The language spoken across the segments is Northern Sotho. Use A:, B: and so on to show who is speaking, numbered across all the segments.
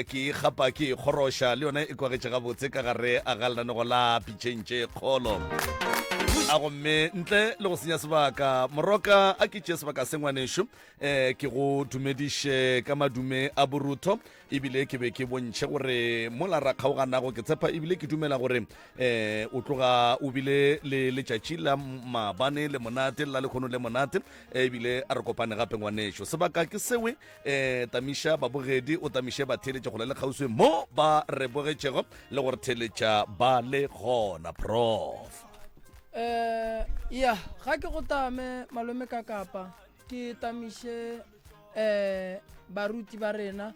A: ke gapa ke kgorosha le yone e kwagetse ga botse ka gare a ga lenanego la pitšhentše kgolo a gomme ntle le go senya sebaka moroka a ke tšee sebaka se ngwanešo ke go dumediše ka madume a borutho ebile ke be ke bontšhe gore mola ra kgaoganago ke tshepa ebile ke dumela gore o tloga o bile le letšatši la mabane le monate la lekgono le monate ebile a re kopane gape ngwanešo sebaka ke sewe tamiša babogedi o tamiše ba theletše go le kgauswe mo ba re bogetšego le gore theletša ba le gona prof
B: ya ga ke go tame malome ka kapa ke tamiše baruti ba rena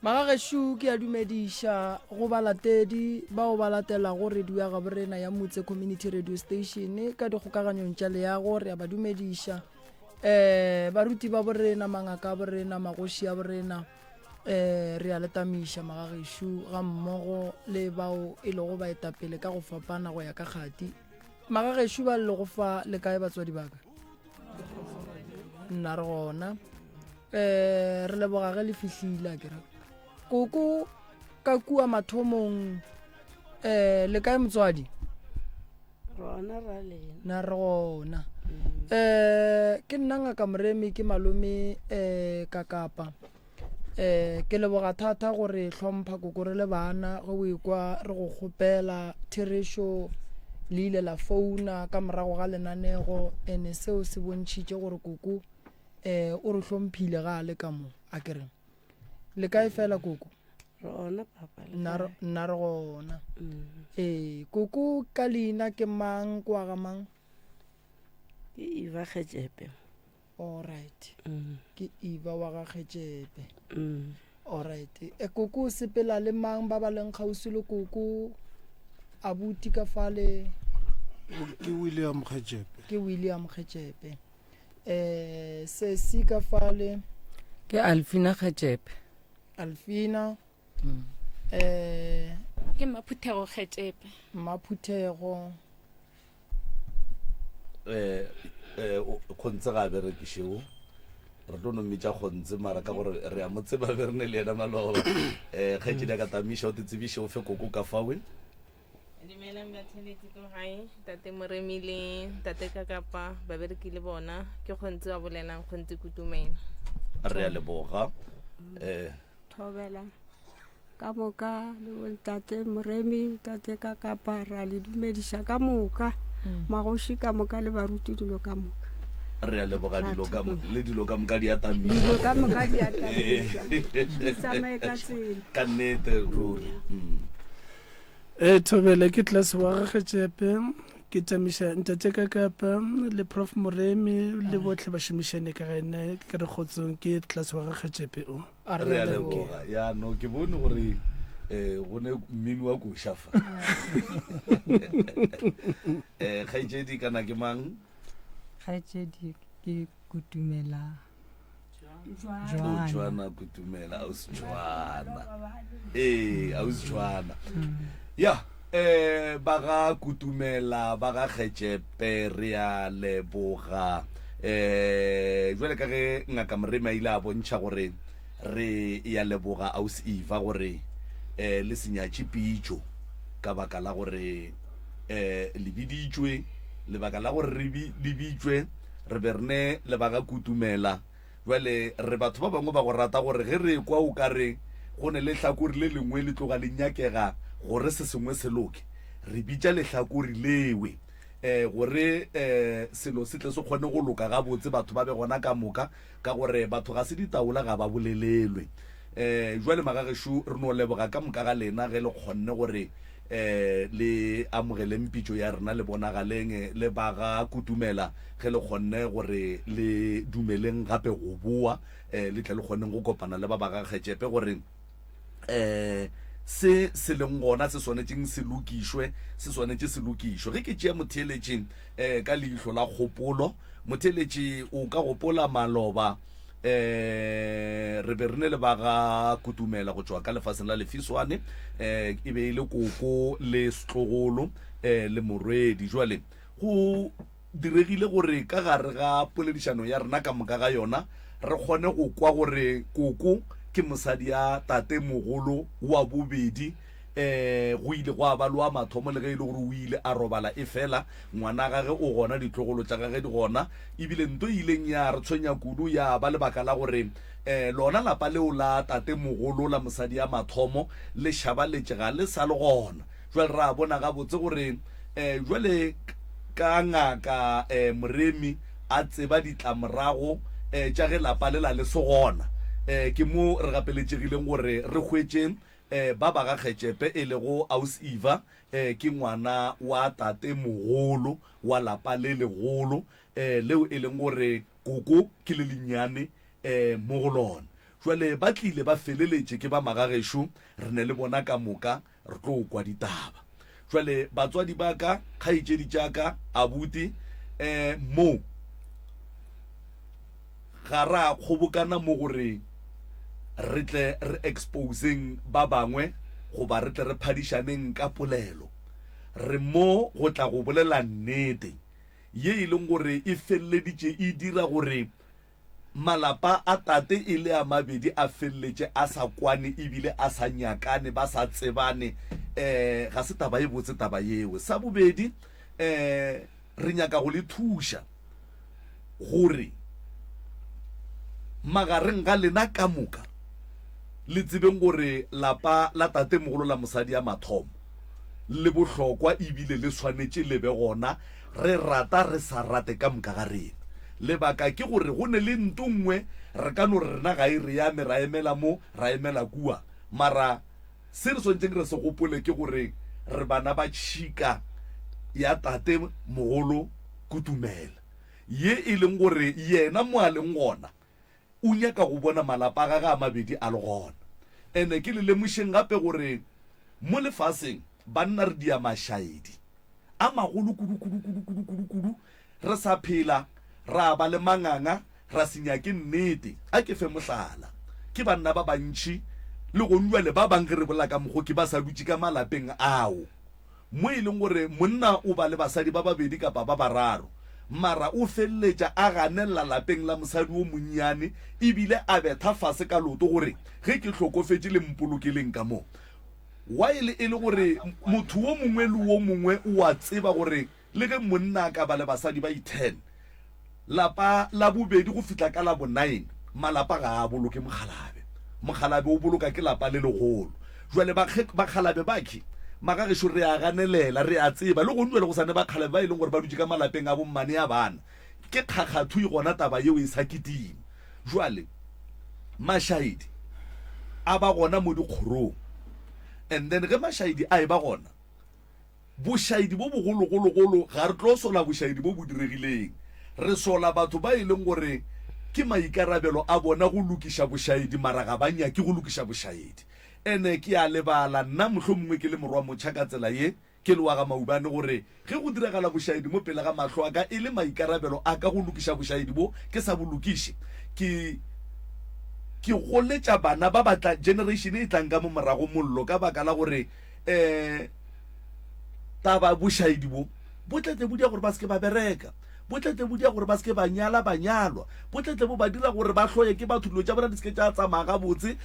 B: magageshu ke a dumediša go balatedi bao ba latela go radio ya gabo rena ya motse community radio station ka dikgokaganyong tša leago re a ba dumediša baruti ba borena mangaka a borena magoši a borena re a letamiša magageshu ga mmogo le bao e lego ba etapele ka go fapana go ya ka kgati magageshu ba le go fa le kae batswadi baka nna re gona re lebogage le fihlile a kere koko ka kua mathomong le kae motswadi
C: rona ra lena
B: na re gona ke nna ngaka moremi ke malome ka kapa ke leboga thata gore hlompha koko re le bana go ekwa re go kgopela theresho le ile la founa ka morago ga lenanego ene seo se bontšhitše gore koko o re hlomphile ga a le ka mo a kere le kae fela koko
C: rona papa
B: nna re gona koko ka leina ke mang kwa ga mang
C: ke Eva Kgetšepe
B: alright ke Eva wa ga Kgetšepe alright koko o sepela le mang ba ba leng kgauswi le koko abuti ka fale
D: ke William Kgetšepe
B: ke William Kgetšepe se si ka fale
E: ke Alfina Kgetšepe
B: Alfina
F: ke Maphuthego Kgetšepe
B: Maphuthego
A: kgontse ga berekišeo re tlo nometša kgontse mara ka gore re a motse ba berne le ena maloba kgaetšedi ya ka tamiša o te tsebiše o fe koko ka fawe
F: Dumelang batheletsi ko hae tate moremi le tate ka kapa ba bereki le bona ke kgontse wa bolelang kgontse kutumela
A: re a leboga
C: thobela ka moka le tate moremi tate ka kapa ra le dumediša ka moka magoši ka moka le baruti dilo ka moka
A: re a leboga dilo ka moka di atamiša
C: dilo ka moka di atamiša di tsamaye ka tsela
A: ka nnete ruri
D: thobela ke tlase wa ga Kgetšepe ke tamiša ntate ka kapa le prof moremi le botlhe ba šomišane ka gene ke re kgotsong ke tlase wa ga Kgetšepe o
A: re a leboga ya no ke bone gore go ne mmino wa košafa kgaetšedi kana ke mang
E: kgaetšedi ke Kutumela
A: Joana Kutumela ausjwana ausjwana ya ba ga Kutumela ba ga Kgetšepe re a leboga jwale ka ge ngaka moremi a ile a bontšha gore re ya leboga aus Eva gore le senyatše pitšo ka baka la gore le biditšwe lebaka la gore le bitšwe re be rene le ba ga Kutumela jwale re batho ba bangwe ba go rata gore ge re kwa o ka re go ne le hlakori le lengwe le tloga le nyakega gore se sengwe se loke re bitša lehlakori lewe gore selo se tle se kgone go loka ga botse batho ba be gona ka moka ka gore batho ga se ditaola ga ba bolelelwe jwale magagesho re no leboga ka moka ga lena ge le kgonne gore le amogele mpitšo ya rena le bonagaleng le ba ga Kutumela ge le kgonne gore le dumeleng gape go boa le tle le kgonneng go kopana le ba ba ga Kgetšepe gore se leng gona se swanetšeng se lokišwe ge ke tšea motheletšeng ka leihlo la kgopolo motheletši o ka gopola maloba re be rene le ba ga Kutumela go tšwa ka lefaseng la Lefiswane e be ile koko le setlogolo le morwedi jwale go diregile gore ka gare ga poledišano ya rena ka moka ga yona re kgone go kwa gore koko ke mosadi ya tate mogolo wa bobedi go ile go a ba le wa mathomo le ge ile gore o ile a robala e fela ngwana gage o gona ditlogolo tša gage di gona ebile nto ileng ya re tshwenya kudu ya ba lebaka la gore lona lapa leo la tate mogolo la mosadi ya mathomo le shabaletše ga le sa le gona jwale ra bona ga botse gore jwale ka ngaka moremi a tseba ditlamorago tša ge lapa lela le se gona ke mo re gapeletšegileng gore re hwetše ba ba ga Kgetšepe e lego Aus Eva ke ngwana wa tate mogolo wa lapa le legolo leo e leng gore koko ke le lenyane mo go lona jwale ba tlile ba feleletše ke ba magagešo re ne le bona ka moka re tlo kwa ditaba jwale batswadi ba ka kgaetšedi tša ka abuti mo ga ra kgobokana mo gore re tle re exposing ba bangwe goba re tle re phadišaneng ka polelo re mo go tla go bolela nnete ye e leng gore e feleleditše e dira gore malapa a tate e le a mabedi a feleletše a sa kwane ebile a sa nyakane ba sa tsebane ga se taba e botse taba yeo sa bobedi re nyaka go le thuša gore magareng ga lena ka moka le tsebeng gore lapa la tate mogolo la mosadi ya mathomo le bohlokwa ebile le swanetše lebe gona re rata re sa rate ka moka ga rena lebaka ke gore go ne le ntongwe re ka no rena ga e re ya me ra emela mo ra emela kua mara se re swantšeng re se gopole ke gore re bana ba tšhika ya tate mogolo Kutumela ye e leng gore yena mo a leng gona o nyaka go bona malapa ga ga mabedi a le gona ene ke le lemošeng gape gore mo lefaseng banna re dia mashaedi a magolo kudu re sa phela ra ba le manganga ra senya ke nnete a ke fe mohlala ke banna ba bantši le go nwa ba bang re bola ka mogoki ba sa dutse ka malapeng ao mo e leng gore monna o ba le basadi ba babedi kapa ba bararo mara o feleletša a ganella lapeng la mosadi o monnyane ebile a betha fase ka loto gore ge ke hlokofetše le mpolokeleng ka mo while e le gore motho wo mongwe le wo mongwe o a tseba gore le ge monna ka ba le basadi ba 10 lapa la bobedi go fitla ka la bo 9 malapa ga a boloke mokhalabe o boloka ke lapa le legolo jwale ba khalabe bakhe magagešo re a ganelela re a tseba le go nwe le go sane ba khalabe ba e leng gore ba dutse ka malapeng a bommane ya bana ke kgakgatho e gona taba yeo e sa kitimo jwale mashaidi a ba gona mo dikgorong and then ge mashaidi a e ba gona bošaidi bo bogologologolo ga re tlo sola bošaidi bo bo diregileng re sola batho ba e leng gore ke maikarabelo a bona go lokiša bošaidi mara ga ba nyake go lokiša bošaidi ene ke a lebala nna mohlomongwe ke le morwa motšha ka tsela ye ke le wa ga maubane gore ge go diragala bošaidi mo pele ga mahlo a ka e le maikarabelo a ka go lokiša bošaidi bo ke sa bolokiše ke goletša bana ba batla generation e tlang ka mo morago mollo ka baka la gore taba bošaidi bo tletse bo dia gore ba se ke ba bereka bo tletse bo dia gore ba se ke ba nyalwa bo tletse bo ba dira gore ba hloye ke batho dilo tša bona di se ke tša tsamaya gabotse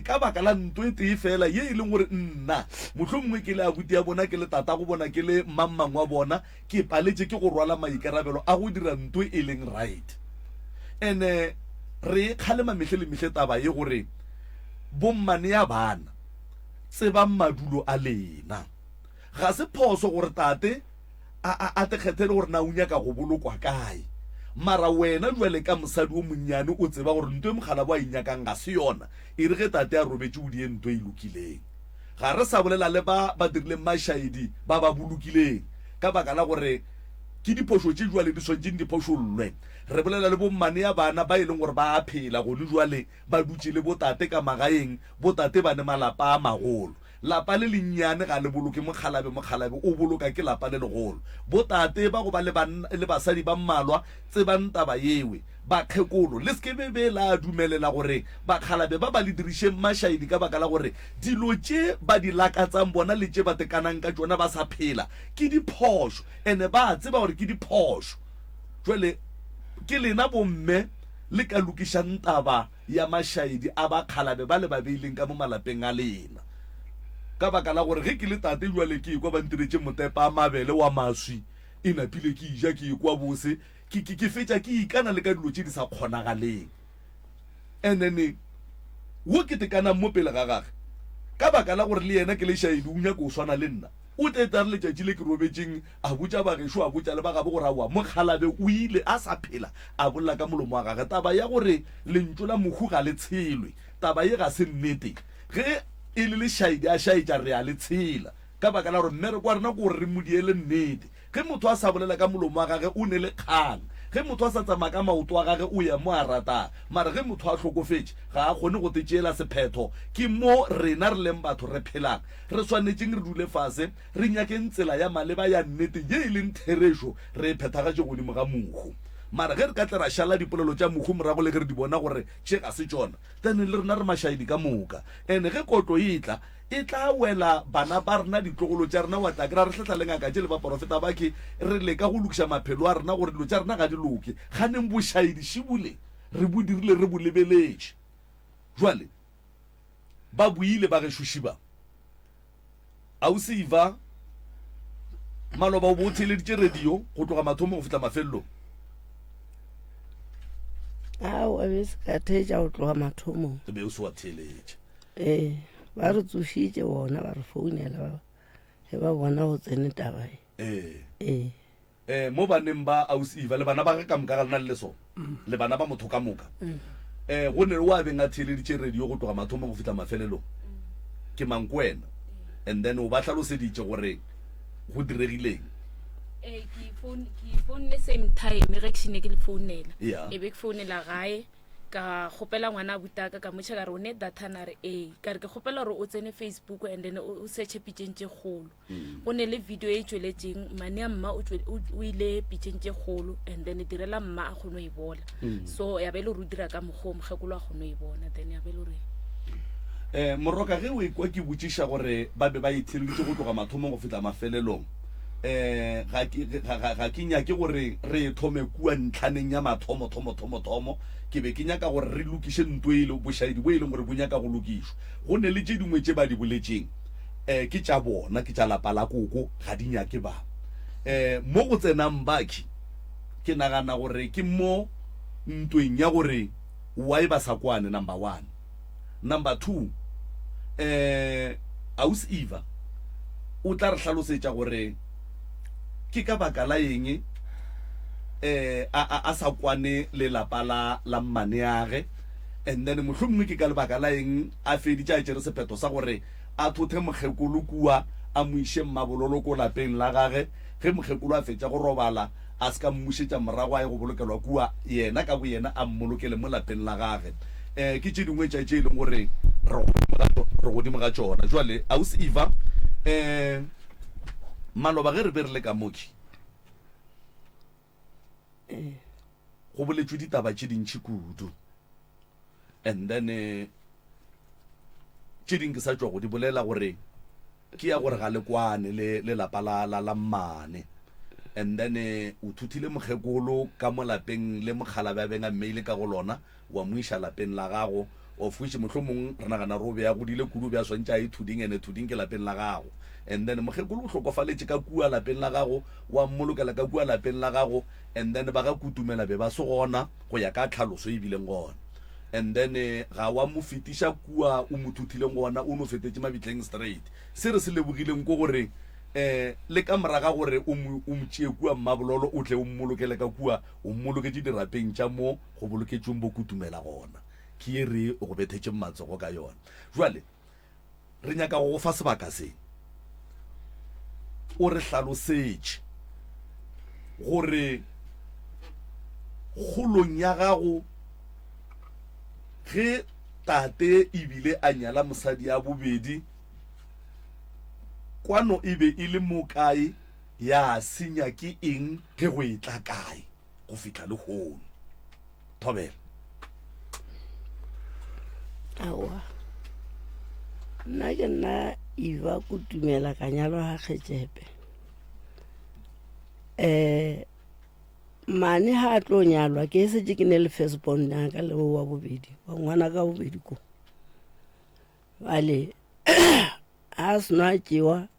A: ka baka la nto e tee fela ye e leng gore nna mohlomongwe ke le abuti ya bona ke le tata go bona ke le mammang wa bona ke paletše ke go rwala maikarabelo a go dira nto e leng right ene re kgalema mehle le mehle taba ye gore bommane ya bana tsebang madulo a lena ga se phoso gore tate a te kgethele gore na o nyaka go bolokwa kae mara wena jwale ka mosadi o monnyane o tseba gore nto e mogala bo a inyakang ga se yona e re ge tate a robetse o die nto e lokileng ga re sa bolela le ba dirileng mashaidi ba ba bolokileng ka baka la gore ke diphoso tše jwale di swantšeng diphošollwe re bolela le bommane ya bana ba e leng gore ba a phela gone jwale ba dutse le botate ka magaeng botate ba ne malapa a magolo lapa le lennyane ga le boloke mokhalabe o boloka ke lapa le legolo botate ba go ba le basadi ba mmalwa tsebang taba yewe ba kgekolo le se be la dumelela gore bakhalabe ba le diriše mashaidi ka baka la gore dilo tše ba di lakatsang bona le tše ba tekanang ka tšona ba sa phela ke diphošo ene ba tseba gore ke diphošo jwale ke lena bomme le ka lokišang taba ya mashaidi a ba khalabe ba le ba beileng ka mo malapeng a lena ka baka la gore ge ke le tate jwale ke kwa ba ntiretse motepa a mabele wa maswi e napile ke ija ke kwa bose ke fetša ke ikana le ka dilo tše di sa kgonagaleng and then wo ke tekana mo pele ga gage ka baka la gore le yena ke le shaidi o nyaka o swana le nna o tetare letšatši le ke robetseng a botša bagešo a botša le ba gabe gore aowa mokgalabe o ile a sa phela a bolela ka molomo wa gage taba ya gore lentso la mohu ga le tshelwe taba ye ga se nnete ge e le shaidi a shaitša re a le tshela ka baka la gore mmere kwa rena ko gore re modiele nnete ge motho a sa bolela ka molomo wa gage o ne le kgang ge motho a sa tsamaya ka maoto a gage o ya mo a ratang mara ge motho a tlhokofetse ga a kgone go tetšeela sephetho ke mo rena re leng batho re phelang re swanetseng re dule fase re nyakeng tsela ya maleba ya nnete ye e leng therešo re e phethagatše godimo ga mohu mara ge re ka tle ra šala dipolelo tša mohu morago le ge re di bona gore tše ga se tšona then le rena re mašaedi ka moka and ge kotlo e tla wela bana ba rena ditlogolo tša rena wa tla kry-a re tletla le ngaka tše le ba porofeta bake re leka go lokiša maphelo a rena gore dilo tša rena ga di loke ganeng bošaedi šibule re bo dirile re bo lebeletše jwale ba buile ba gešoši ba ausiva maloba o bo o theeleditše radio go tloga mathomo go fihla mafelelong
G: ao a be se ka theetša go tloga mathomong
A: be o se wa theeletše
G: ba re tsošitše bona ba re founela ge ba bona go tsene taba
A: mo baneng ba ausiva le bana ba ge ka moka ga lena le lesone le bana ba motho ka moka go ne o a beng a theeleditše radio go tloga mathomo go fihla mafelelong ke mankwena and then o ba tlhaloseditše gore go diregileng
F: ke founne same time ge ke šene ke le founela e be ke founela gae ka kgopela ngwana a butaka ka motšha ka re o ne data na re ka re ke kgopela gore o tsene Facebook and then o searche pitšeng tše kgolo go ne le video e tšweletšeng mane a mma o ile pitšeng tše kgolo and then direla mma a kgone o e bola so ya be le gore o dira ka mokgwa o mokgekolo a kgone o e bona then ya be le gore
A: moroka ge o ekwa ke botšiša gore ba be ba itheleditše go tloga mathomong go fihla mafelelong ga ke nyake gore re thome kua ntlhaneng ya mathomo ke be ke nyaka gore re lokiše ntho e le bošaedi bo e leng gore bo nyaka go lokišwa go ne le tše dingwe tše ba di boletšeng ke tša bona ke tša lapa la koko ga di nyake ba mo go tsenang baki ke nagana gore ke mo ntweng ya gore why ba sa kwane number 1 number 2 Aus Eva o tla re hlalosetša gore ke ka baka la eng a sa kwane le lapa la mmaneage and then mohlomongwe ke ka lebaka la eng a feditša a tšere sephetho sa gore a thothe mokgekolo kua a mo iše mmabololo ko lapeng la gage ge mokgekolo a fetša go robala a se ka mmušetša morago a ye go bolokelwa kua yena ka bo yena a mmolokele mo lapeng la gage ke tše dingwe tša tše e leng gore re godimo ga tšona jwale Aus Eva maloba ge re be re le ka moki go boletšwe ditaba tše dintšhi kudu and then tše ding ke sa tšwa go di bolela gore ke ya gore ga le kwane le lapa la mmane and then o thuthile mokgekolo ka mo lapeng le mokgalabe a beng a mmeile ka go lona wa mo iša lapeng la gago of which mohlomong re nagana re o beya godile kudu bja swantše a ithuding ene thuding ke lapeng la gago and then mokgekolo o hlokofaletše ka kua lapeng la gago wa mmolokela ka kua lapeng la gago and then ba ga kutumela be ba se gona go ya ka tlhaloso e bileng gona and then ga wa mo fetiša kua o mo thuthileng gona o no fetetše mabitleng straight se re se lebogileng ko gore le ka moraga gore o mo tšee kua mmabololo o tle o mmolokele ka kua o mmoloketse dirapeng tša mo go boloketšeng bo kutumela gona ke ye re go bethetše matsogo ka yona jwale re nyaka go fa sebaka se o re hlalosetše gore kgolong ya gago ge tate ebile a nyala mosadi ya bobedi kwano e be e le mokae ya senya ke eng ge go e tla kae go fihla le kgono Thobela
G: awa nna ke nna Eva Kutumela ka nyalwa ga Kgetšepe mane ha tlo nyalwa ke se ke ne le first born ya ka le wa bobedi wa ngwana ka bobedi ko vale a sna tsewa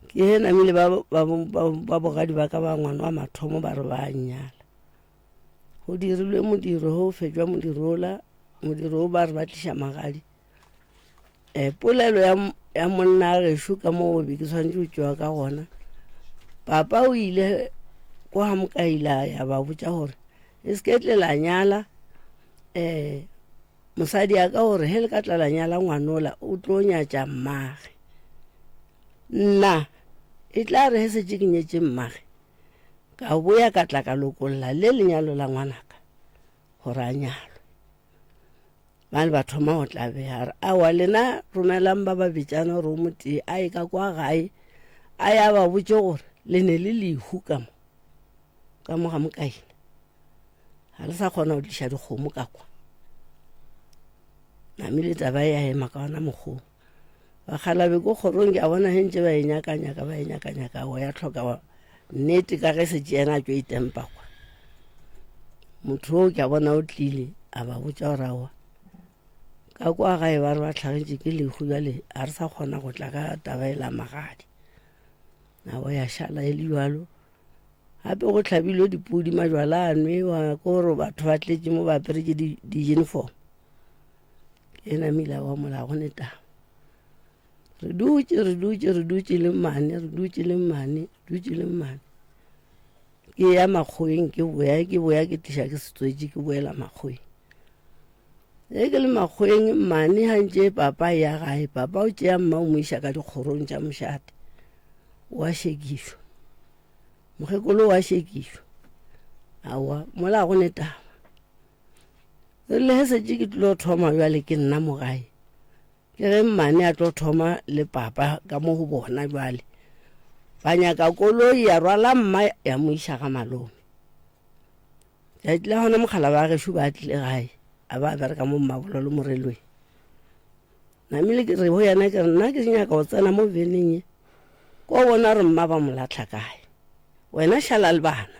G: ke na mile ba bogadi ba ka ba ngwana wa mathomo ba re ba nyala go dirilwe modiro ho fetjwa modiro ba re ba tlisha magadi polelo ya monna re shuka mo bobi ke tshwantse tswa ka gona papa o ile ko ha mokaila ya ba botsa hore e sketle la nyala mosadi ya ka hore he le ka tla nyala ngwanola o tlo nyatsa mmage nna e tla re he se tsikinyetse mmage ka boya ka tla ka lokolla le lenyalo la ngwanaka hore a nyalo ba le batho ma o tla be ha a wa lena romelang ba ba bitsana ro moti a e ka kwa gae a ya ba botse gore le ne le lehu ka mo ga mokaina ha le sa khona o tlisha dikgomo ka kwa na mile taba ya ema ka ona mogho ba khalabe go khorong ya bona hentse ba enyakanya ka wa ya tlhoka wa nnete ka ge se tsena tšo itempa kwa motho ke bona o tlile a ba botsa rawa ka kwa gae ba re ba tlhagetse ke lehu jale a re sa khona go tla ka tabaela magadi na wa ya shala e liwalo hape go tlhabile dipudi majwala anwe wa ko ro batho ba tletse mo ba pereke di uniform ena mila wa mola go neta re dutse le mane ke ya makgoeng ke boya ke tisha ke setswetsi ke boela makgoeng ke le makgoeng mane ha ntse papa ya gae papa o tšea mma o mo isha ka dikgorong tša mošate wa shekisho mogekolo wa shekisho awa mola go neta le hese ke tlo thoma jwale ke nna mo gae ke re mmane a tlo thoma le papa ka mo go bona jwale banya ka koloi ya rwala mma ya mo isha ga malome ya tla hona mogala ba ge shu ba tle gae a ba bereka mo mmabololo morelwe na mile ke re ho yana ke nna ke nya ka o tsena mo veneng ko bona re mma ba molatla kae wena shala le bana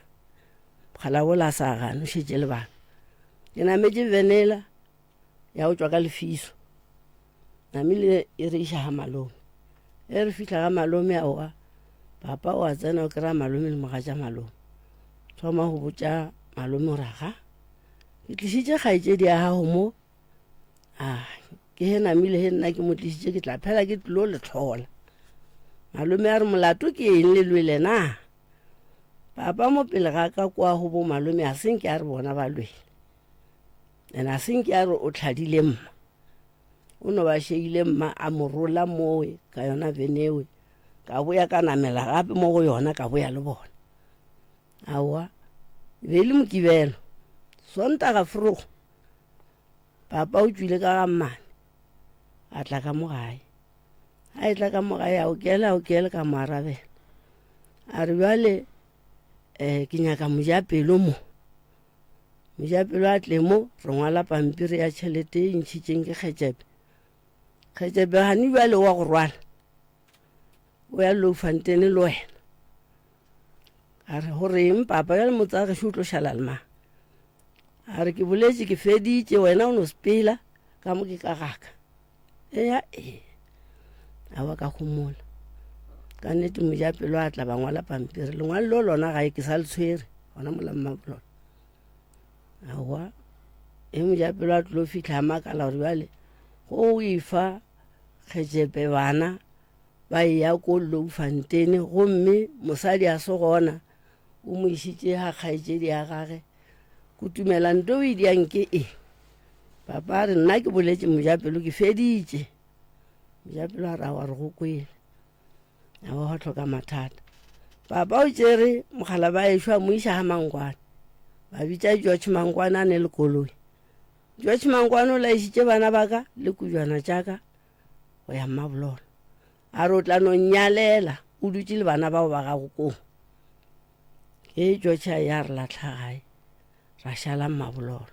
G: khala bola sa ga no shetse le bana ke na metse venela ya o tswa ka lefiso na mile e re isha ha malome e re fitla ga malome a wa papa wa tsena o kra malome le mogaja malome thoma go botsa malome raga ke tlisitse gaetse di a hago mo ke he na mile he nna ke mo tlisitse ke tla phela ke tlo le tlhola malome a re molato ke eng le lwele na papa mo pele ga ka kwa go bo malome a seng ke a re bona ba lwele ena seng ke a re o tlhadile mma o no ba sheile mma a morola moe ka yona venewe ka boya ka namela gape mo go yona ka boya le bona awa be le mokibelo sonta ga fro papa o tswile ka ga mmane a tla ka mo gae a tla ka mo gae o kele ka moarabela a re bjale ke nyaka mojapelo mo mojapelo a tle mo re ngwala pampiri ya tšhelete e ntšhitšeng ke kgetšebe gane bjale wa go rwala o ya Loufantene le wena a re goreng papa ya le motsage se o tlo šala le mang a re ke boletse ke feditše wena o no sepela ka mo ke ka gaka a wa ka gomola ka nnete mojapelo a tla ba ngwala pampiri lengwalo lo lona gae ke sa le tshwere gona mola mmabololo awa mojapelo a tlo fitlha makala gore bjale go ifa kgetšepe bana ba ya ko Loufantene gomme mosadi a se gona o mo isitše ga kgaetšedi ya gage kutumela nto o idiang ke papa a re nna ke boletse mojapelo ke feditše mojapelo a ra wa re go kwele a wa go tlhoka mathata papa o tšere mogala ba ešo a mo iša ga Mangwane ba bitša George Mangwane a ne le koloi George Mangwane o laešitše bana ba ka le kujwana tša ka go ya Mmabololo a re o tla no nyalela o dutse le bana bao ba gago koo ke George ya re latlha gae ra šala Mmabololo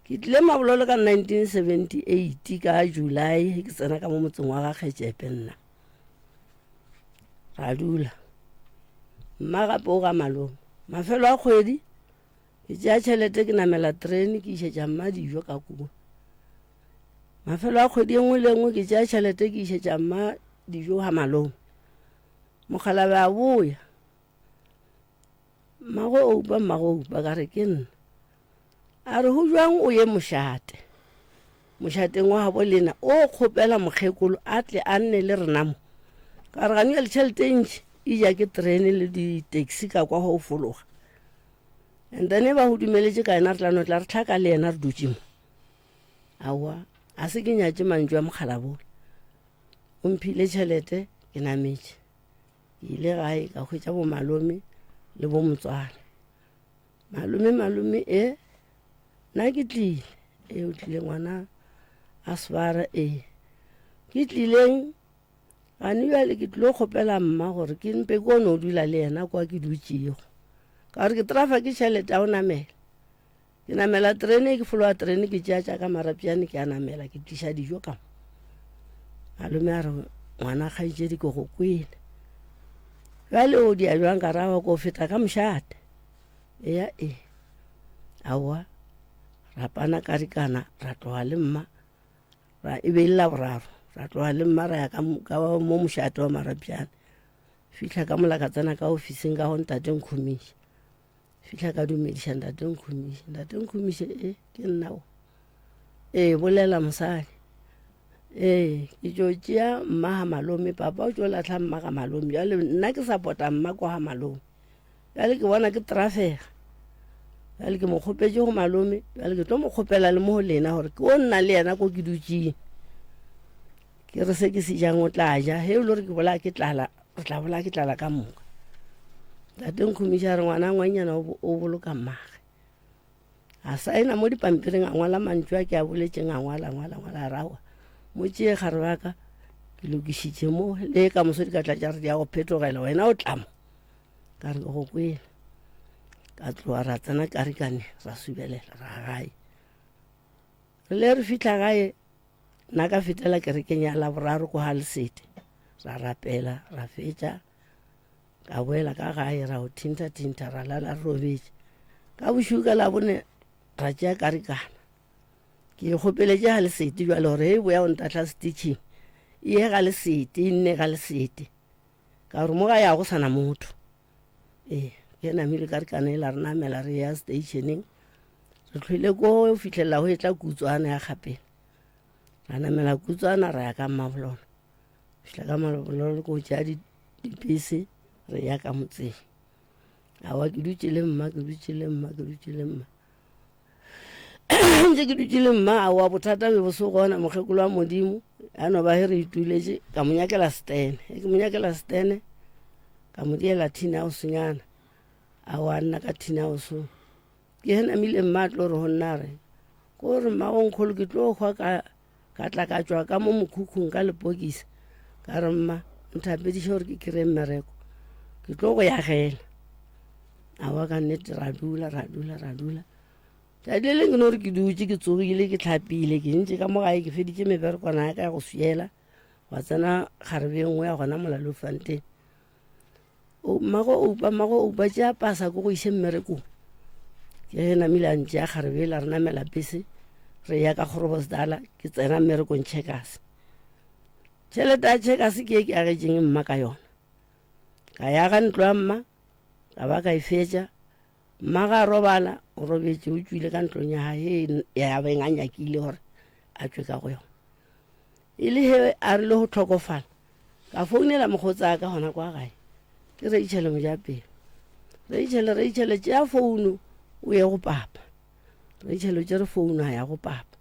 G: ke tlile Mmabololo ka 1978 ka July ke tsena ka mo motseng wa ga Kgetšepe nna ra dula mma gape o ga malome mafelo a kgwedi ke tšea tšhelete ke namela terene ke išetša mma dijo ka kuwa mafelo a kgwedi engwe le engwe ke tšea tšhelete ke išetša mma dijo ha malome mokgalabe a boya mmago oupa ka re ke nna a re go jwang o ye mošateng wa gabo lena o kgopela mokgekolo a tle a nne le rena mo ka re gane ya le tšhelete ntši e ja ke terene le di-taxi ka kwa go fologa and then ba go dumeletše ka ena re tla no tla re tlhaka le ena re dutše mo aowa a se ke nyatše mantšu a mokgalabola o mphile tšhelete ke nametše ke ile gae ka hwetša bo malome le bo motswana malome nna ke tlile o tlile ngwana a swara ke tlileng gane bjale ke tlile kgopela mma gore ke mpe ko no dula le yena kwa ke dutšego ka gore ke trafa ke tšhelete a o namela ke namela terene ke fologa terene ke tšeatša ka marapiane ke a namela ke tliša dijo ka malome a re ngwana kgaetšedi ke go kwele bjale o dia jwang ka rawa ko feta ka mošate aowa rapana karikana ra tloga le mma e be lla boraro ra tloga le mma ra ya ka mo mošate wa marapiane fihla ka molaka tsena ka ofising ka go ntate nkhumiša fihla ka dumediša ntate nkhumiše ke nnao bolela mosadi ke tšo tšea mma ga malome papa o tšo latlha mma ga malome bjale nna ke support-a mma kwa ga malome bjale ke bona ke trafega bjale ke mo kgopetše go malome bjale ke tlo mo kgopela le mo go lena gore ke o nna le yena ko ke dutšeng ke re se ke se jang o tla ja he o le gore ke bola ke tlala re tla bola ke tlala ka moka tate nkhumiša re ngwana ngwanyana o boloka mmage a saena mo dipampiring a ngwala mantšu a ke a boletšeng a ngwala rawa mo tšee gare baka ke lokišitše mo le ka moso di ka tla tša re di ya go phetogela wena o tlamo ka re ke go kwele ka tloa ra tsena karikane ra subelela ra gae re le re fitlha gae nna ka fetela kerekeng ya laboraro ko ga Lesedi ra rapela ra fetša ka boela ka gae ra o thinta ra lala re robetše ka bošuka la bone ra tšea karikana ke kgopeletše ga Lesedi jwale gore boya o ntatla stitching e ga Lesedi nne ga Lesedi ka gore mo ga ya go sana motho ke namile karikana e la re namela re ya stationeng re tlhwile ko fitlhelela go e tla kutswana ya kgapela ra namela kutswana ra ya ka Mabololo fitlha ka Mabololo ko tšea dipese re ya ka motseng awa ke dutše le mma ntse ke dutše le mma awa bothata be bo se gona mokgekolo wa modimo a no ba he re ituletše ka mo nyakela stene ke mo nyakela stene ka mo diela tin house-nyana awa nna ka tin house ke he namile mma tlo re go nna re ko re mmagonkgolo ke tlo gwa ka tla ka tšwa ka mo mokhukhung ka lepokisa ka re mma nthapediše gore ke kry mmereko ke tlo go ya gela awa ka nnete ra dula tšatši le ke no re ke dutše ke tsogile ke tlhapile ke ntše ka mo gae ke feditše meberekwana ya ka ya go swiela wa tsena kgarebe nngwe ya gona Molalofanteng mmago oupa tšea pasa ko go iše mmerekong ke ge namile a ntšea kgarebe la re namela bese re ya ka Groblersdal ke tsena mmerekong Checkers tšhelete ya Checkers ke e ke agetšeng mma ka yona ka ya ga ntlo ya mma ka ba ka e fetša mma ga robala o robetše o tšwile ka ntlong ya gae ya beng a nyakile gore a tšwe ka go yona e le he a rile go tlhokofala ka founela mogotsa ka gona kwa gae ke Rachel Mojapelo Rachel tšea founu o ye go papa Rachel o tšere founu a ya go papa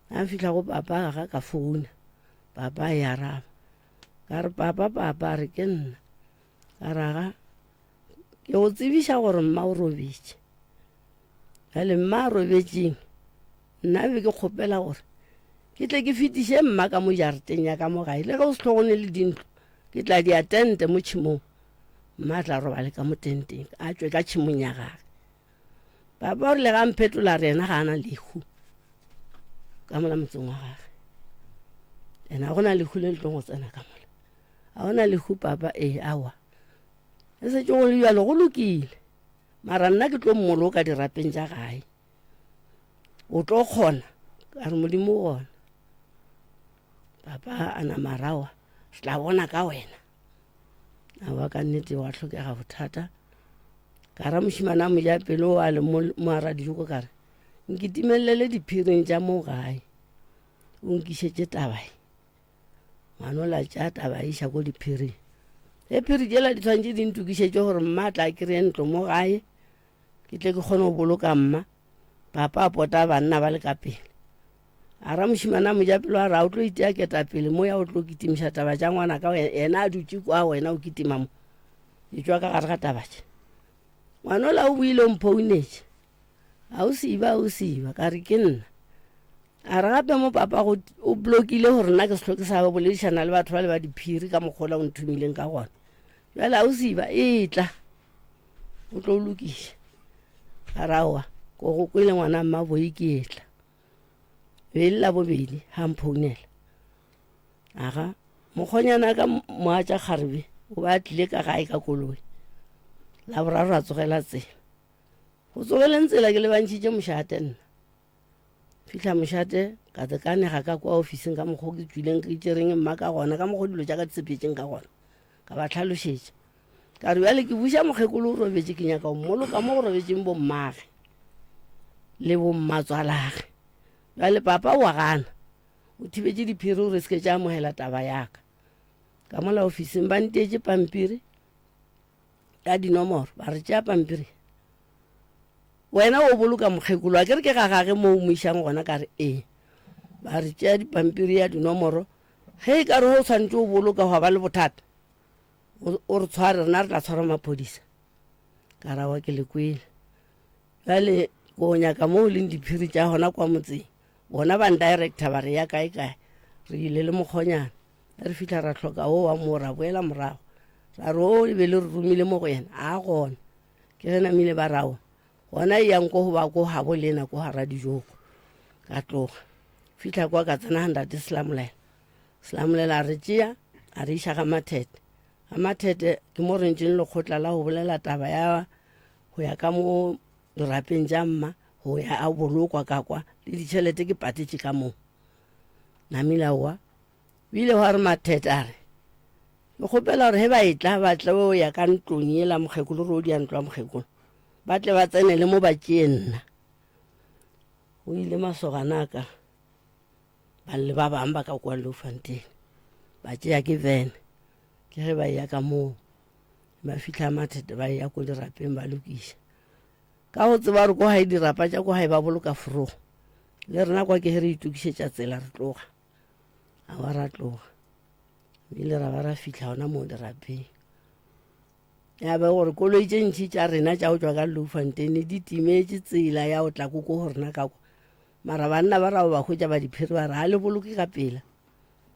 G: a fitlha go papa ga ka founa papa ya araba ka re papa re ke nna ka raga ke go tsebiša gore mma o robetše gale mma a robetšeng nna be ke kgopela gore ke tle ke fetiše mma ka mo jareteng ya ka mo gae le ge o se tlhogone le dintlo ke tla di atente mo tšhimong mma a tla robale ka mo tenteng a tšwe ka tšhimong ya gage papa o rile ga mphetola re ena ga ana lehu ka mola motseng wa gage ena go na lehu le le tlo go tsena ka mola a gona lehu papa awa e se tšo go le bjalo go lokile mara nna ke tlo mmoloka dirapeng tša gae o tlo kgona ka re modimo gona papa ana marawa re tla bona ka wena a wa ka nnete wa tlhokega bothata ka ra mošimana mo ja pelo a le mo radioko ka re nkitimelele diphiring tša mo gae o nkišetše tabae manola tša taba iša ko diphiring phiri tšela di tshwantše di ntukišetše gore mma tla kry ntlo mo gae ke tle ke kgone go boloka mma papa a pota banna ba le ka pele a ra mošimana mo ja pelo a ra o tlo itea ketapele mo ya o tlo kitimiša taba tša ngwana ka ena a dutše kwa wena o kitima mo e tswa ka gare ga tabatše ngwanola o buile o mphounetše a o siba ka re ke nna a re gape mo papa o blokile gore nna ke sehlo ke sa ba boledišana le batho ba le ba diphiri ka mokgola o nthumileng ka gona bjale a o siba e tla o tlo lokiša a raoa ko go kwele ngwana mmaboi ke etla be la bobedi ha mphounela aga mokgonyana ka moatša kgarebe o ba tlile ka gae ka koloi la boraro a tsogela tsela go tsogeleng tsela ke le bantšhitše mošate nna fihla mošate ka tekanega ka kwa ofising ka mokgwa ke tswileng ke itšereng mma ka gona ka mokgwa dilo tša ka tsepetšeng ka gona ka ba tlhalošetša ka re bjale ke buša mokgekolo o robetše ke nyaka o mmoloka mo go robetšeng bommage le bommatswalage bjale papa wa gana o thibetše diphiri o re se ke tša amogela taba yaka ka mola ofising ba ntetše pampiri ka dinomoro ba re tšea pampiri wena o boloka mokgekolo a ke re ke gagage mo o moišang gona ka re ba re tšea dipampiri ya dinomoro ge e ka re go tshwanetse o boloka go ba le bothata o re tshware rena re tla tshwara maphodisa ka rawa ke le kwele bjale ko nyaka mo o leng diphiri tša gona kwa motseng bona ban director ba re ya kae re ile le mokgonyana re fihla ra tlhoka o wa mo ra boela morago ra re o le be le re rumile mo go yena a gona ke ge namile ba rago gona e yang ko go ba ko gabo lena ko gara dijoko ka tloga fihla kwa ka tsena handate selamolela a re tšea a re iša ga mathete ke mo rentšeng lekgotla la go bolela taba ya go ya ka mo dirapeng tša mma go ya a bolokwa ka kwa le ditšhelete ke patetše ka moo namile wa bile wa re mathete a re ke kgopela gore he ba etla ba tle o ya ka ntlong e la mokgekolo re o dia ntlo ya mokgekolo ba tle ba tsene le mo ba tšee nna o ile masoganaka ba le ba bang ba ka kwa Loufanteng ba tšea ke vene ke ge ba ya ka moo ba fihla mathete ba ya ko dirapeng ba lokiša ka go tseba gore ko gae dirapa tša ko gae ba boloka forogo le rena kwa ke ge re itukišetša tsela re tloga a wa ra tloga ile ra ba ra fihla gona mo dirapeng ya be gore koloi tše ntšhi tša rena tša go tšwa ka Loufanteng di timetše tsela ya go tla ko go rena ka kwa mara banna ba rao ba hwetša ba diphiri ba re a le boloke ka pela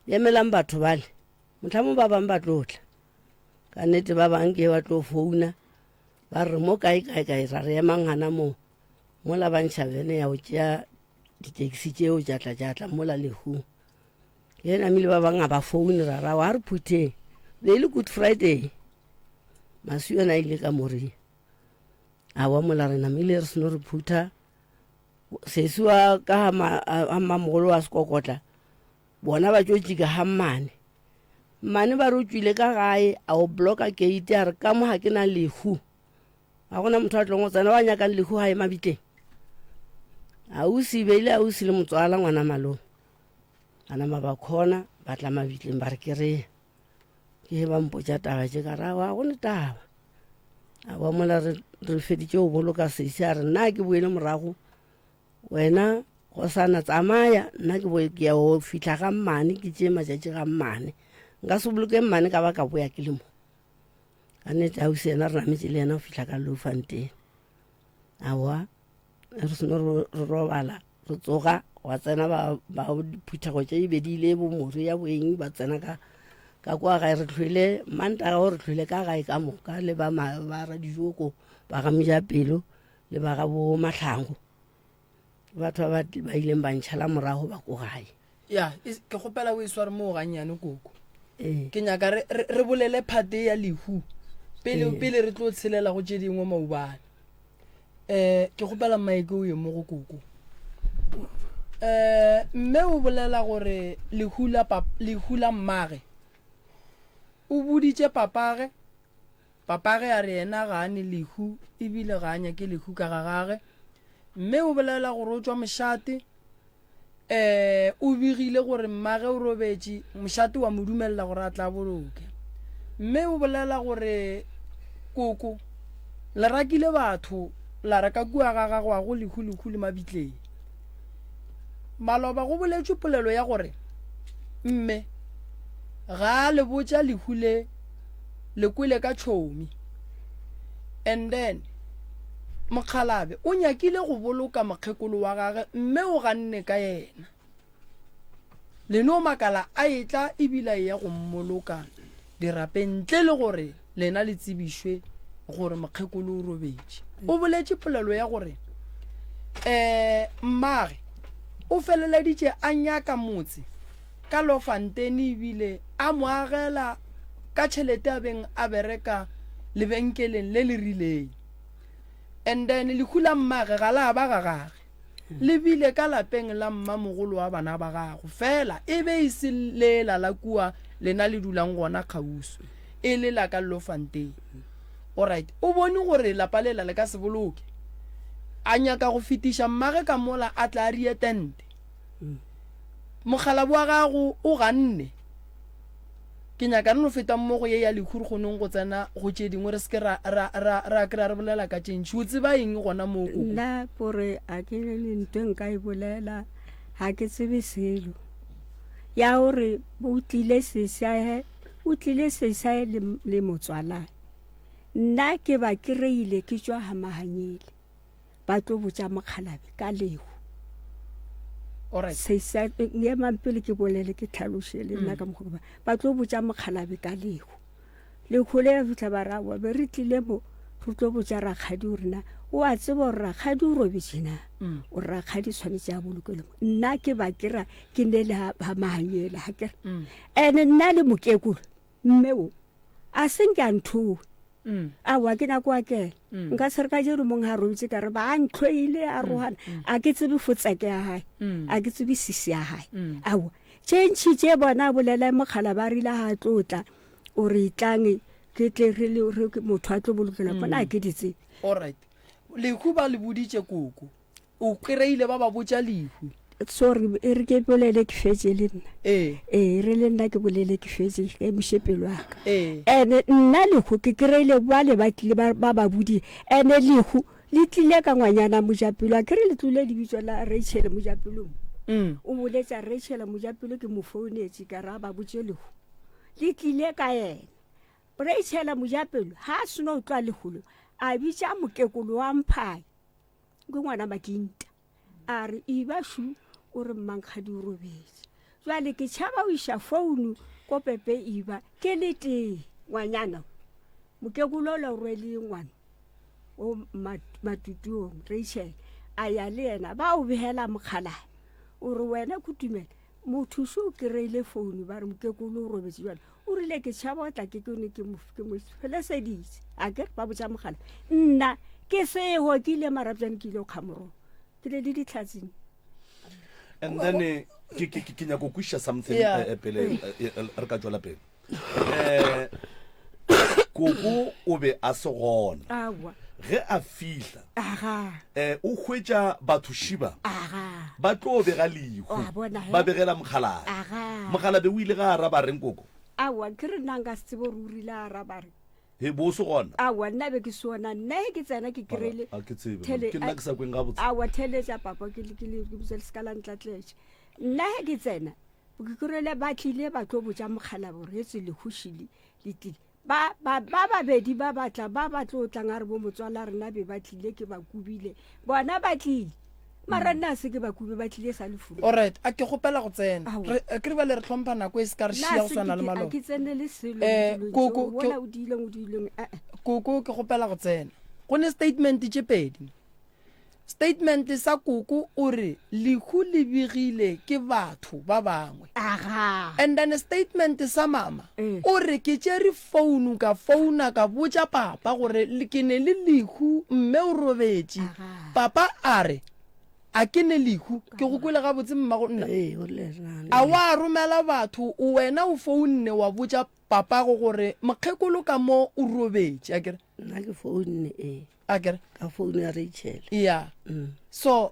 G: emelang batho bale motlhamo ba bang ba tlotla ka nnete ba bang ke ba tlo founa ba re mo kae ra re emang gana mo la bantšha bene ya go tšea ditaxi tšeo tšatla mola lehung ke namile ba bang a ba foune ra ra wa re phutheng be le Good Friday masio na ile ka moria a wa mola re namile re seno re phutha sesiwa ka mamogolo wa sekokotla bona ba tšotšika hammane mane ba re o tswile ka gae a o bloka gate a re ka mo ga ke na lehu ga gona motho a tlong go tsena ba nyakang lehu gae mabitleng ausi beile ausi le motswala ngwana malome ana ba khona ba tla mabitleng ba re ke re ke ba mpotša taba tše ka ra wa go ne taba a ba mola re feditše o boloka sese a re nna ke boele morago wena go sana tsamaya nna ke ya o fihla ga mmane ke tšee matšatši ga mmane nka se boloke mmane ka ba ka boya ke le mo ka nnete ausi ena re nametše le yena o fihla ka Loufanteng awa re seno re robala re tsoga wa tsena ba phuthago tše e bedile bomori ya boeng ba tsena ka kwa gae re tlhwele mantaga o re tlhwele ka gae ka moka le ba radijoko ba ga Mojapelo le ba ga bo Mahlango batho ba ileng ba ntšhala morago ba ko gae
B: ya ke kgopela o e sware mo gannyane koko ke nyaka re bolele phate ya lehu pele re tlo tshelela go tše dingwe maubane ke gopela maike o ye mo go koko mme o bolela gore lehula mmage o buditše papage a re yena ga ane lehu ebile ga anya ke lehu ka ga gage mme o bolela gore o tswa mošate o bigile gore mmage o robetše mošate wa mo dumelela gore a tla boloke mme o bolela gore koko le rakile batho la reka kua ga gagwe go lehu le mabitleng maloba go boletšwe polelo ya gore mme ga le botša lehu le kwele ka tšhomi and then mokgalabe o nyakile go boloka mokgekolo wa gage mme o ganne ka yena leno makala a etla ebila ya go mmoloka dirapeng ntle le gore lena le tsebišwe gore mokgekolo o robetše o boletše polelo ya gore mmage o feleleditše a nyaka motse ka Lofontein ebile a mo agela ka tšhelete a beng a bereka lebenkeleng le le rileng and then lehu la mmage ga la ba ga gage le bile ka lapeng la mmamogolo wa bana ba gago fela e be e se lela la kua lena le dulang gona kgauso e le la ka Lofontein alright o bone gore lapa lela le ka se boloke a nyaka go fetiša mmage ka mola a tla rie tente mogala wa gago o ganne ke nyaka no feta mmogo ye ya lekhuru gonong go tsena go tše dingwe re seke ra kry-a re bolela ka tšentši o tseba eng gona moo koko
C: nna pore a ke le nto nka e bolela ga ke tsebe selo ya gore o tlile sesae le motswalae nna ke ba ke reile ke tswa hamahanyele ba tlo botsa mokgalabe ka lehu sesae ye mampele ke bolele ke tlhaloše le nna ka mokgwa ba tlo botsa mokgalabe ka lehu lehu le ya fitlha ba ra wa be re tlile mo re tlo botsa rakgadi gore na o a tseba gore rakgadi o robetse na o rakgadi tshwanetse a bolokelo nna ke ba ke ra ke ne le hamahanyele ha ke ene nna le mokekolo mmeo a senke a nthoe awa ke nako a ke nka se re ka jero mong ha robetse ka re ba a ntlhoile a rohana a ke tsebe fotsake ya hae a ke tsebe sisi ya hae awa tšentšhi tše bona bolela mogala ba rile ha tlotla o re itlange ke tle re motho a tlo bolokela bona ke ditse
B: alright lehu ba le buditše koko o kry-ile ba ba botša lehu
C: sorry e re ke bolele ke fetse le nna re le nna ke bolele ke fetse ke mošepelo wa ka ene nna lehu ke kry-ile ba le batlile ba ba budi ene lehu le tlile ka ngwanyana mojapelo a kry le tlile dibitso la Rachel mojapelong o boletša Rachel mojapelo ke mo founetse ka ra ba botše lehu le tlile ka yena Rachel mojapelo ha se no tla lehulo a bitša mokekolo wa mphai ke ngwana makinta a re iba shu o re mmankgadi o robetse jwale ke tšhaba o iša founu ko pepe iba ke le tee ngwanyana mokekolo le rwele ngwana o matutong Rachel a ya le yena ba o behela mokgalane o re wena kutumela mothuso o kry-ile founu ba re mokekolo o robetse jwale o rile ke tšhaba o tla ke kone ke mo feleseditse a ke ba botša mogala nna ke sego ke ile marapjane ke ile o kgamoro ke le ditlhatsing
A: and then ke nyako kwisha something pele re ka tswela pele koko o be a se gona
C: awa
A: ge a fihla o hwetša batho shiba ba tlo bega lehu ba begela mogalabe o ile ga a raba reng koko
C: awa ke re nanga se tsebo rurile a raba re
A: he bo se gona
C: awa nna be ke sona nna ke tsena ke kirele
A: a ke tsebe ke nna ke sa kweng ga botse
C: awa theletša papa ke le botse se ka la ntlatletše nna ke tsena ke kirele ba tlile ba tlo botša mogala gore etse le hushile le tlile ba babedi ba batla ba tlo tlang a re bo motswala rena be ba tlile ke ba kubile bona ba tlile mara nna se ke ba kube ba tlile sa lefuru
B: alright a ke gopela go tsena ke re ba le re tlhompha nako e se ka re šia go swana le malo
C: ke tsene le selo
B: koko
C: bona o dileng
B: koko ke gopela go tsena go ne statement tše pedi statement sa koko o re lehu le begile ke batho ba bangwe and then statement sa mama o re ke tšere founu ka founa ka botša papa gore ke ne le lehu mme o robetše papa a re a ke ne lehu ke go kwele ga botse mmago nna a wa romela batho o wena o founne wa botša papa go gore mokgekolo ka mo o robetše a kere
G: nna ke founne
B: akere
G: ka founu ya Rachel
B: yeah so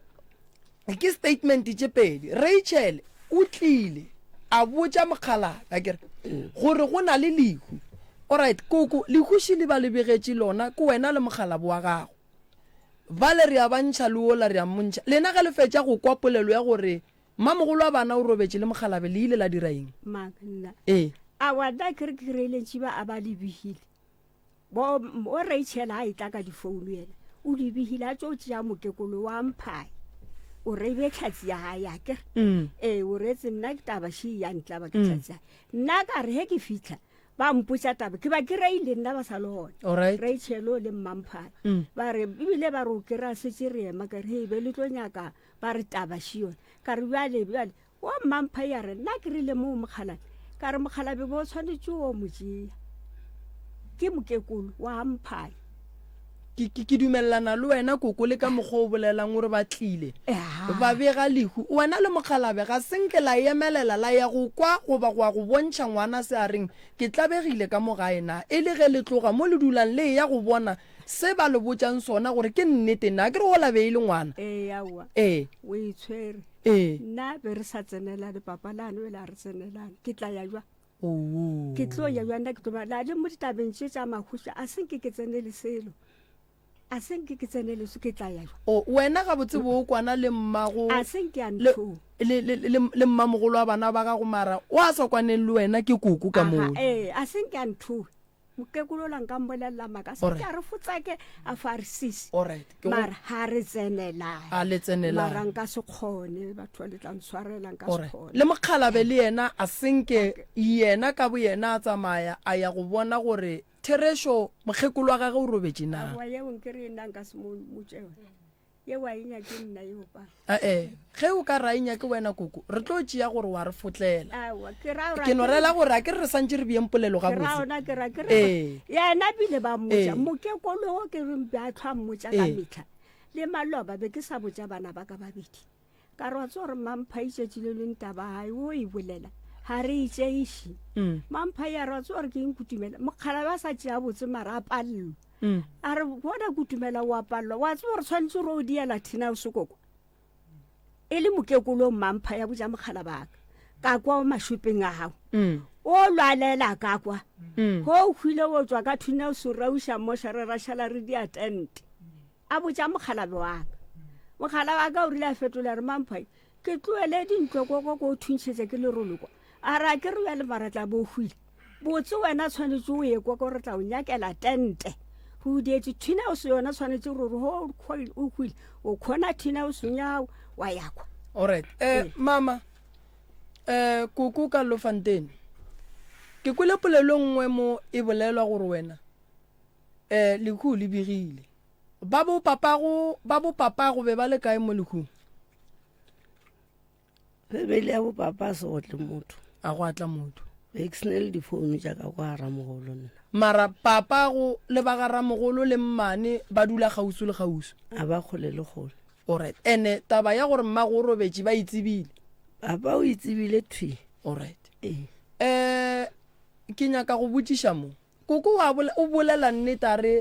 B: ke statement tše pedi Rachel o tlile a botša mokgalaba akere gore go na le lehu alright koko lehu šile ba le begetše lona ke wena le mokgalabo wa gago ba le re a bantšha le ola re a montšha lena ga le fetša go kwa polelo ya gore mmamogolo wa bana o robetše le mokhalabe le ile la dira eng
C: magna
B: a
C: wa da kirelentši ba a ba lebihile bo o Rachel ha itla ka difounu yena o lebihile a tšo tšea mokekolo wa mphai o re be tlhatsi ya hae ya ke o retse nna ke taba shi ya ntla ba ke tlhatsi nna ka re he ke fitla ba mputsa taba ke ba ke reile nna ba sa lona Rachel le mmamphai ba re bile ba ro ke ra se tsirema ka re be le tlo nyaka ba re taba shi yona ka re bale o mmamphai ya re nna ke rile mo mokhala ka re mokhala be bo tshwanetse o motšea ke mokekolo wa mphai
B: ke dumellana le wena koko le ka moggo o bolelang gore ba tlile ba bega lehu wena le mokhalabe ga senke la emelela la ya go kwa goba go bontšha ngwana se a reng ke tlabegile ka mogaena e le ge le tloga mo le dulang le ya go bona se ba le botšang sona gore ke nnete nna ke re go labe ile ngwana
C: yawa o itshwere nna be re sa tsenela le papa lane o la re tsenelane ke tla ya jwa ke tlo ya jwa nna ke tlo la le mo ditabeng tša makhusha a senke ke tsenele selo a senke ke tsenele se ke tla ya jwa
B: wena ga botse bo kwana le mmago
C: a senke ya ntho
B: le mmamogolo wa bana ba ga go mara o a sa kwaneng le wena ke koko ka mo
C: a senke ya ntho mokekolo la nka mbolelela maka se ke re fotsake a farisisi mara ha re tsenela
B: a le tsenela
C: mara nka se khone batho le tla ntshwarela nka se khone
B: le mokhalabe le yena a senke yena ka bo yena a tsamaya a ya go bona gore Teresho mokgekolo wa gagwe o robetše na
C: wa ye o nkere nna nka se mo motšeo ye wa inya ke nna yo pa
B: ge o ka rainya ke wena koko re tlo tšea gore wa re fotlela
C: ke
B: no rela gore a ke re santse re bieng polelo ga
C: yena bile ba motša mokekolo o ke re mpe a tlhwa mmotša ka metlha le maloba be ke sa botša bana ba ka babedi ka re wa tse gore mamphaitšetšile le ntaba gae o e bolela ha re itšeiši mampha ya ra tsore ke nkutumela mokhala ba sa tšea botse mara a pallo a re bona kutumela wa pallo wa tsore tshwantse ro diela thina o sekoko e le mokekolo mampha ya botša mokhala baka ka kwa mashopeng a gago o lwalela ka kwa go khwile o tswa ka thina o se rauša mosha re rašhala re di attend a botša mokhala wa ka o rile a fetola re mampha ke tloele dintlo ko go thuntšhetše ke le roloko a ra ke re ya le maratla bo hwile botse wena tshwanetse o ye kwa go re tla o nyakela tente go dietse thina o se yona tshwanetse gore ho o hwile o khona thina o se nyawo wa yakwa
B: alright mama koko ka Lofontein ke kwele polelo nngwe mo e bolelwa gore wena lehu le bigile ba bo papa go be ba le kae mo lehung
G: bebele ya bo papa se go tle motho
B: a go atla motho
G: exnel di phone ja ka kwa ramogolo nna
B: mara papa go le ba ga ramogolo le mmane ba dula gausu le gausu
G: a ba khole le khole
B: alright ene taba ya gore mma go robetše ba itsebile
G: papa o itsebile thwi
B: alright ke nyaka go botšiša mo koko o bolela nnete re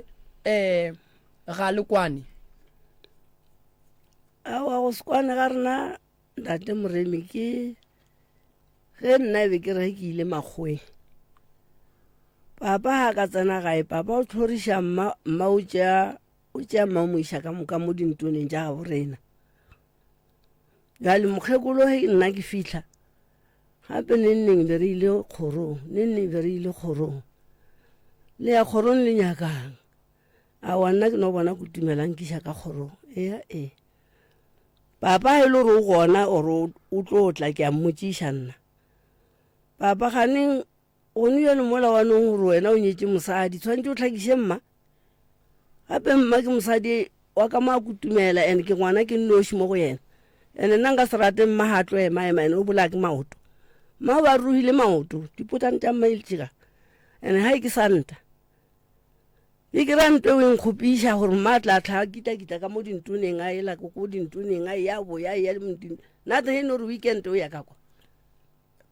B: ga le kwane
G: a wa go skwana ga rena ntate moremi ke ge nna be ke re ke ile magwe papa ha ka tsena gae papa o tlhoriša mma o tšea mma o moiša ka moka mo dintoneng tša gabo rena jale mokgekolo ge nna ke fitlha gape nenneng be re ile kgorong le ya kgorong le nyakang a wa nna ke no bona kutumelang kiša ka kgorong papa e le gore o gona ore o tlo tla ke a mmotšiša nna papa ganeng gone bjale mola waneng gore wena o nyetse mosadi tshwanetse o tlhakiše mma gape mma ke mosadi wa ka ma kutumela and ke ngwana ke nnoši mo go yena ene nna nka se rate mmahatlo ema ene o bola ke maoto ma ba ruhile maoto dipotane tša mailtšika ene ha ke santa e ke rante o nkgopiša gore matla tlha kita ka mo dintoneng a ela ko dintoneng a ya bo ya mdin nata he no weekend o ya ka kwa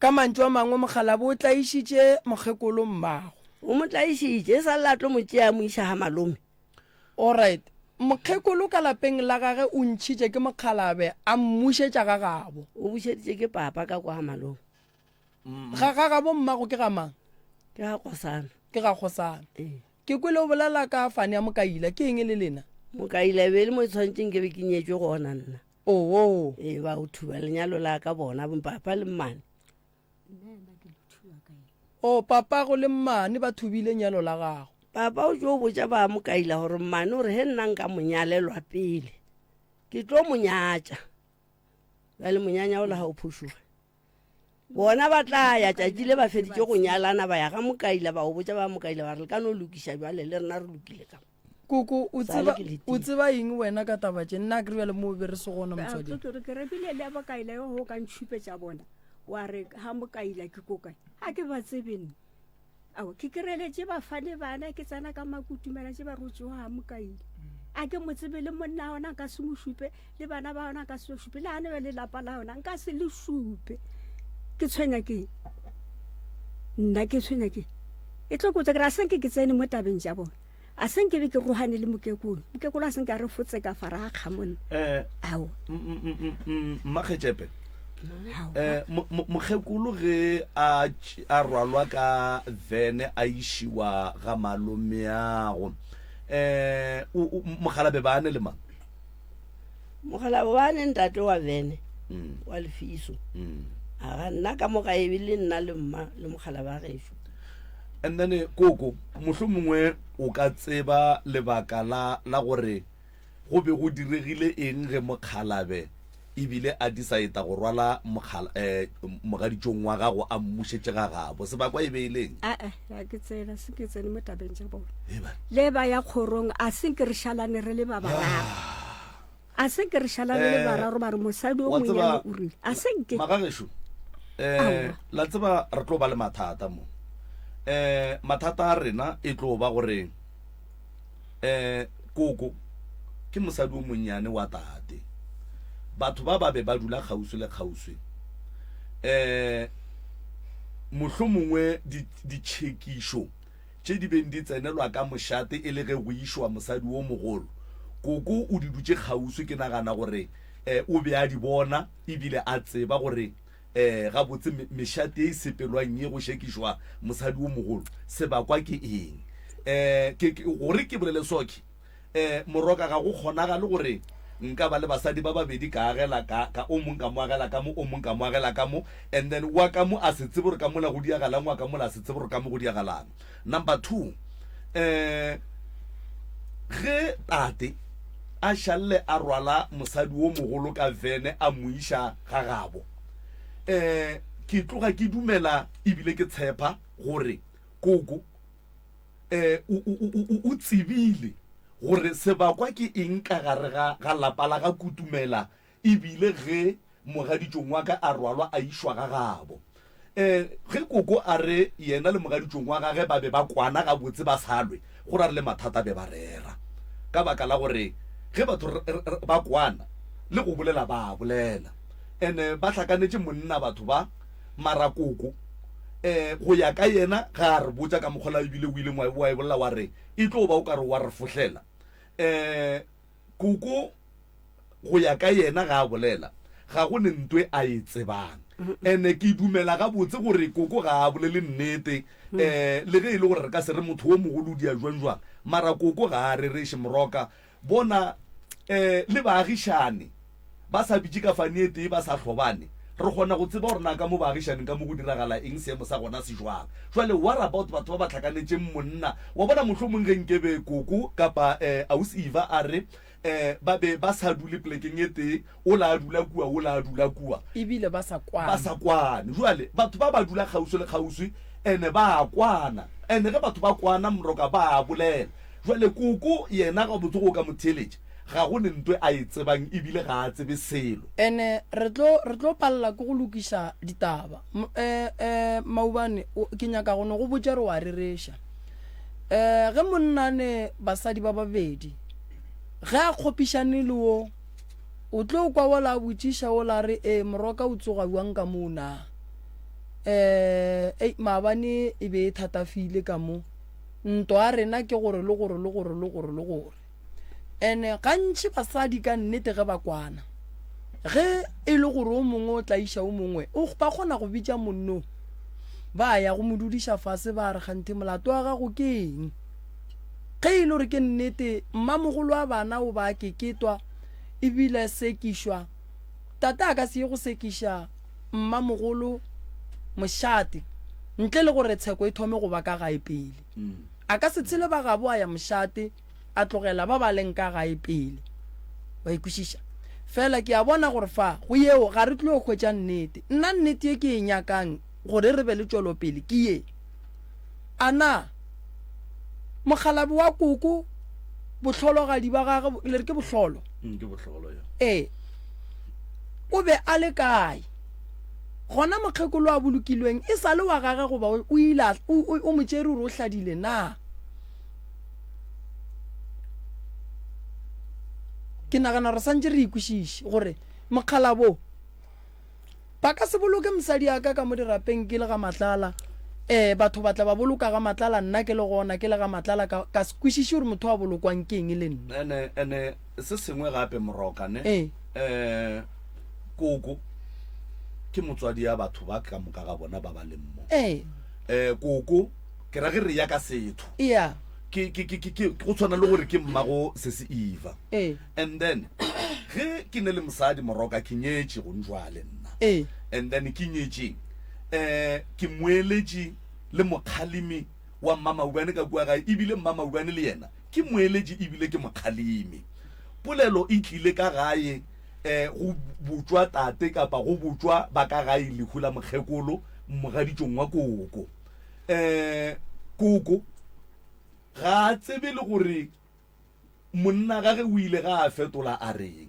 B: ka mantšwa mangwe mogala bo tlaišitše mokgekolo mmago
G: o mo tlaišitše e sa latlo mo tšea mo iša ha malome
B: alright mokgekolo ka lapeng la gage o ntšhitše ke mokgalabe a mmušetša ga gabo
G: o bušeditše ke papa ka kwa ha malome
B: ga gabo mmago ke ga mang
G: ke ga kgosana
B: ke ga kgosana ke kwele o bolela ka fane ya mokaila ke eng le lena
G: mokaila be le mo tshwantseng ke be ke nyetswe gona nna
B: oo
G: ba o thuba lenyalo la ka bona papa le mmane
B: o papa go le mmane ba thubile nyalo la gago
G: papa o jo botša ba mokaila gore mmane o re he nna nka monyalelwa pele ke tlo monyatša ba le monyanya o la ga o phošuga bona ba tla ya tšatšile ba feditše go nyalana ba ya ga mokaila ba o botša ba mokaila ba re le ka no lokiša bjale le rena re lokile ka
B: koko o tseba eng wena ka taba tše nna ke re bjale mo be re se gona motswading
C: ke repile le bokaila yo go ka ntšhupetša bona wa re ha mokaila ke kokae ha ke ba tsebeng ao ke kereletše bafane bana ke tsena ka makutumela tše ba rotšego ga mokaila a ke mo tsebe le monna ona nka se mo šupe le bana ba ona nka se šupe le ane be le lapa la ona nka se le šupe ke tshwenya ke nna ke tshwenya ke e tlo kotsa ke ra senke ke tsene mo tabeng tša bona a senke be ke rohane le mokekolo a senke a re fotse ka fara ga kgamone ao
A: mmakgetšepe mokgekolo ge a rwalwa ka vene a išiwa ga malomeago mogalabe ba ane le mang
G: mogalabe ba ane ntate wa vene wa lefiso aga nna ka moga ebe le nna le mma le mogala ba gešo
A: and then koko mohlomongwe o ka tseba lebaka la gore go be go diregile eng ge mokhalabe ebile a decide go rwala mogaditšong wa gago a mmušetše ga gabo sebakwa e beileng
C: ya ke tsela se ke tsene mo tabeng tša bona le ba ya kgorong a se ke re šalane re le ba bararo a se ke re šalane le bararo ba re mosadi o monyane o rile a se nke
A: magagešo la tseba re tlo ba le mathata mo mathata a rena e tlo ba gore koko ke mosadi o monnyane wa tate batho ba be ba dula kgauswi le kgauswi mohlomongwe ditšhekišo tše di beng di tsenelwa ka mošate e le ge go išwa mosadi wo mogolo koko o di dutše kgauswi ke nagana gore o be a di bona ebile a tseba gore ga botse mešate e sepelwang ye go šekišwa mosadi wo mogolo sebakwa ke eng gore ke bolele soki moroka ga go kgonagale gore nka ba le basadi ba babedi ka agela ka o mong ka mo agela ka mo o mong ka mo agela ka mo and then wa ka mo a se tsebe gore ka mola go diagalang wa ka mola a se tsebe gore ka mo go diagalang number 2 ge tate a šalle a rwala mosadi wo mogolo ka vene a moiša ga gabo ke tloga ke dumela ebile ke tshepa gore koko o tsebile gore sebakwa ke eng ka gare ga lapa la ga kutumela ebile ge mogaditšong wa ka a rwalwa a išwa ga gabo ge koko a re yena le mogaditšong wa gage ba be ba kwana ga botse ba salwe go ra re le mathata be ba rera ka baka la gore ge batho ba kwana le go bolela ba bolela ene ba tlhakanetse monna batho ba mara koko go ya ka yena ga re botsa ka mokgola ebile o ile wa e bolela wa re e tlo ba o ka re wa re fohlela koko go ya ka yena ga a bolela ga go nentwe a e tsebang ene ke dumela ga botse gore koko ga a bolele nnete le ge e le gore re ka se re motho wo mogolo di a jwang mara koko ga a re re moroka bona le baagišane ba sa bitse ka faniete ba sa hlobane re gona go tseba gore na ka mo baagišaneng ka mo go diragala eng seemo sa gona se jwang jwale what about batho ba ba tlhakanetseng monna wa bona mohlomong ge nkebe koko kapa ausiva a re ba be ba sa dule plekeng e tee o la dula kua
B: ebile ba sa
A: kwane jwale batho ba dula kgauswi le kgauswi ene ba kwana ene ge batho ba kwana moroka ba bolela jwale koko yena ga botse go ka motheletše ga go nentwe a e tsebang ebile ga a tsebe selo
B: ene re tlo palela ko go lokisa ditaba Maubane ke nyaka go no go botsa re wa reresha ge monnane basadi ba babedi ge a kgopišane le o tlo kwa wala botsiša o la re moroka o tsoga buang ka mona maabane e be e thatafile ka mo nto a rena ke gore le gore ene gantši basadi ka nnete ge ba kwana ge e le gore o mongwe o tlaiša o mongwe ba kgona go bitša monno ba ya go modudiša fase ba re gante molato wa gago ke eng ge e le gore ke nnete mmamogolo wa bana o ba keketwa ebile sekišwa tata a ka se ye go sekiša mmamogolo mošate ntle le gore tsheko e thome go ba ka gae pele a ka se tshele ba gabo a ya mošate a tlogela ba ba leng ka gae pele wa ikwešiša fela ke a bona gore fa go yeo ga re tlile go hwetša nnete nna nnete ye ke e nyakang gore re be le tšwelopele ke ye ana mogalabi wa koko bohlologadi ba gage le re ke bohlolo o be a le kae gona mokgekolo a bolokilweng e sa le wa gage goba o motšere ore o hladile na ke nagana re santse re ikwešiše gore mokgalabo ba ka se boloke mosadi aka ka mo dirapeng ke le ga matlala batho ba tla ba boloka ga matlala nna ke le gona ke le ga matlala ka se kwešiše gore motho a bolokwang ke eng le nna
A: ene se sengwe gape morokane koko ke motswadi ya batho ba ka moka ga bona ba ba leng mo koko ke ra ge re ya ka setho ke go tshwana le gore ke mmago se se Eva and then ge ke ne le mosadi moroka ke nyetše go njwale nna and then ke nyetše ke moeletši le mokgalimi wa Mmamaubane ka kua gae ebile Mmamaubane le yena ke moeletši ebile ke mokgalimi polelo e tlile ka gae go botswa tate kapa go botswa ba ka gae lehu la mokgekolo mogaditšong wa koko koko ga a tsebe le gore monna gage o ile ga a fetola a reng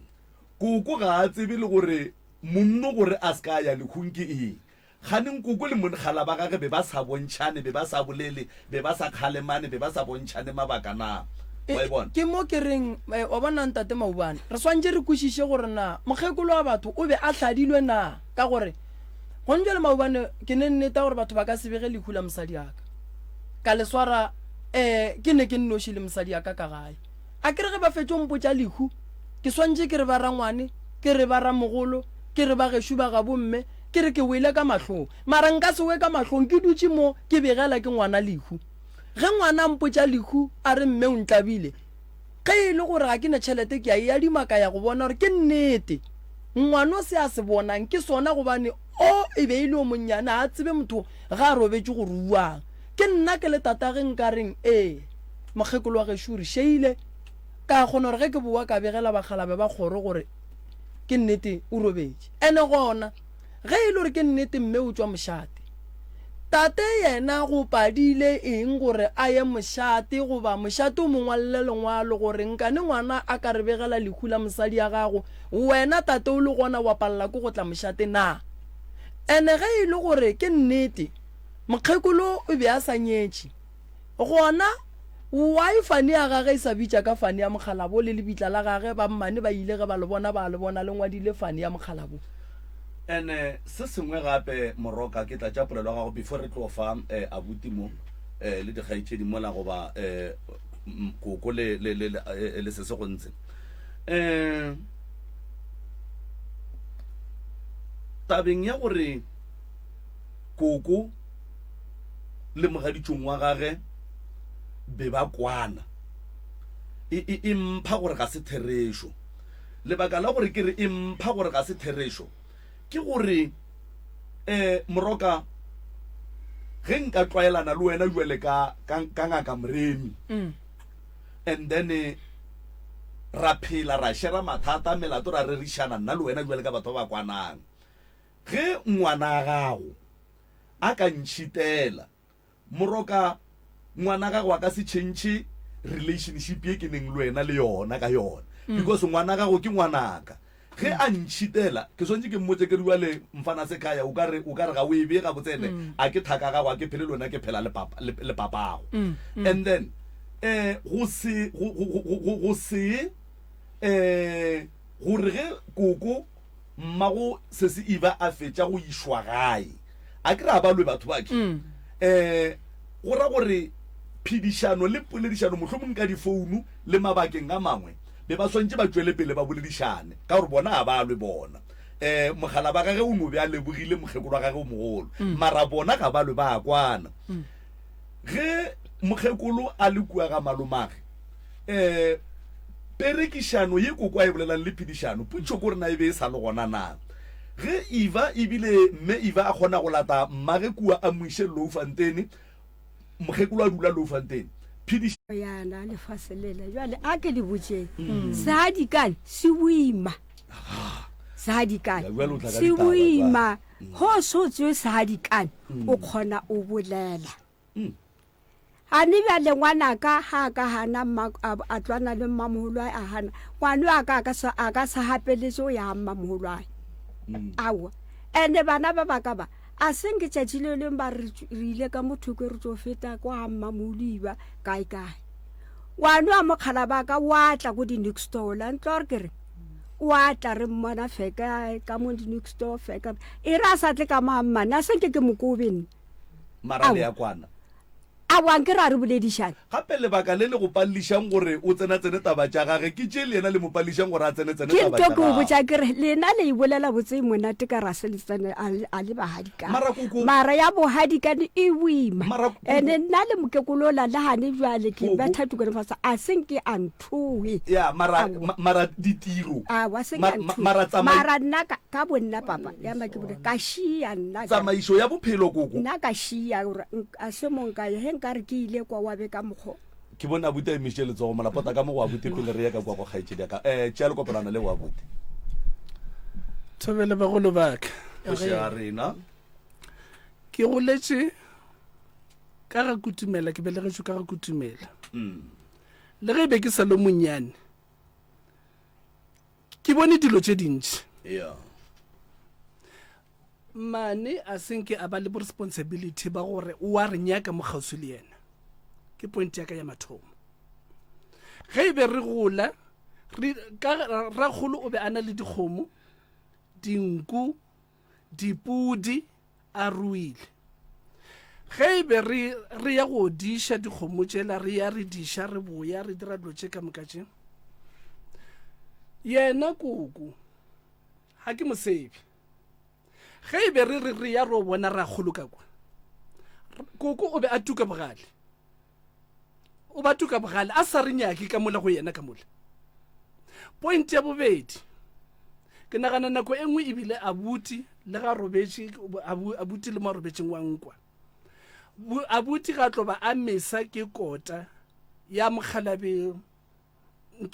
A: koko ga a tsebe le gore monno gore a ska ya lehung ke eng ganeng koko le mongala ba gage be ba sa bontšhane be ba sa bolele be ba sa kgalemane be ba sa bontšhane mabaka na
B: ke mo ke reng wa bona ntate Maubane re swantse re kwešiše gore na mokgekolo wa batho o be a hladilwe na ka gore go ntse le Maubane ke ne nneta gore batho ba ka se bege lehu la mosadi aka ka leswara ke ne ke nnoši le mosadi aka ka gae a ke re ge ba fetše mpotša lehu ke swantse ke re ba rangwane ke re ba ramogolo ke re ba gešo ba ga bomme ke re ke wele ka mahlong mara nka se we ka mahlong ke dutše mo ke begela ke ngwana lehu ge ngwana mpotša lehu a re mme o ntlabile ge e le gore ga ke na tšhelete ke a e adima ka ya go bona gore ke nnete ngwana se a se bonang ke sona gobane e be e le o monnyane a tsebe motho ga a robetše go ruang ke nna ke le tata ge nka reng mokgekolo wa gešo re šeile ka kgona gore ge ke boa ka begela bagalabe ba kgoro gore ke nnete o robetše ene gona ge e le gore ke nnete mme o tswa mošate tate yena go padile eng gore a ye mošate goba mošate o mongwalle lengwalo gore nkane ngwana a ka re begela lehu la mosadi ya gago wena tate o le gona wa palela ko go tla mošate na ene ge e le gore ke nnete mokgekolo o be a sa nyetše gona why fane ya gage e sa bitša ka fane ya mokgalabo le lebitla la gage ba mmane ba ile ge ba le bona le ngwadile fane ya mokgalabo
A: ene se sengwe gape moroka ke tla tša polelo gago before re tlo fa abuti mo le dikgaitšedi mola goba koko le se se go ntse tabeng ya gore koko le mogaditšong wa gage be ba kwana e mpha gore ga se therešo lebaka la gore ke re e mpha gore ga se therešo ke gore moroka ge nka tlwaelana le wena jwele ka ngaka Moremi and then ra phela ra shera mathata melato ra rerišana nna le wena jwele ka batho ba kwanang ge ngwana gago a ka ntšhitela moroka ngwana gago a ka se change relationship ye ke neng le wena le yona ka yona because ngwana gago ke ngwanaka ge a ntšhitela ke swantse ke mmotse ke riwa le mfana se kaya o ka re ga o ebe ga botsene a ke thaka gago a ke phele lona ke phela le papago and then go se gore ge koko mmago se se iba a fetša go išwa gae a ke re a balwe batho bake go ra gore phedišano le poledišano mohlomong ka difounu le mabakeng a mangwe be ba swantse ba tswele pele ba boledišane ka gore bona a ba lwe bona mogala ba gage o no be a lebogile mokgekolo wa gage o mogolo mara bona ga ba lwe ba a kwana ge mokgekolo a le kua ga malomage perekišano ye koko a e bolelang le phedišano putšo ko rena e be e sa le gona na ge eva ebile mme eva a kgona go lata mmage kua a moiše Loufantene mokgekolo a dula Loufantene
C: yana lefaselela jwale a ke le botseng sadikane se boima sadikane se boima ho so tswe sadikane o khona o bolela ani ba le ngwana ka ha ka hana a tlwana le mamoholo a hana ngwana a ka sa hapeletso ya mamoholo awa ene bana ba baka ba a senge tšatšile le ba re ile ka motho ke re tso feta kwa mamuliba kae ngwana a mokgala ba ka wa tla go di next door la ntlor ke re wa tla re mmona feka ka mo di next door feka e ra sa tle ka mamma na senge ke mokobeni
A: mara le ya kwana
C: a wan ke ra re boledišana
A: gape lebaka le le go pallišang gore o tsena taba tša gage ke tše le ena le mo pallišang gore a tsene taba tša
C: gage ke go botša ke re lena le e bolela botse monate ka ra se le tsene a le bahadikane mara ya bohadikane e boima ene nna le mokekolola le hane jwale ke ba thatukane fasa a senke a nthoe
A: ya mara ditiro
C: mara nna ka bonna papa ya makebole ka shia nna
A: tsamaišo ya bophelo koko
C: nna ka shia a se monka ye ka re ke ile kwa wa be ka mokgo
A: ke bona buta e Michelle tso mo lapota ka mo wa bute pele re ya ka kwa go kgaitšedi ka tša le kopelana le wa bute
D: thobele ba go lobaka
A: go sha rena
D: ke go letse ka ga kutumela ke belegetšwe ka ga kutumela le ge be ke sa lo monnyane ke bone dilo tše dintši mane a senke a ba le responsibility ba gore o a re nyaka mo gausi le yena ke point ya ka ya mathomo ge be re gola ka ragolo o be ana le dikgomo dinku dipudi a ruile ge be re ya go diša dikgomo tšela re ya re diša re boya re dira dilo tše ka mokatšeng yena koko ga ke mosebi ge e be re ya ro bona ra kgoloka kwa koko o be a tuka bogale o ba tuka bogale a sa re nyake ka mola go yena ka mola point ya bobedi ke nagana nako e nngwe ebile abuti le ga robetše abuti le marobetšeng wa nkwa abuti ga tloba a mesa ke kota ya mokhalabe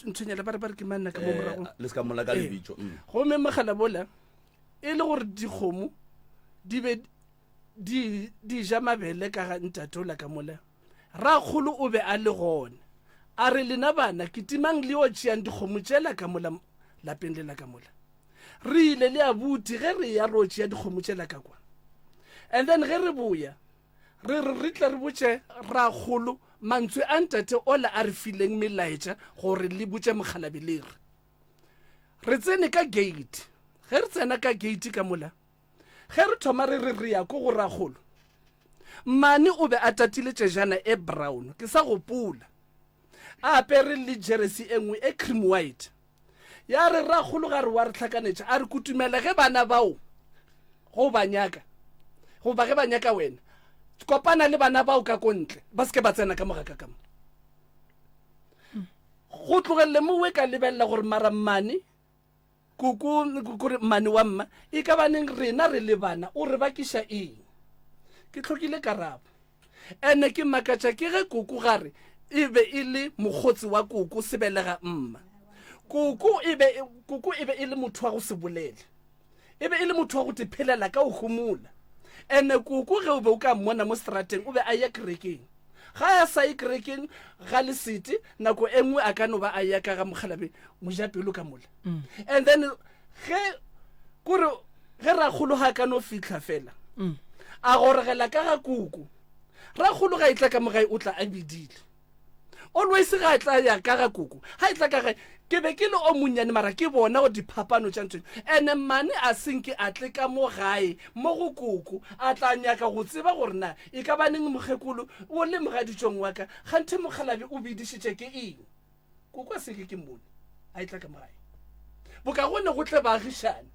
D: ntshonyela ba re ke manna ka mo morago
A: le ska mola ka lebitšo
D: go me mogala bola e le gore dikgomo di be di ja mabele ka ga ntatola ka mola ra kholo o be a le gona a re lena bana ke timang le o tšeang dikgomo tšela ka mola lapeng le la ka mola re ile le abuti ge re ya ro tšea dikgomo tšela ka kwa and then ge re boya re tla re botše ra kholo mantswe a ntate ola a re fileng melaetša gore le botše mokhalabe le re tsene ka gate ge re tsena ka gate ka mola ge re thoma re ya ko go ragolo mane o be a tatile tšejana e brown ke sa go pula a apere le jersey e nngwe e cream white ya re ragolo ga re wa re tlhakanetša a re kutumela ge bana bao go ba nyaka go ba ge ba nyaka wena kopana le bana bao ka kontle ba se ke ba tsena ka mogaka ka mo go tlogelle mo we ka lebella gore mara mane kuku mane wa mma e ka baneng rena re le bana o re bakiša eng ke tlhokile karabo ene ke makatša ke ge kuku gare e be e le mokgotsi wa kuku sebelega mma kuku e be e le motho wa go se bolele e be e le motho wa go tephelela ka o humola ene kuku ge o be o ka mmona mo strateng o be a ya kerekeng ga a sa ikrekeng ga le sete nako e nngwe a ka no ba a ya ka ga Mokgalabe Mojapelo ka mola and then ge Rakgolo ga ka no fitlha fela a goregela ka ga Kuku Rakgolo ga itla ka mogae o tla a bidile always ga tla ya ka ga Kuku ha itla ka ga ke be ke le o monnyane mara ke bona go diphapano tšantšeng ene mane a senke a tle ka mo gae mo go Kuku a tla nyaka go tseba gore na e ka baneng mogekolo o le mogaditšong wa ka ganthe Mokgalabe o bidišitše ke eng Kuku a seke ke mone a itla ka mogae boka gone go tle baagišane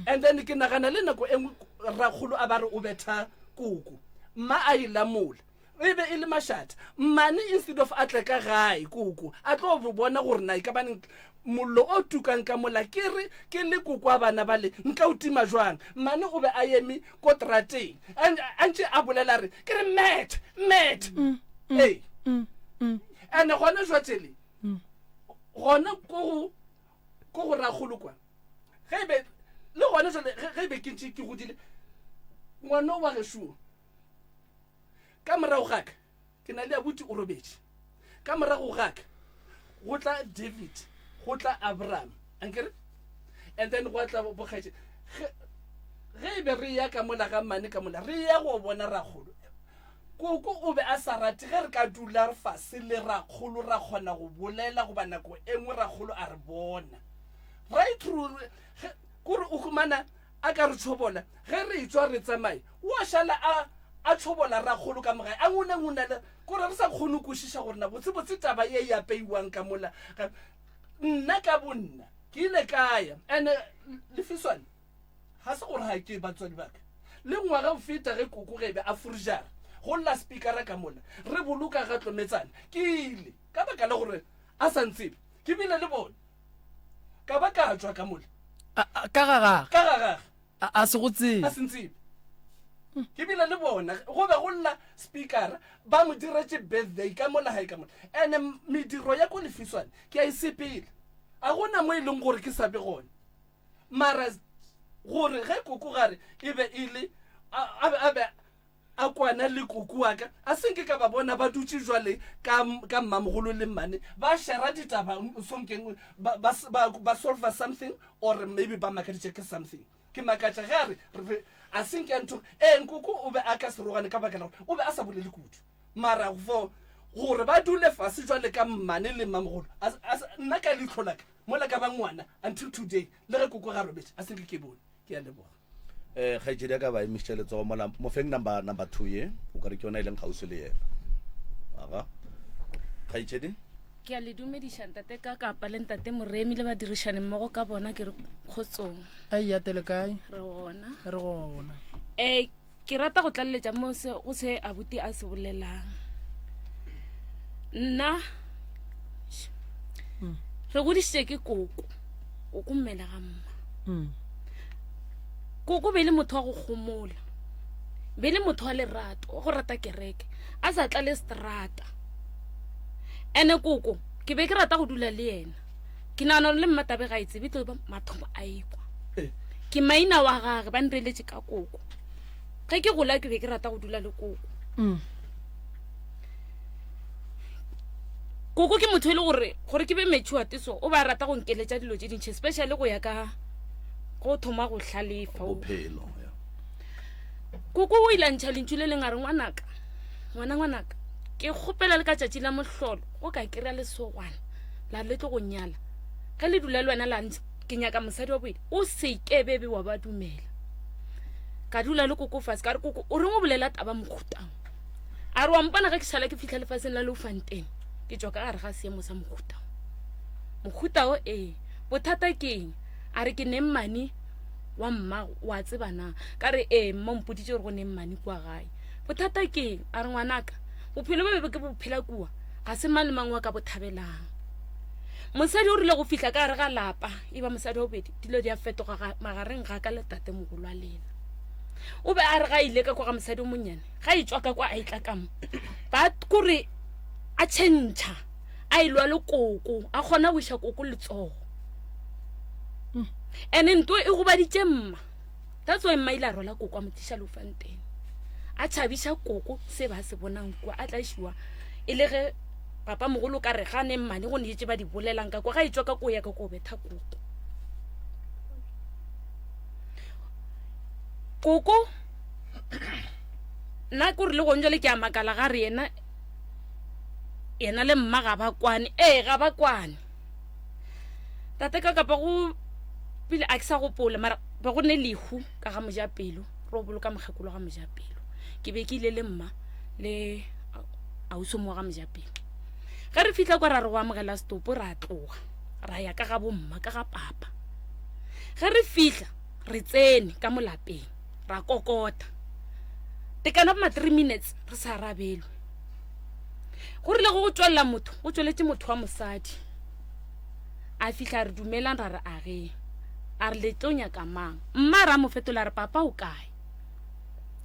D: and then ke nagana le nako engwe Rakgolo a ba re o betha Kuku mma a ilamola e be e le Mashata mmane instead of a tle ka gae Kuku a tlo bona gore na e ka baneng mollo o tukang ka mola ke re ke le Kuku a bana ba le nka o tima jwang mmane o be a eme ko trateng a ntse a bolela re ke re met hey and gona jwa tsele gona go Rakgolo kwa ge be le gona ge be ke ntse ke godile ngwana wa geshuo ka morago ga ka ke na le abuti o robetse ka morago ga ka go tla David go tla Abraham ankere and then go tla bogetse ge be re ya ka mola ga mane ka mola re ya go bona Rakgolo Kuku o be a sa rate ge re ka dula re fase le Rakgolo ra kgona go bolela go ba nako e nngwe Rakgolo a re bona right through kore o khumana a ka re tshobola ge re itswa re tsamaye wa shala a tshobola Rakgolo ka mogae a nguna kore re sa kgone go shisha gore na botse taba e ya peiwang ka mola nna ka bonna ke ile kaya and lefiswane ha se gore ha ke batswadi baka le ngwaga o feta ge Kuku ge be a furjara go la speakera ka mola re boloka ga tlometsana ke ile ka baka la gore a sa ntsebe ke bile le bona ka baka tswa ka mola
B: ka gaga a se go tsebe
D: a se ntsebe ke bile le bona go be go lla speakera ba mo diretse birthday ka mola hae ka mola ene mediro ya ko lefiswane ke a isepele a gona mo ileng gore ke sabe gone mara gore ge Kuku gare e be ile a be a kwana le Kuku wa ka a senke ka ba bona ba dutse jwale ka mmamogolo le mmane ba shara ditaba sonkeng ba solve something or maybe ba makaditše ke something ke makatša gare a senke ntho Kuku o be a ka serogane ka baka la gore o be a sa bolele kudu mara gore ba dule fase jwale ka mmane le mmamogolo nna ka leitlho laka mola ka ba ngwana until today le ge Kuku ga robetse a senke ke bone ke a leboga
A: kgaitsedi ka ba emisitše letsogo mola mofeng number 2 ye o kare ke yona e leng kgausi le yena aga kgaitsedi
F: ke a le dumediša ntate ka kapa le ntate Moremi le badirišane mmogo ka bona ke re kgotsong
B: a iatele kae
F: re gona
B: ke
F: rata go tlaleletša mo go se abuti a se bolelang nna re godišitše ke Kuku mmele ga mma Kuku be le motho wa go gomola be le motho wa lerato go rata kereke a sa tla le strata ene Kuku ke be ke rata go dula le yena ke nana le mmatabe ga itse bitlo ba mathomo a ikwa ke maina wa gage ba nreletse ka Kuku ge ke gola ke be ke rata go dula le Kuku Kuku ke motho le gore ke be metšhua tiso o ba rata go nkeletša dilo tše dintšhe especially go ya ka go thoma go hlalefa
A: bophelo
F: Kuku o ilantšha lentšu le leng a re ngwanaka ke kgopela le ka tšatši la mohlolo go ka kry-a lesogwana la le tlo go nyala ge le dula le wena la ke nyaka mosadi wa bobedi o sekebebe wa ba dumela ka dula le Kuku fase ka re Kuku o reng o bolela taba mokhutang a re wa mpana ge ke šala ke fitlha lefaseng la Leofanteng ke tswa ka gare ga seemo sa mokhutao bothata ke eng a re ke nemmane wa mma wa tsebana ka re mma mpoditše gore go nemmane kwa gae bothata ke eng a re ngwanaka bophelo ba bebe ke bophela kua ga se mang le mang wa ka bothabelang mosadi o rile go fihla ka gare ga lapa e ba mosadi wa bobedi dilo di a fetoga magareng ga ka le tate mogolo a lena o be a re ga ile ka kwa ga mosadi o monnyane ga e tswa ka kwa a itla ka mo ba kore a tšhentšha a ilwa le Kuku a kgona go iša Kuku letsogo ene ntwe e go baditše mma that's why mma ile a rola Kuku a motiša Leofanteng a tšhabiša koko se ba se bonang kwa a tlašiwa e le ge papa mogolo ka re gane mmane go neetse ba di bolelang ka kwa ga e tswa ka ko ya ka ko betha koko nna ko re le gonjwa le ke a makala ga re yena le mma ga ba kwane ga ba kwane tate ka kapa go pele a ke sa gopola mara ba go ne lehu ka ga Mojapelo ro boloka mogekolo ga Mojapelo ke be ke ile le mma le auso mo ga Mojapelo ga re fitla kwa ra re go amogela stopo ra tloga ra ya ka ga bomma ka ga papa ga re fitla re tsene ka molapeng ra kokota tekana ma 3 minutes re sa rabelwe go rile go tswalla motho o tsweletse motho wa mosadi a fitla re dumelang ra re a re letlonya ka mang mma ra mo fetola re papa o kae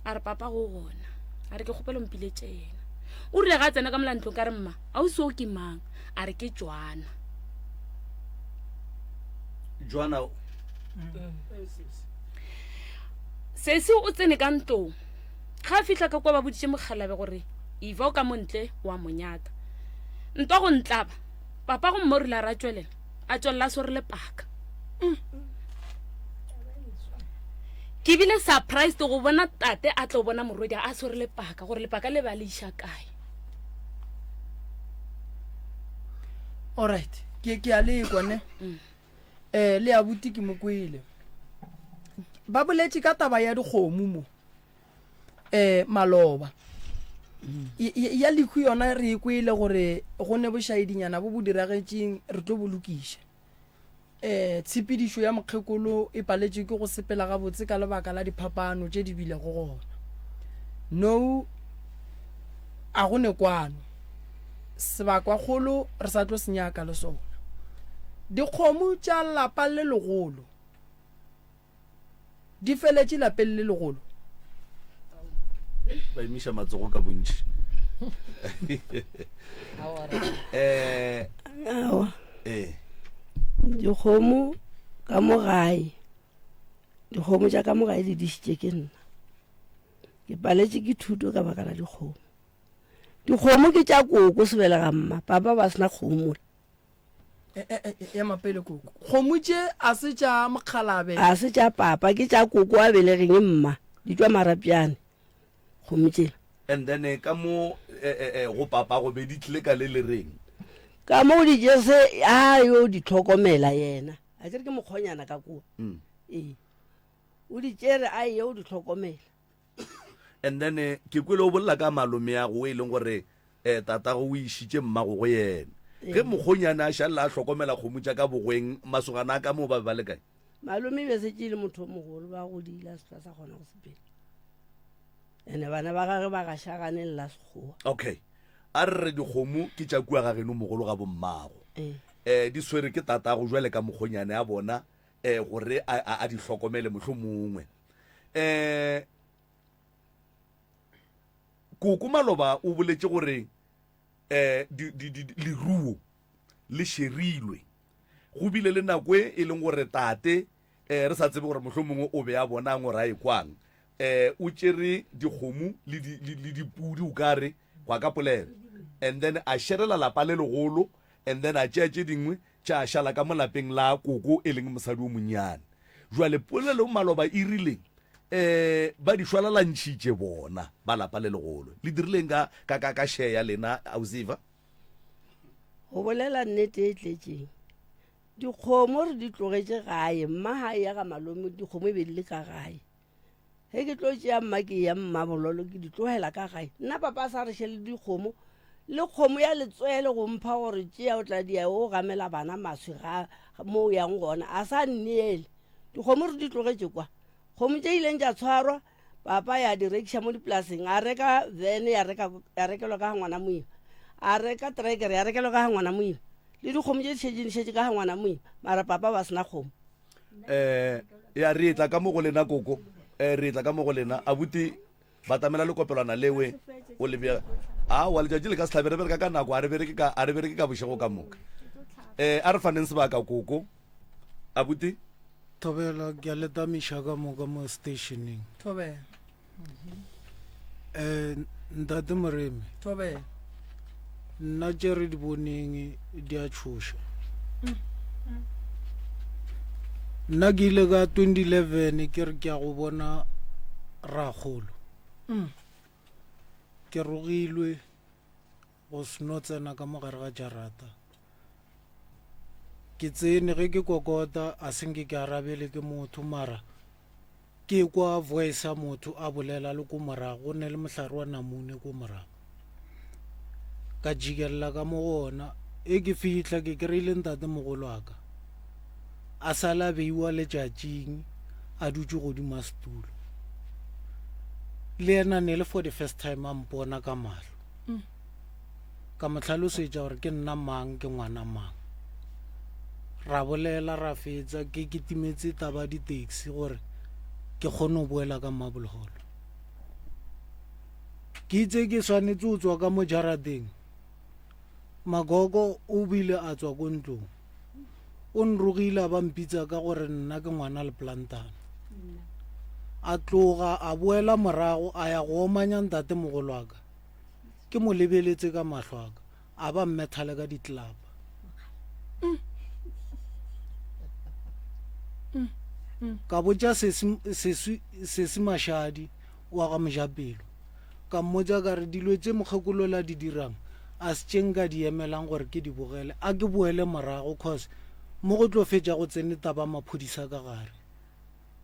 F: a re papa go gona a re ke kgopelo mpiletse yena o rile ga tsena ka molantlo ka re mma a o se o ke mang a re ke Joana sesi o tsene ka ntlong ga fitla ka kwa ba boditse mogalabe gore Iva o ka montle wa monyaka ntwa go ntlaba papa go mmorila ra tswelela a tswella so re le paka ke bile surprised go bona tate a tlo bona morodi a so re le paka gore le paka le ba le isha kae.
B: Alright ke a le kwane le abuti ke mokwele ba boletse ka taba ya dikgomo mo maloba ya lekhu yona re kwele gore go ne bo shaidinyana bo diragetseng re tlo bolukisha tshipidisho ya mokgekolo e paletse ke go sepela ga botse ka lebaka la diphapano tše di bile go gona no a go ne kwano sebakwa kgolo re sa tlo senyaka le sona dikgomo tša lapa le legolo di feletse lapeng le legolo
A: ba imisha matsogo ka bontši
G: dikgomo ka mogae dikgomo tša ka mogae di dišitše ke nna ke paletše ke thuto ka baka la dikgomo ke tša koko sebele ga mma papa ba sena kgomo
B: ya mapele koko kgomo tše a se tša mokgalabe
G: a se tša papa ke tša koko a belegeng mma di tšwa marapiane kgomo tšela
A: and then ka mo go papa go be di tlile ka le reng
G: ka mo di jese a yo di tlhokomela yena a ke mokgonyana ka kua o di tšere a yo di tlhokomela
A: and then ke kwele o bolla ka malome ya go e leng gore tata go išitše mmago go yena ge mokgonyana a šalla a tlhokomela kgomo tša ka bogweng masogana ka mo ba le kae
G: malome be setse le motho o mogolo ba go dila se sa kgona go sepela ene bana ba gage ba gašagane la sekgowa
A: okay a re dikgomo ke tša kua ga geno mogolo ga bommago di swere ke tata go jwale ka mokgonyane a bona gore a di hlokomele mohlho mongwe koko maloba o boletse gore leruo le sherilwe go bile le nako e leng gore tate re sa tsebe gore mohlho mongwe o be a bonang gore a e kwang o tšere dikgomo le dipudi o kare gwa ka polelo and then a sherela lapa le legolo and then a tšea tše dingwe tša a šala ka molapeng la koko e leng mosadi o monnyane jwale polelo maloba e rileng ba di šwalalantšhitše bona ba lapa le legolo le dirileng ka share lena ausiva
G: go bolela nnete e tletšeng dikgomo re di tlogetše gae mma gae ya ga malome dikgomo e be di le ka gae ge ke tlo tšea mma ke ya mmabololo ke di tlogela ka gae nna papa sa re šele dikgomo le kgomo ya letswele go mpha gore tšea o tla dia o gamela bana maswi ga mo yang gona a sa nneele dikgomo re di tlogetše kwa kgomo tše ileng tša tshwarwa papa ya di rekiša mo dipolaseng a reka vene ya rekelwa ka ga ngwana moima a reka trekere ya rekelwa ka ga ngwana moima le dikgomo tše di šetše ka ga ngwana moima mara papa ba sena kgomo
A: ya re tla ka mo go lena koko re tla ka mo go lena abuti ba tamela le kopelwana lewe o le bja wa letšatši le ka sehlabe re bereka ka nako a re bereke ka bošego ka moka a re faneng sebaka koko abuti
H: Thobela ke a letamiša ka moka mo stationeng
B: Thobela
H: ntate Moremi
B: Tobe
H: nna tšere di boneng di a tšhoša nna ke ile ka 2011 ke re ke a go bona Ragolo ke rogilwe go seno tsena ka mogare ga jarata ke tsene ge ke kokota a senke ke arabele ke motho mara ke kwa voice ya motho a bolela le ko morago go ne le mohlare wa namune ko morago ka jikelela ka mo gona e ke fihla ke kry-ile ntate mogolo wa ka a sala beiwa letšatšing a dutse godimo setulo le ena ne le for the first time a mpona ka mahlo ka mo tlhalosetša gore ke nna mang ke ngwana mang ra bolela ra fetsa ke kitimetse taba di-taxi gore ke kgone go boela ka Mabologolo ke itse ke swanetse go tswa ka mo jarateng Magogo o bile a tswa ko ntlong o nrogile a ba mpitsa ka gore nna ke ngwana le plantana a tloga a boela morago a ya go omanya ntate mogolo wa ka ke mo lebeletse ka mahlo a ka a ba mmethale ka ditlapa ka botša sesi Mashadi wa ga Mojapelo ka mmotsa ka re dilo tse mokgekolola di dirang a se tšeng ka di emelang gore ke di bogele a ke boele morago cause mo go tlo fetša go tsene taba maphodisa ka gare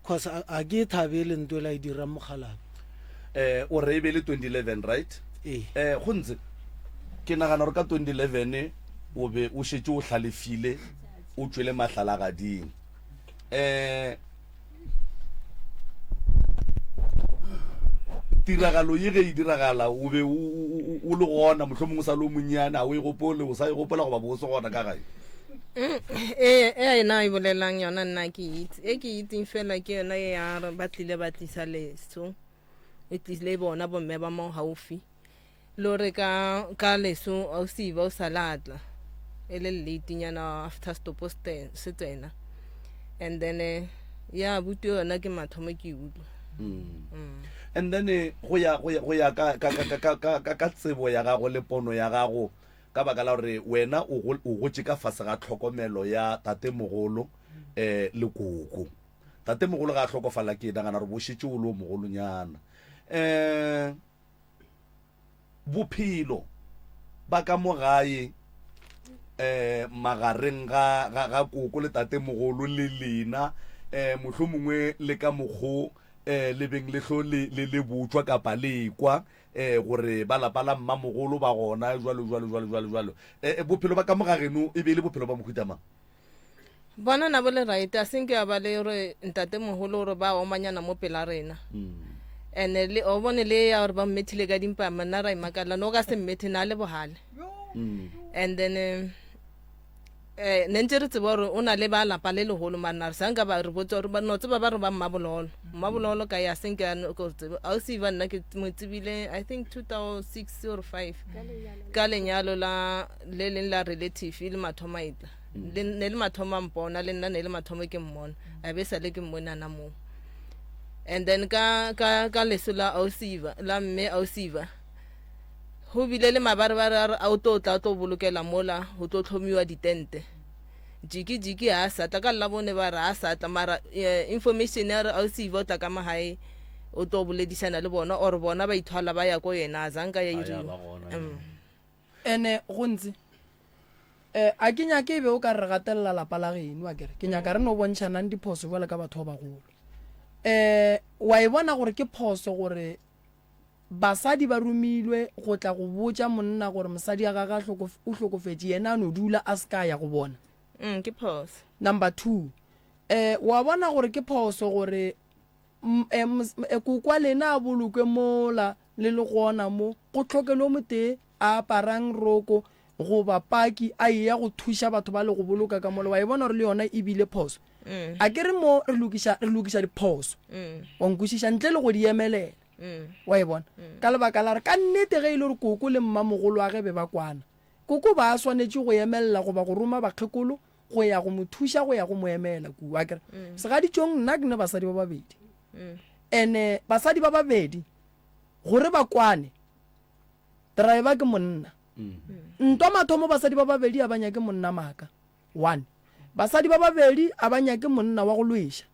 H: cause a ke e thabele ntwe la e dira mogalabe
A: o re e be le 2011 right go ntse ke nagana gore ka 2011 o be o šetse o hlalefile o tšwele mahlala gading tiragalo ye ge e diragala o be o le gona mohlho mongwe sa le o monnyana o e gopole o sa e gopola go ba bo se gona ka gae
I: ena e bolelang yona nna ke itse e ke itseng fela ke yona e ya re ba tlile ba tlisa leso e tlisile bona bomme ba mo haufi lore ka leso o siva o salatla e le leitinyana after stop se tsena and then ya butu yona ke mathomo ke utlwa
A: and then go ya ka tsebo ya gago le pono ya gago ka baka la gore wena o gotse ka fase ga tlhokomelo ya tate mogolo le koko tate mogolo ga a tlhokofala ke nagana gore bo šetse o le o mogolonyana bophelo ba ka mo gae magareng ga koko le tate mogolo le lena mohlho mongwe le ka mokgo le beng letlho le botswa kapa lekwa gore ba lapa la mmamogolo ba gona jwalo bophelo ba ka mogageno e be le bophelo ba mohutamang
I: bona na bole right a senke a ba le re ntate mogolo gore ba omanyana mo pela rena ene le o bone le ya gore ba mmethile ka dimpa mana ra imakala no ka se mmethe na le bohale and then nentse re tseba gore o na le ba lapa le legolo manare sa nka ba re botsa gore ba notse ba re ba Mabololo ka ya senke a o se ba nna ke mo tsebile I think 2006 or 5 ka lenyalo la le leng la relative le mathoma itla ne le mathoma mpona le nna ne le mathoma ke mmona a be sa le ke mmona na mo and then ka leso la Ausiva la mme Ausiva ho bile le mabarabara a o tla to bolokela mola ho tlo tlhomiwa ditente jiki a sa tla ka la bone ba ra sa tla mara information ya Ausiva o tla ka mahae o to boledisana le bona or bona ba ithwala ba ya ko yena zanka ya iri
B: ene go ntse a ke nya ke be o ka re gatella la pala geno wa kere ke nya ka re no bontshana diphoso jwale ka batho ba bagolo wa e bona gore ke phoso gore basadi ba rumilwe go tla go botsa monna gore mosadi a gaga o hlokofetse yena no dula a ska ya go bona
I: ke phoso
B: number 2 wa bona gore ke phoso gore kokwa lena a bolokwe mola le le gona mo go tlhokelo mote a parang roko go ba paki a ya go thusha batho ba le go boloka ka mola wa e bona gore le yona e bile phoso a ke re mo re lokisa diphoso wa nkusisha ntle le go di emelela wa e bona ka lebaka la re ka nnete ge ile re koko le mmamogolo wa ge be ba kwana koko ba swanetse go emella go ba go roma bakgekolo go ya go mo thusha go ya go mo emela kuwa kere se ga ditšong nna ke ne basadi ba babedi ene basadi ba babedi gore ba kwane driver ke monna ntwa mathomo basadi ba babedi a banya ke monna maka 1 basadi ba babedi a banya ke monna wa go lwesha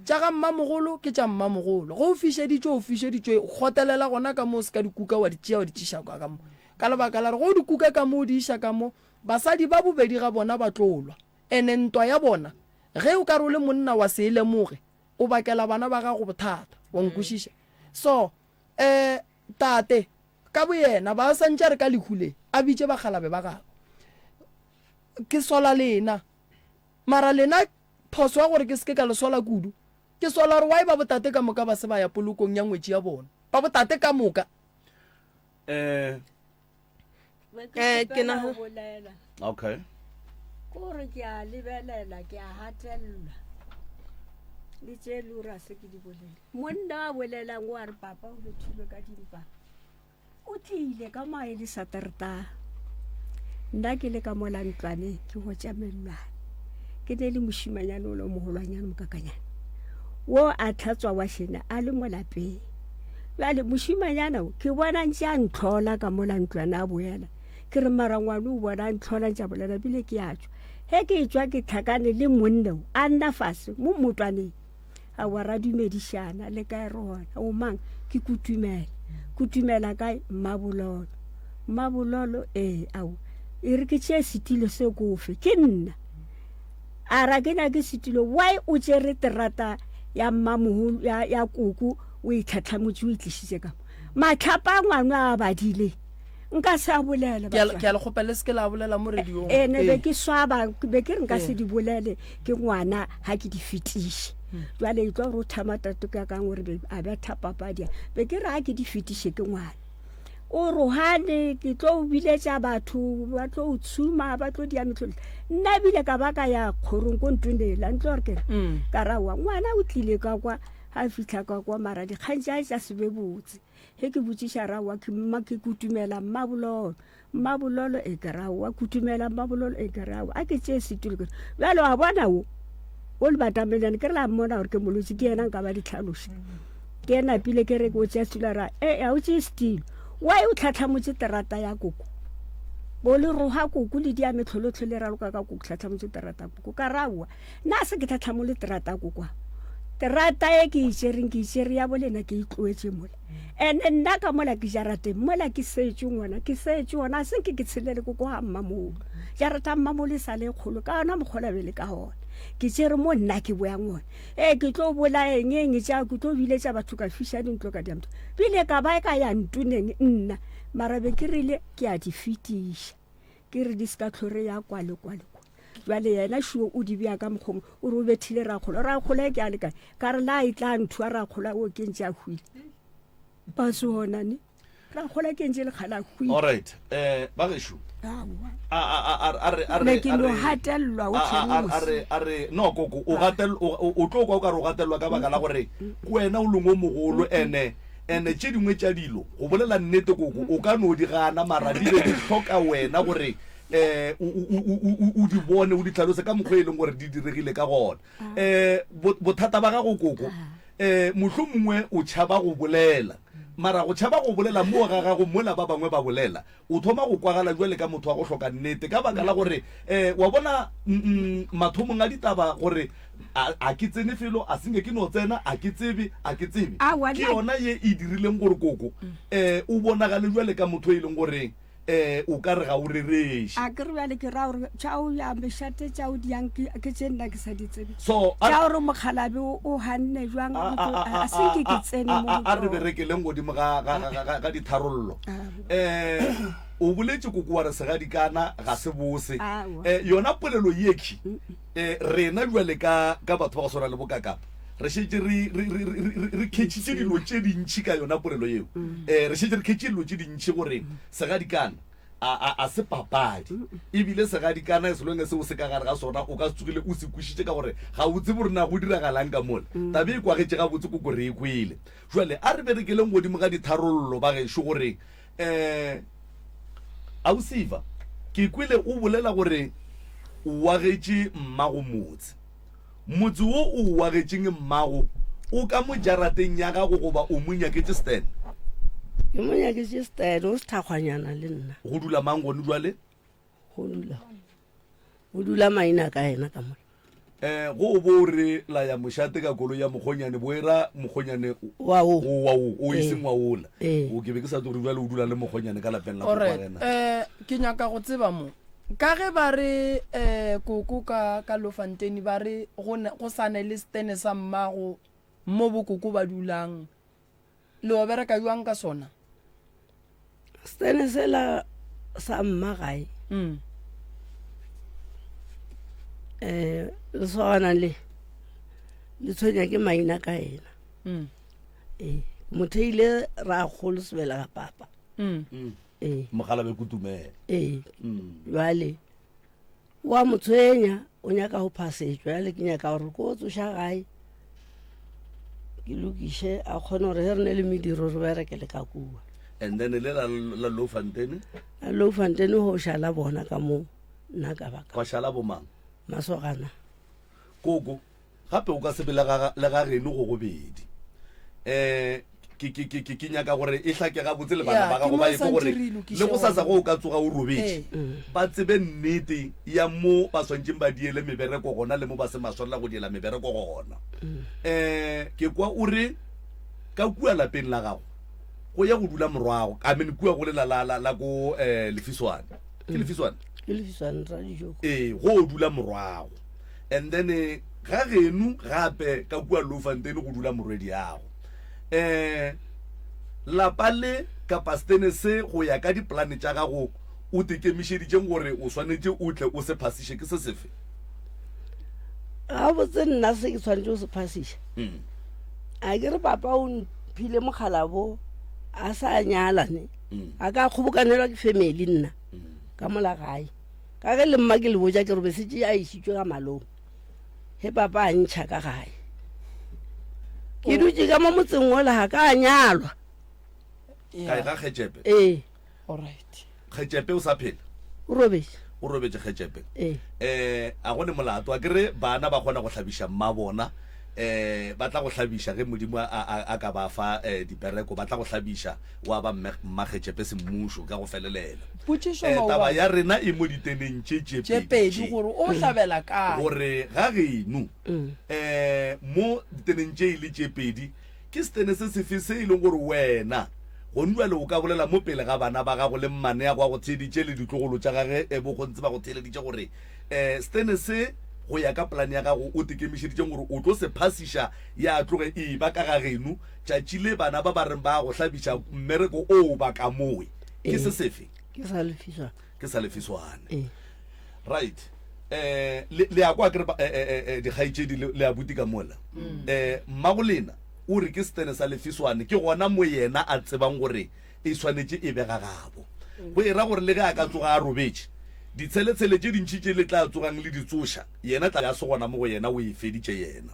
B: tša ga mmamogolo ke tša mmamogolo go o fišeditšwe gotelela gona ka mo se ka dikuka wa ditšiša ka mo ka lebaka la re go dikuka ka mo di iša ka mo basadi ba bobedi ga bona ba tlolwa ene ntwa ya bona ge o ka re o le monna wa se lemoge o bakela bana ba gago bothata wa nkwešiša so tate ka boyena ba santša re ka lehule a bitše bagalabe ba gago ke sola lena mara lena phoso ya gore ke seke ka le sola kudu ke sola gore why ba botate ka moka ba se ba ya polokong ya ngwetši ya bona ba botate ka moka
C: ke na
A: okay
C: kore ke a lebelela ke a hatelelwa le tše lura se ke di bolele monna a bolelang o a re papa o bethilwe ka dimpa o tlile ka maele saterta nna ke le ka mola ntlwane ke go tša mellwane ke ne le mošimanyane o le mogolwanyane mokakanyane wo a tlhatswa wa šena a le mo lapeng bjale mošimanyana ke bona ntše a ntlhola ka mola ntlwane a boela ke re marangwane o bona a ntlhola ntša bolela bile ke a tswa he ke tswa ke tlhakane le monneo a nna fase mo motwaneng a wa ra dumedišana le kae rona o mang ke kutumela kae mmabololo ao e re ke tšee setilo se kofe ke nna a ra ke na ke setilo why o tšere terata ya mmamogolo ya koko o itlhatlhamotse o itlišitše ka matlhapa a ngwane a badile nka se a bolela
B: ke a le kgopele se ke la bolela mo radiong
C: ene be ke swaba be ke re nka se di bolele ke ngwana ha ke di fetiše jwale e tlo go thamatato ka kang gore a betha papadia be ke re ha ke di fetiše ke ngwana o rohane ke tlo biletša batho ba tlo tsuma ba tlo dia metlholo nna bile ka baka ya kgorong ko ntunela ntlo re ke ka rawa ngwana o tlile ka kwa a fitlha ka kwa mara dikgantša tša se be botse he ke botšiša rawa ke mma ke kutumela mmabololo e ke rawa kutumela mmabololo e ke rawa a ke tšee setilo ke bjalo a bona o le batamelane ke re la mmona gore ke molwetse ke yena nka ba ditlhaloša ke ena pile ke re ke o tšea setilo ra a o tšee setilo wa o tlhatlhamotse terata ya koko bo le roha koko le dia metlholotlo le raloka ka koko tlhatlhamotse terata koko ka rawa nna se ke tlhatlhamole terata koko terata e ke itšere ya bolena ke itloetse mola ene nna ka mola ke jarateng mola ke setše ngwana ke setše ona a senke ke tshelele koko ga mmamolo jarata mmamolo e sa le kgolo ka ona mokgolabele ka gona ke tšere mo nna ke boyang one ke tlo bolaeng tša ke tlo biletša batho ka fiša dintlo ka diamto bile ka ba ka ya ntuneng nna mara be ke rile ke a di fetiša ke re di se ka tlhore ya kwalekwale jwale yena šuo o di bea ka mokgong o re o bethile rakgolo e ke a le kae ka re la e tla nthua rakgolo o ke ntše a hwile ba se onane rakgolo ke ntše lekgala a hwile
A: alright bagešo are no koko o tlo kwa o ka re o gatelelwa ka baka la gore wena o lengwe mogolo ene tše dingwe tša dilo go bolela nnete koko o ka no di gana mara di be di tlhoka wena gore o di bone o di tlhalose ka mokgwa e leng gore di diregile ka gona bothata ba gago koko mohlho mongwe o tšhaba go bolela mara go tšhaba go bolela mo ga gago mola ba bangwe ba bolela o thoma go kwagala jwale ka motho wa go hloka nnete ka baka la gore wa bona mathomong a ditaba gore a ke tsene felo a senge ke no tsena a ke tsebe ke yona ye e dirileng gore koko o bonagale jwale ka motho e leng gore o ka re ga o rereše
C: a ke re bjale ke ra gore tšao ya mešate tšao diang ke tše nna ke sa di tsebe
A: so
C: tša gore mokhalabe o ganne jwang a senke ke tsene
A: a re berekeleng godimo ga ditharollo o boletše koko wa re segadikana ga se bose yona polelo yeki rena jwale ka batho ba go swana le bokakapa re šetse re khetšitše dilo tše dintšhi ka yona polelo yeo re šetse re khetše dilo tše dintšhi gore segadikana a se papadi ebile segadikana e selonge seo se ka gare ga sona o ka se tsogile o se kwešiše ka gore ga o tsebe rena go diragalang ka mola tabe e kwagetše ga botse koko re e kwele jwale a re berekeleng godimo ga ditharollo ba gešo gore ausiva ke kwele o bolela gore o wagetše mmago motse wo o wagetšeng mmago o ka mo jarateng ya gago goba o mo nyaketse stand
G: ke mo nyaketse style o se thakgwanyana le nna
A: go dula mang gone jwale
G: go dula maina ka ena ka mo
A: go bo re la ya moshate ka kolo ya mogonyane boera mogonyane
G: wa
A: o iseng wa ola o ke be ke sa tlo re jwale o dula le mogonyane ka lapeng la
B: go rena ke nyaka go tseba mo ka ge ba re koko ka Lofontein ba re go sane le stene sa mmago mo bokoko ba dulang le o bereka jwang ka sona
G: stene sela sa mmagae le sona le tshwenya ke maina ka ena motho ile ra kgolo sebela ka papa
A: mogala be kutumela
G: jwale wa motshwenya o nyaka go phasetswa jwale ke nyaka gore ko tsoša gae ke lokiše a kgone gore ge re ne le mediro re berekele ka kua
A: and then le la Lofontein
G: go šala bona ka mo nna ka baka
A: kwa šala bomang
G: masogana
A: koko gape o ka sebela le ga geno go gobedi ke nyaka gore e hlake ga botse le bana ba ga go ba iko gore le go sasa go ka tsoga o robetse ba tsebe nnete ya mo ba swantšeng ba diele mebereko gona le mo ba se maswalela go diela mebereko gona ke kwa o re ka kua lapeng la gago go ya go dula morwago I mean kua go le la go Lefiswane ke Lefiswane go dula morwago and then ga genu gape ka kua Lofontein go dula morwedi yago lapa le kapa stene se go ya ka diplane tša gago o tekemišeditšeng gore o swanetse o tle o se phasiše ke se sefe
G: ga botse nna se ke tshwanetse o se phasiša a ke re papa o mphile mokgalabo a sa nyalane a ka kgobokanelwa ke family nna ka mola gae ka ge le mma ke le boja ke robe setse a išitšwe ka malong he papa a ntšha ka gae ke dutse ka mo motseng o la ka a nyalwa
A: ka ga Kgetšepe
B: alright
A: Kgetšepe o sa phela
G: o
A: robetse Kgetšepe a gone molato a kere bana ba kgona go hlabiša mma bona ba tla go hlabiša ge modimo a ka ba fa dipereko ba tla go hlabiša wa ba mma Kgetšepe semmušo ka go felelela taba ya rena e mo diteneng tše
B: pedi gore o hlabela kae
A: gore ga geno mo diteneng tše ile tše pedi ke stene se sefe se e leng gore wena go nwa le o ka bolela mo pele ga bana ba gago le mmane ya go go tsheditše le ditlogolo tša gage bo go ntse ba go theleditše gore stene se go ya ka plane ya gago o tekemišeditšeng gore o tlo se phasiša ya tloge e ba ka ga geno tšatši le bana ba ba reng ba go hlabiša mmereko o ba ka mowe ke se sefe
G: ke sa
A: Lefiswane right le ya kwa kere dikgaitšedi le abuti ka mola mmago lena o re ke stene sa Lefiswane ke gona mo yena a tsebang gore e swanetše e bega gabo go era gore le ge a ka tsoga a robetše ditsheletshele tše dintšhi tše le tla tsogang le ditsoša yena tla ya se gona mo go yena o e feditše yena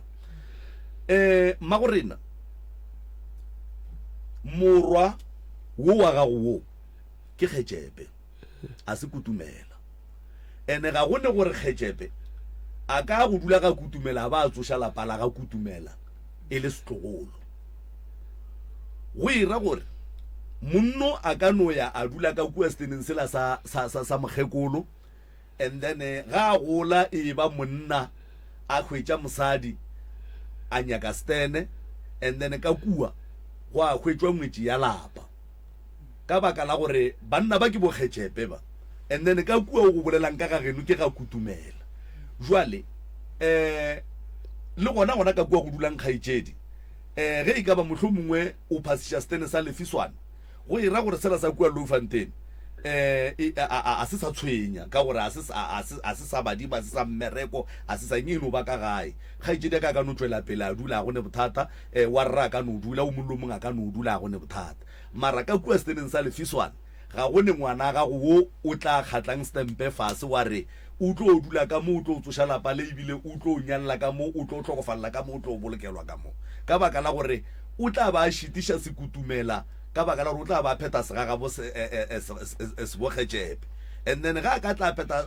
A: mmago rena morwa wo wa gago wo ke Kgetšepe a se kutumela ene ga gone gore Kgetšepe a ka go dula ga kutumela ba a tsoša lapa la ga kutumela e le setlogolo go ira gore monno a ka no ya a dula ka kua steneng sela sa mokgekolo and then ga a gola e ba monna a hwetša mosadi a nyaka stene and then ka kua go a hwetšwa ngwetši ya lapa ka baka la gore banna ba ke bo Kgetšepe ba and then ka kua o go bolelang ka ga geno ke ga kutumela jwale le gona ka kua go dulang kgaitšedi ge e ka ba mohlomongwe o phasiša stene sa Lefiswane go ira gore sela sa kua Lofontein a se sa tshwenya ka gore a se sa badimo a se sa mmereko a se sa ngeno ba ka gae kgaitšedi ka no tswela pele a dula a gone bothata wa rra a ka no dula o mollo mongwe a ka no dula a gone bothata mara ka kua steneng sa Lefiswane ga gone ngwana gago wo o tla kgatlang stempe fase wa re o tlo o dula ka mo o tlo o tsoša lapa le ebile o tlo o nyalela ka mo o tlo o tlhokofalela ka mo o tlo o bolokelwa ka mo ka baka la gore o tla ba a šitiša sekutumela ka baka la gore o tla ba pheta segaga bo sebo Kgetšepe and then ga ka tla pheta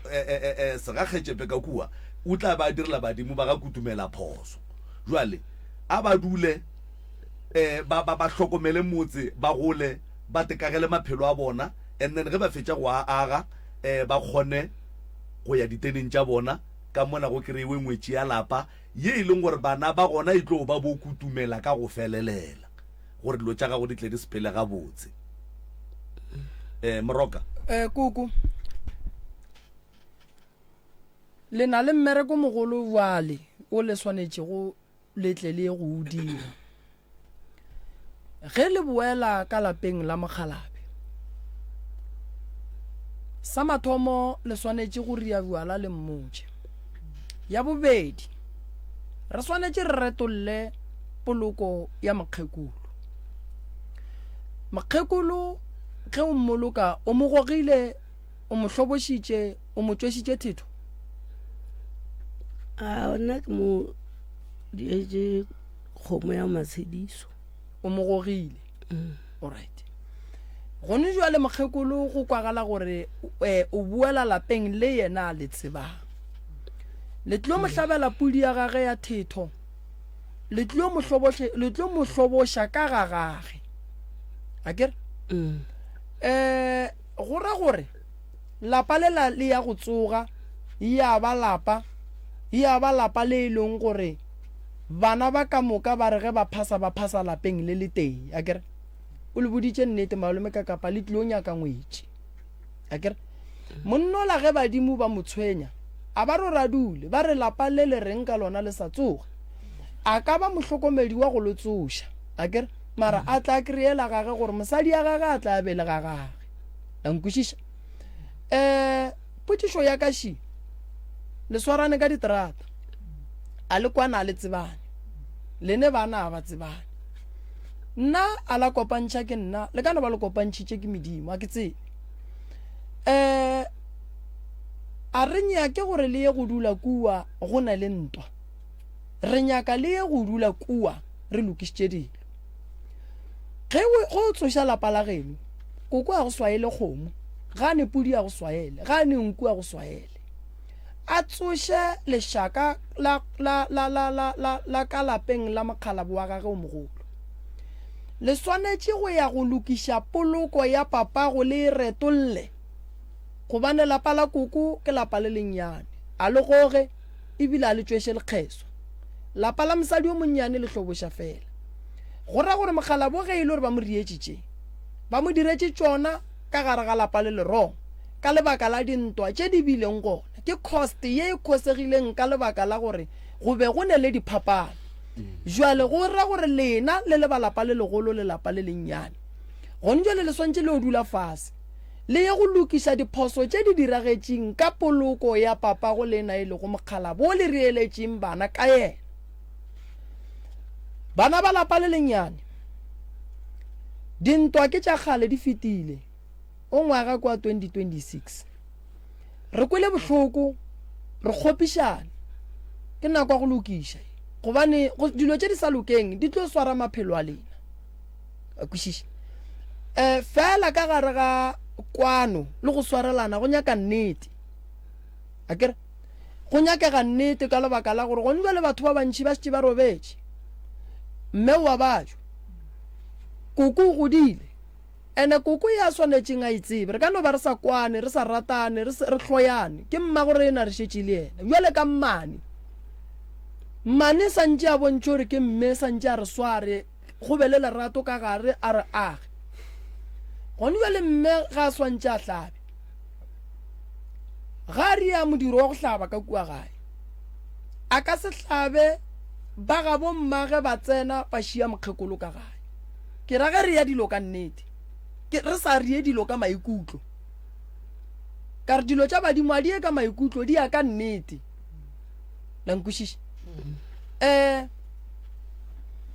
A: sega Kgetšepe ka kua o tla ba direla badimo ba ga kutumela phoso jwale a ba dule ba hlokomele motse ba gole ba tekagele maphelo a bona and then ge ba fetša go a aga ba kgone go ya diteneng tša bona ka mona go kry-iwe ngwetši ya lapa ye e leng gore bana ba gona e tlo ba bo kutumela ka go felelela gore dilo tša gago di tle di sepele gabotse. Moroka
B: Kuku le na le mmereko mogolo wale o le swanetše go letle le go o dira ge le boela ka lapeng la Mokgalabe. Sa mathomo le swanetše go ria buala le mmotse. Ya bobedi re swanetše re retolle poloko ya mokgekolo. Mokgekolo ge o mmoloka o mo gogile o mo hlobošitše o mo tšwešitše thetho.
G: Ona ke mo dietse kgomo ya matshediso
B: o mo gogile. Alright. Gone jwa le mokgekolo go kwagala gore o buela lapeng le yena le tsebang. Le tlo mo hlabela pudi ya gage ya thetho. Le tlo mo hloboša ka gagage. Akere? Go ra gore lapa le ya go tsoga ya ba lapa le leng gore bana ba ka moka ba re ge ba phasa lapeng le le teng. Akere? O le boditše nnete malome ka kapa le tlo nyaka ngwetši. Akere? Monnola ge badimo ba motshwenya a ba ro radule ba re lapa le reng ka lona le sa tsoga a ka ba mohlokomedi wa go lotsoša. Akere? Mara a tla kreela gage gore mosadi ya gage a tla bele ga gage. La nkwešiša. Potšišo ya kaši le swarane ka diterata a le kwana a le tsebane le ne bana ba tsebane. Nna a la kopantšha ke nna le kana ba le kopantšhitše ke medimo a ke tsebe. A re nyake gore le ye go dula kua go na le ntwa. Re nyaka le ye go dula kua re lokišitše dilo. Ge go tsoša lapa la geno koko a go swaele kgomo ga ne pudi a go swaele ga ne nku a go swaele a tsoše lešaka la ka lapeng la Mokgalabo wa gage o mogolo. Le swanetše go ya go lokiša poloko ya papa go le retolle gobane lapa la koko ke lapa le lennyane a le goge ebile a le tšweše lekgeso. Lapa la mosadi o monnyane le hloboša fela. Go ra gore Mokgalabo ge e le gore ba mo rietšitše ba mo diretše tšona ka gare ga lapa le lerong ka lebaka la dintwa tše di bileng gona ke cost ye e khosegileng ka lebaka la gore go be go ne le diphapano. Jwale go ra gore lena le le ba lapa le legolo le lapa le lennyane gone jwale le swantše le o dula fase le ye go lokiša diphoso tše di diragetšeng ka poloko ya papa go lena e le go Mokgalabo o le reeletšeng bana ka yena. Bana ba lapa le lennyane dintwa ke tša kgale di fetile o ngwaga kwa 2026 re kwele bohloko re kgopišane ke nako go lokiša gobane dilo tše di sa lokeng di tlo swara maphelo a lena. A kwešiša fela ka gare ga kwano le go swarelana go nyaka nnete. Akere go nyakega nnete ka lebaka la gore gone jwale batho ba bantši ba šetše ba robetše mme wa bajo koko o godile ene koko ya swanetšeng a itsebe re ka no ba re sa kwane re sa ratane re hloyane ke mma gore ena re šetše le yena jwale ka mmane santše a bontše gore ke mme santše a re sware go be le lerato ka gare a re age gone jwale mme ga a swantše a hlabe ga re ya modiro wa go hlaba ka kua gae a ka se hlabe ba ga bo mmage ba tsena ba šia mokgekolo ka gae. Ke ra ge re ya dilo ka nnete re sa rie dilo ka maikutlo ka re dilo tša badimo a di ye ka maikutlo di ya ka nnete. La nkwešiša.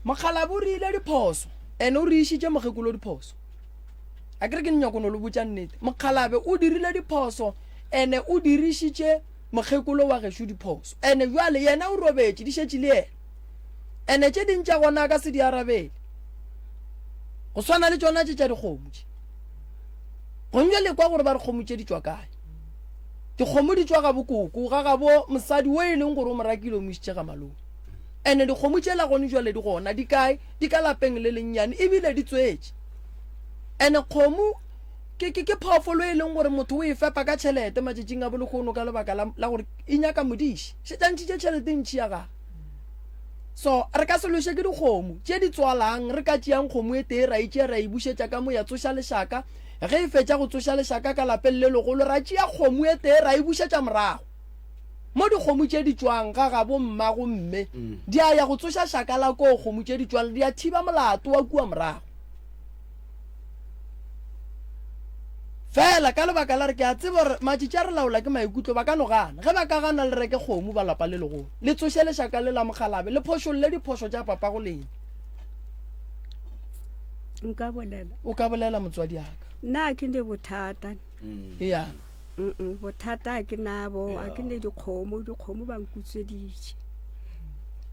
B: Mokgalabo o rile diphoso ene o re išitše mokgekolo diphoso a kere ke nnyako le botša nnete. Mokgalabe o dirile diphoso ene o dirišitše mokgekolo wa gešo diphoso ene jwale yena o robetše di šetše le yena ene tše dintša gona ka se di arabele go swana le tšona tše tša dikgomo tše gonjwa le kwa gore ba re kgomo tše di tšwa kae dikgomo di tšwa ga bokoko ga gabo mosadi o e leng gore o morakile o mošitše ga malome ene dikgomo tše la gone jwale di gona di kae di ka lapeng le lennyane ebile di tswetše ene kgomo ke phoofolo e leng gore motho o e fepa ka tšhelete matšatšing a bolegono ka lebaka la gore e nyaka modiši setšantšhitše tšhelete ntšhi ya gaga so re ka se loše ke dikgomo tše di tswalang re ka tšeang kgomo e tee ra itše ra e bušetša ka mo ya tsoša lešaka ge e fetša go tsoša lešaka ka lapeng le legolo ra tšea kgomo e tee ra e bušetša morago mo dikgomo tše di tswang ga ga bomma gomme di a ya go tsoša šaka la ko kgomo tše di tswang di a thiba molato wa kua morago fela ka lebaka la re ke a tseba gore matšitši a re laola ke maikutlo ba ka no gana ge ba ka gana le reke kgomo ba lapa le legolo le tsoše lešaka le la mogalabe le phošolle diphošo tša papa go lena o ka bolela motswadi aka
C: nna ke ne bothata
B: ya
C: bothata ke nabo a ke ne dikgomo ba nkutsweditše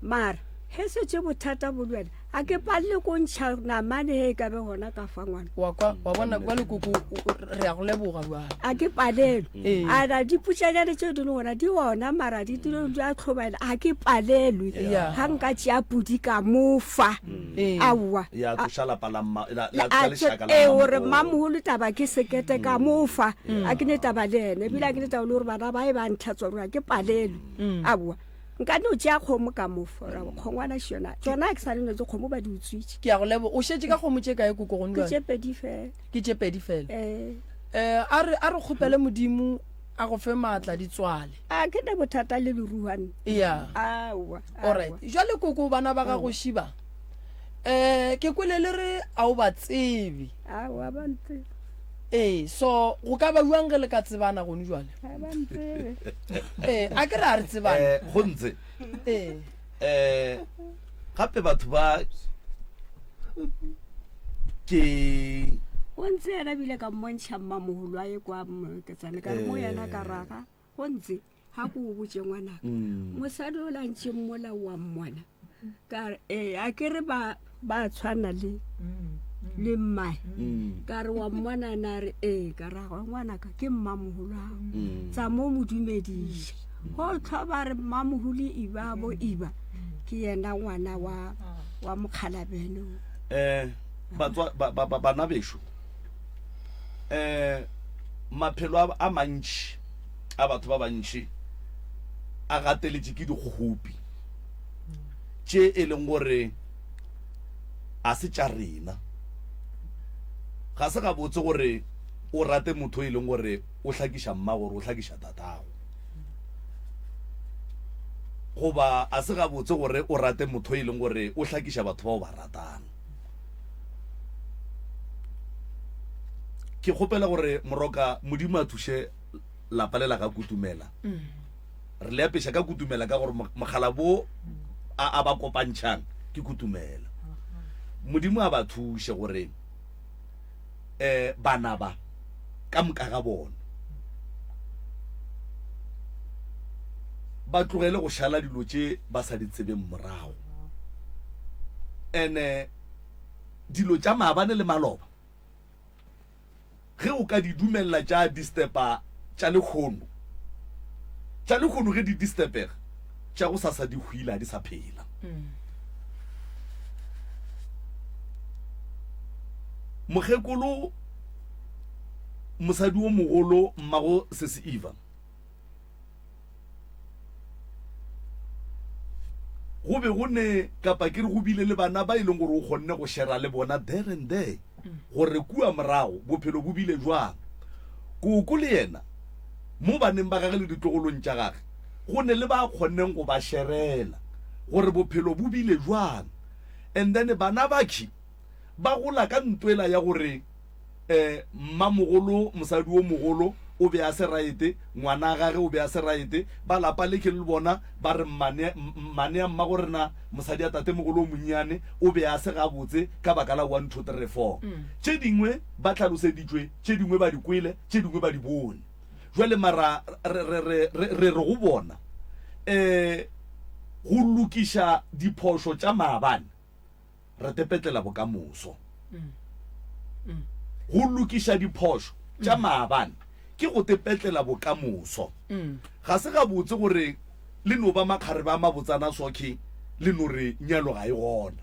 C: mara he setse bothata bolwena a ke palele ko ntšha namane he ka be gona ka fa ngwana
B: wa bona kwa lekoko re ya go leboga bana
C: a ke palelwe a na diputšanyane tše dino gona di ona mara di dilo di a tlhobaela a ke palelwe ga nka tšea pudi ka mofa aowa gore mmamogolo taba ke sekete ka mofa a ke ne taba le ene ebile a ke ne taba le gore bana ba e ba ntlhatswa gore a ke palelwe aowa nka no tšea kgomo ka mofora kgongwana šona tsona ke sa le netse kgomo ba di utswitše
B: ke ya go lebo o šetse ka kgomo tše kae koko gonne
C: ke tše pedi fela
B: a re kgopele modimo a go fe maatla di tswale
C: a ke ne bothata le leruane
B: ya
C: aowa
B: alright jwale koko bana ba ga go šiba ke kwele le re a o ba tsebe
C: aowa ba ntsebe
B: so go ka ba buang ge le ka tsebana gone jwale a ke re a re tsebana
A: go ntse gape batho ba ke
C: go ntse ena bile ka mmontšha mmamogolo a ye kwa moketsane ka re mo yana ka raga go ntse ga ko o botse ngwanaka mosadi o lantšhe molao wa mmona a ke re ba tshwana le mmae ka re wa mmona na re ka raga ngwanaka ke mmamogolo ao tsa mo modumediša go tlhwa ba re mmamogolo iba bo iba ke yena ngwana wa mokgalabeno
A: bana bešo maphelo a mantši a batho ba bantši a gateletše ke dikgopi tše e leng gore a se tša rena ga se ga botse gore o rate motho e leng gore o hlakiša mma gore o hlakiša tatago goba a se ga botse gore o rate motho e leng gore o hlakiša batho ba o ba ratang ke kgopela gore moroka modimo a thuše lapa le la ka kutumela re le apeša ka kutumela ka gore mogala bo a ba kopantšhang ke kutumela modimo a ba thuše gore bana ba ka moka ga bona ba tlogele go šala dilo tše ba sa di tsebeng morago ene dilo tša maabane le maloba ge o ka di dumelela tša distepa tša lekgono ge di distepega tša go sasa di hwila di sa phela mogekolo mosadi o mogolo mmago se se iva go be go ne kapa ke re go bile le bana ba e leng gore o kgonne go shera le bona there and there gore kua morago bophelo bo bile jwang koko le yena mo baneng ba gage le ditlogolong tša gage go ne le ba kgonneng go ba sherela gore bophelo bo bile jwang and then bana bakhi ba gola ka ntwela ya gore mmamogolo mosadi o mogolo o be a se raete ngwana gage o be a se raete ba lapa le ke le bona ba re mane ya mma gore na mosadi a tate mogolo o monnyane o be a se gabotse ka baka la 1 2 3 4 tše dingwe ba tlhaloseditšwe tše dingwe ba di kwele tše dingwe ba di bone jwale mara re go bona go lokiša diphošo tša maabane re tepetlela bokamoso go lokiša diphošo tša maabane ke go tepetlela bokamoso ga se ga botse gore le no ba makgare ba mabotsana sokhe le no re nyalo ga e gona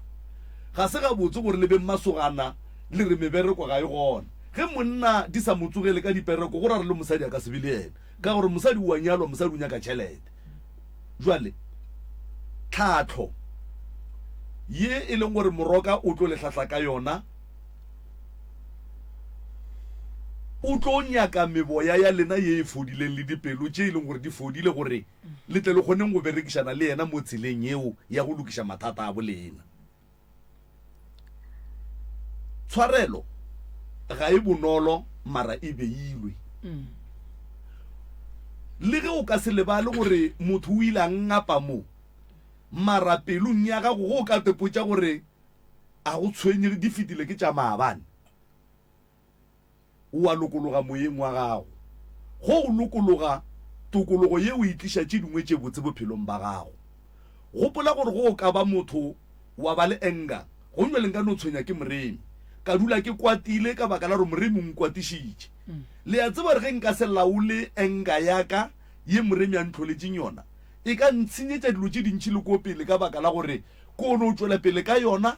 A: ga se ga botse gore le be masogana le re mebereko ga e gona ge monna di sa motsogele ka dipereko go ra re le mosadi a ka se be le ene ka gore mosadi o a nyalwa mosadi o nyaka tšhelete jwale tlhatlho ye e leng gore moroka o tlo letlhatla ka yona o tlo nyaka meboya ya lena ye e fodileng le dipelo tše e leng gore di fodile gore le tle le kgoneng go berekišana le yena mo tseleng yeo ya go lokiša mathata a bolena tshwarelo ga e bonolo mara e beilwe le ge o ka se lebale gore motho o ile a ngapa mo mara pelong ya gago go ka tepotša gore a go tshwenye di fetile ke tša maabane o a lokologa moyeng wa gago go go lokologa tokologo ye o itliša tše dingwe tše botse bophelong ba gago gopola gore go ka ba motho wa ba le enga go nyweleng ka no tshwenya ke moremi ka dula ke kwatile ka baka la gore moremi o nkwatišitše le ya tseba re ge nka se laole enga yaka ye moremi a ntlholetseng yona e ka ntshenyetša dilo tše dintšhi le ko pele ka baka la gore ko ono o tšwela pele ka yona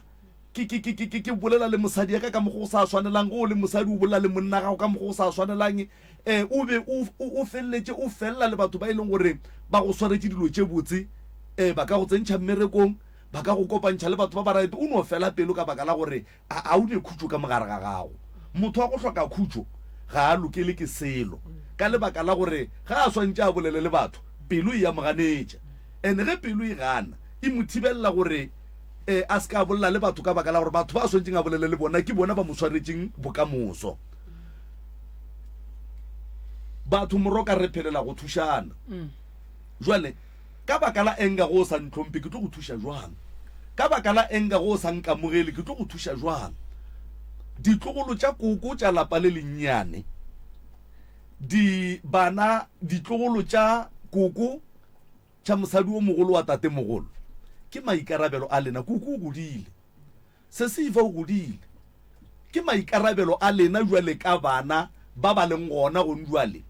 A: ke bolela le mosadi ya ka mogo o sa swanelang go le mosadi o bolela le monna gago ka mogo o sa swanelang o be o felletše o felela le batho ba e leng gore ba go swaretše dilo tše botse ba ka go tsentšha mmerekong ba ka go kopantšha le batho ba ba raete o no fela pelo ka baka la gore a o ne khutšo ka mogare ga gago motho wa go hloka khutšo ga a lokele ke selo ka lebaka la gore ga a swantše a bolele le batho pelo e ya moganetša ande ge pelo e gana e mo thibelela gore a se ka bolela le batho ka baka la gore batho ba swantšeng a bolele le bona ke bona ba mo swaretšeng bokamoso batho moroka re phelela go thušana jwale ka baka la enga go sa ntlhompe ke tlo go thuša jwang ka baka la enga go sa nkamogele ke tlo go thuša jwang ditlogolo tša koko tša lapa le lennyane ditlogolo tša koko tša mosadi o mogolo wa tate mogolo ke maikarabelo a lena koko o godile se se ifa o godile ke maikarabelo a lena jwale ka bana ba ba leng gona go jwale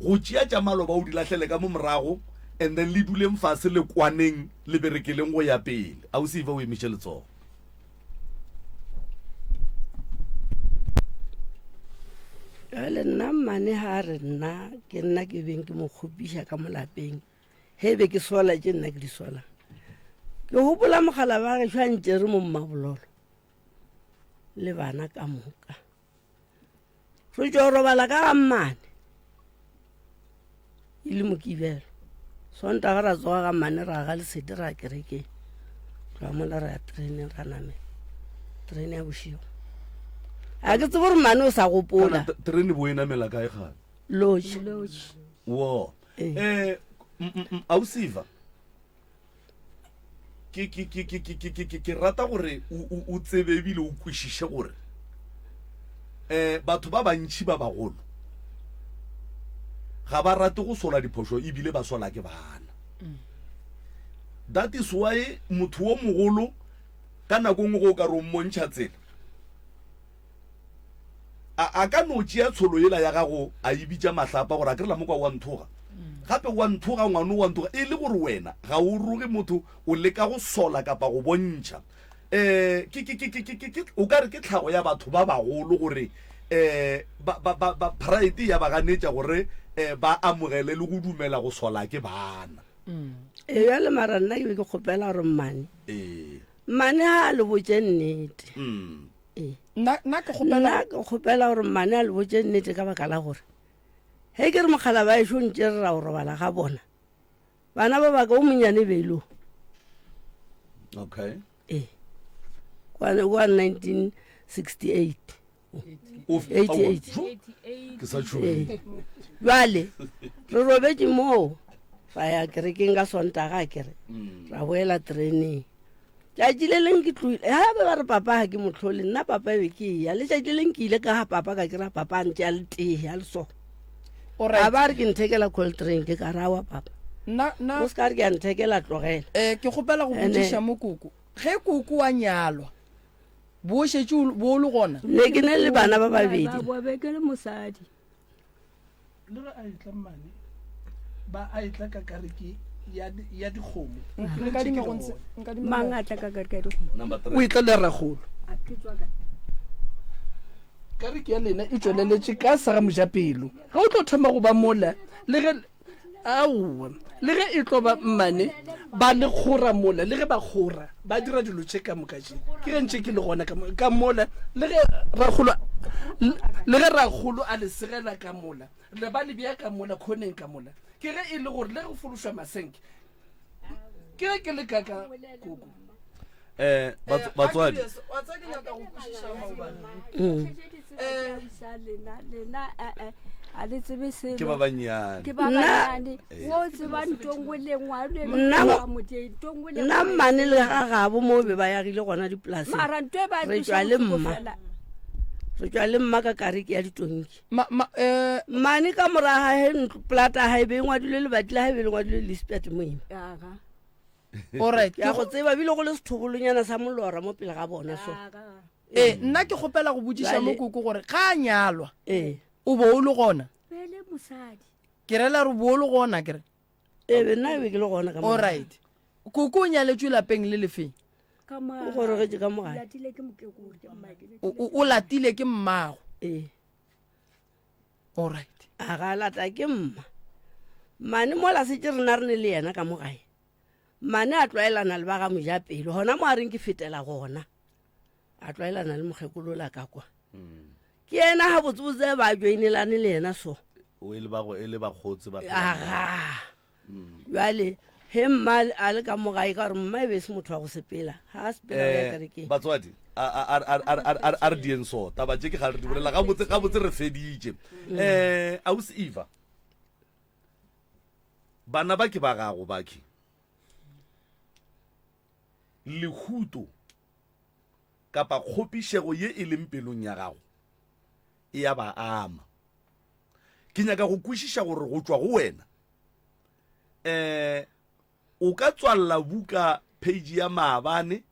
A: go tšea tša maloba o di latlhele ka mo morago and then le duleng fase le kwaneng le berekeleng go ya pele a o se ifa o emiše letsogo
G: le nna mmane ga re nna ke nna ke beng ke mo kgopiša ka mo lapeng he be ke sola tše nna ke di solang ke gopola mogala ba ge tshwantše re mo mmabololo le bana ka moka re tšo robala ka ga mmane e le mokibelo sontaga ra tsoga ga mmane ra ga lesedi ra kerekeng ra mola re ya traineng ra namela traine ya bošego a ke tsebo gore mmane o sa gopola
A: traine bo e namela kae gane
G: lodge
A: wo ausiva ke rata gore o tsebe ebile o kwešiše gore batho ba bantši ba bagolo ga ba rate go sola diphošo ebile ba sola ke bana that is why motho wo mogolo ka nako ngwe go ka re o mmontšha tsela a ka no tšea tsholo yela ya gago a e bitša mahlapa gore a ke rela mo kwa wa nthoga gape wa nthoga ngwane wa nthoga e le gore wena ga o roge motho o leka go sola kapa go bontšha o ka re ke tlhago ya batho ba bagolo gore pride ya baganetša gore ba amogele le go dumela go sola ke bana
G: jale mara nna ke be ke kgopela gore mmane ga a le botse nnete
B: nna ke
G: kgopela gore mmane a le botse nnete ka baka la gore he ke re mogala ba ešo ntše re ra go robala ga bona bana ba baka o monnyane beilo
A: okay
G: kwa 1968 jale re robetse moo ra ya kerekeng ka sontaga a kere ra boela traineng tšatši le leng ke tloile ga be ba re papa ga ke motlhole nna papa be ke ya le tšatši leng ke ile ka ga papa ka kera papa a ntse a le tee a le so a ba re ke nthekela coltrain ke ka rawa papa o se ka re ke a nthekela tlogela
B: ke kgopela go botsiša mo koko ge koko wa nyalwa bo šetše bo le gona
G: ne ke ne le bana ba babedi
C: bobekele mosadi
D: le re a etla mmane ba a etla ka kareke ya dikgomo
C: mangatla ka kareke ya dikgomo
D: o etla le ragolo kare ke ya lena e tsweleletse ka sa ga mojapelo ga o tlo thoma go ba mola le ge e tlo ba mmane ba le kgora mola le ge ba kgora ba dira dilo tše ka mokaje ke ge ntše ke le gona ka mola le ge rakgolo a le segela ka mola le ba le bea ka mola kgoneng ka mola ke ge e le gore le go fološwa masenke ke ge ke le kaka koko
A: batswadi ke ba banyane
G: nna mmane le ga gabo mo be ba yagile gona dipolaseng re tswa le mma ka kareke ya ditonki mmane ka moraga he plata ga e be ngwadile le batile ga e be le ngwadile Lisbeth Moima
B: alright
G: ya go tseba bile go le sethogolonyana sa molora mo pele ga bona so
B: nna ke kgopela go botsiša mo koko gore ga a nyalwa o bo o le gona ke rela re bo o le gona kere
G: be nna be ke le gona
B: alright koko o nyaletswe lapeng le lefeng
G: o gorogetse ka mogae
B: o latile ke mmago alright
G: a ga lata ke mma mane mola setse rena re ne le yena ka mogae mane a tlwaelana le ba ga mojapelo gona mo a reng ke fetela gona a tlwaelana le mokgekolola ka kwa ke ena ga botsebotse ba joinelane le yena so
A: e le bakgotsi ba
G: jale he mma a le ka mogae ka gore mma e be se motho wa go sepela ga a sepela ya kerekeng
A: batswadi a re dien so taba tse ke ga re di bolela gabotse re feditše ausi Eva bana ba ke ba gago bake lehuto kapa kgopišego ye e leng pelong ya gago e ya ba ama ke nyaka go kwešiša gore go tswa go wena o ka tswalela buka page ya maabane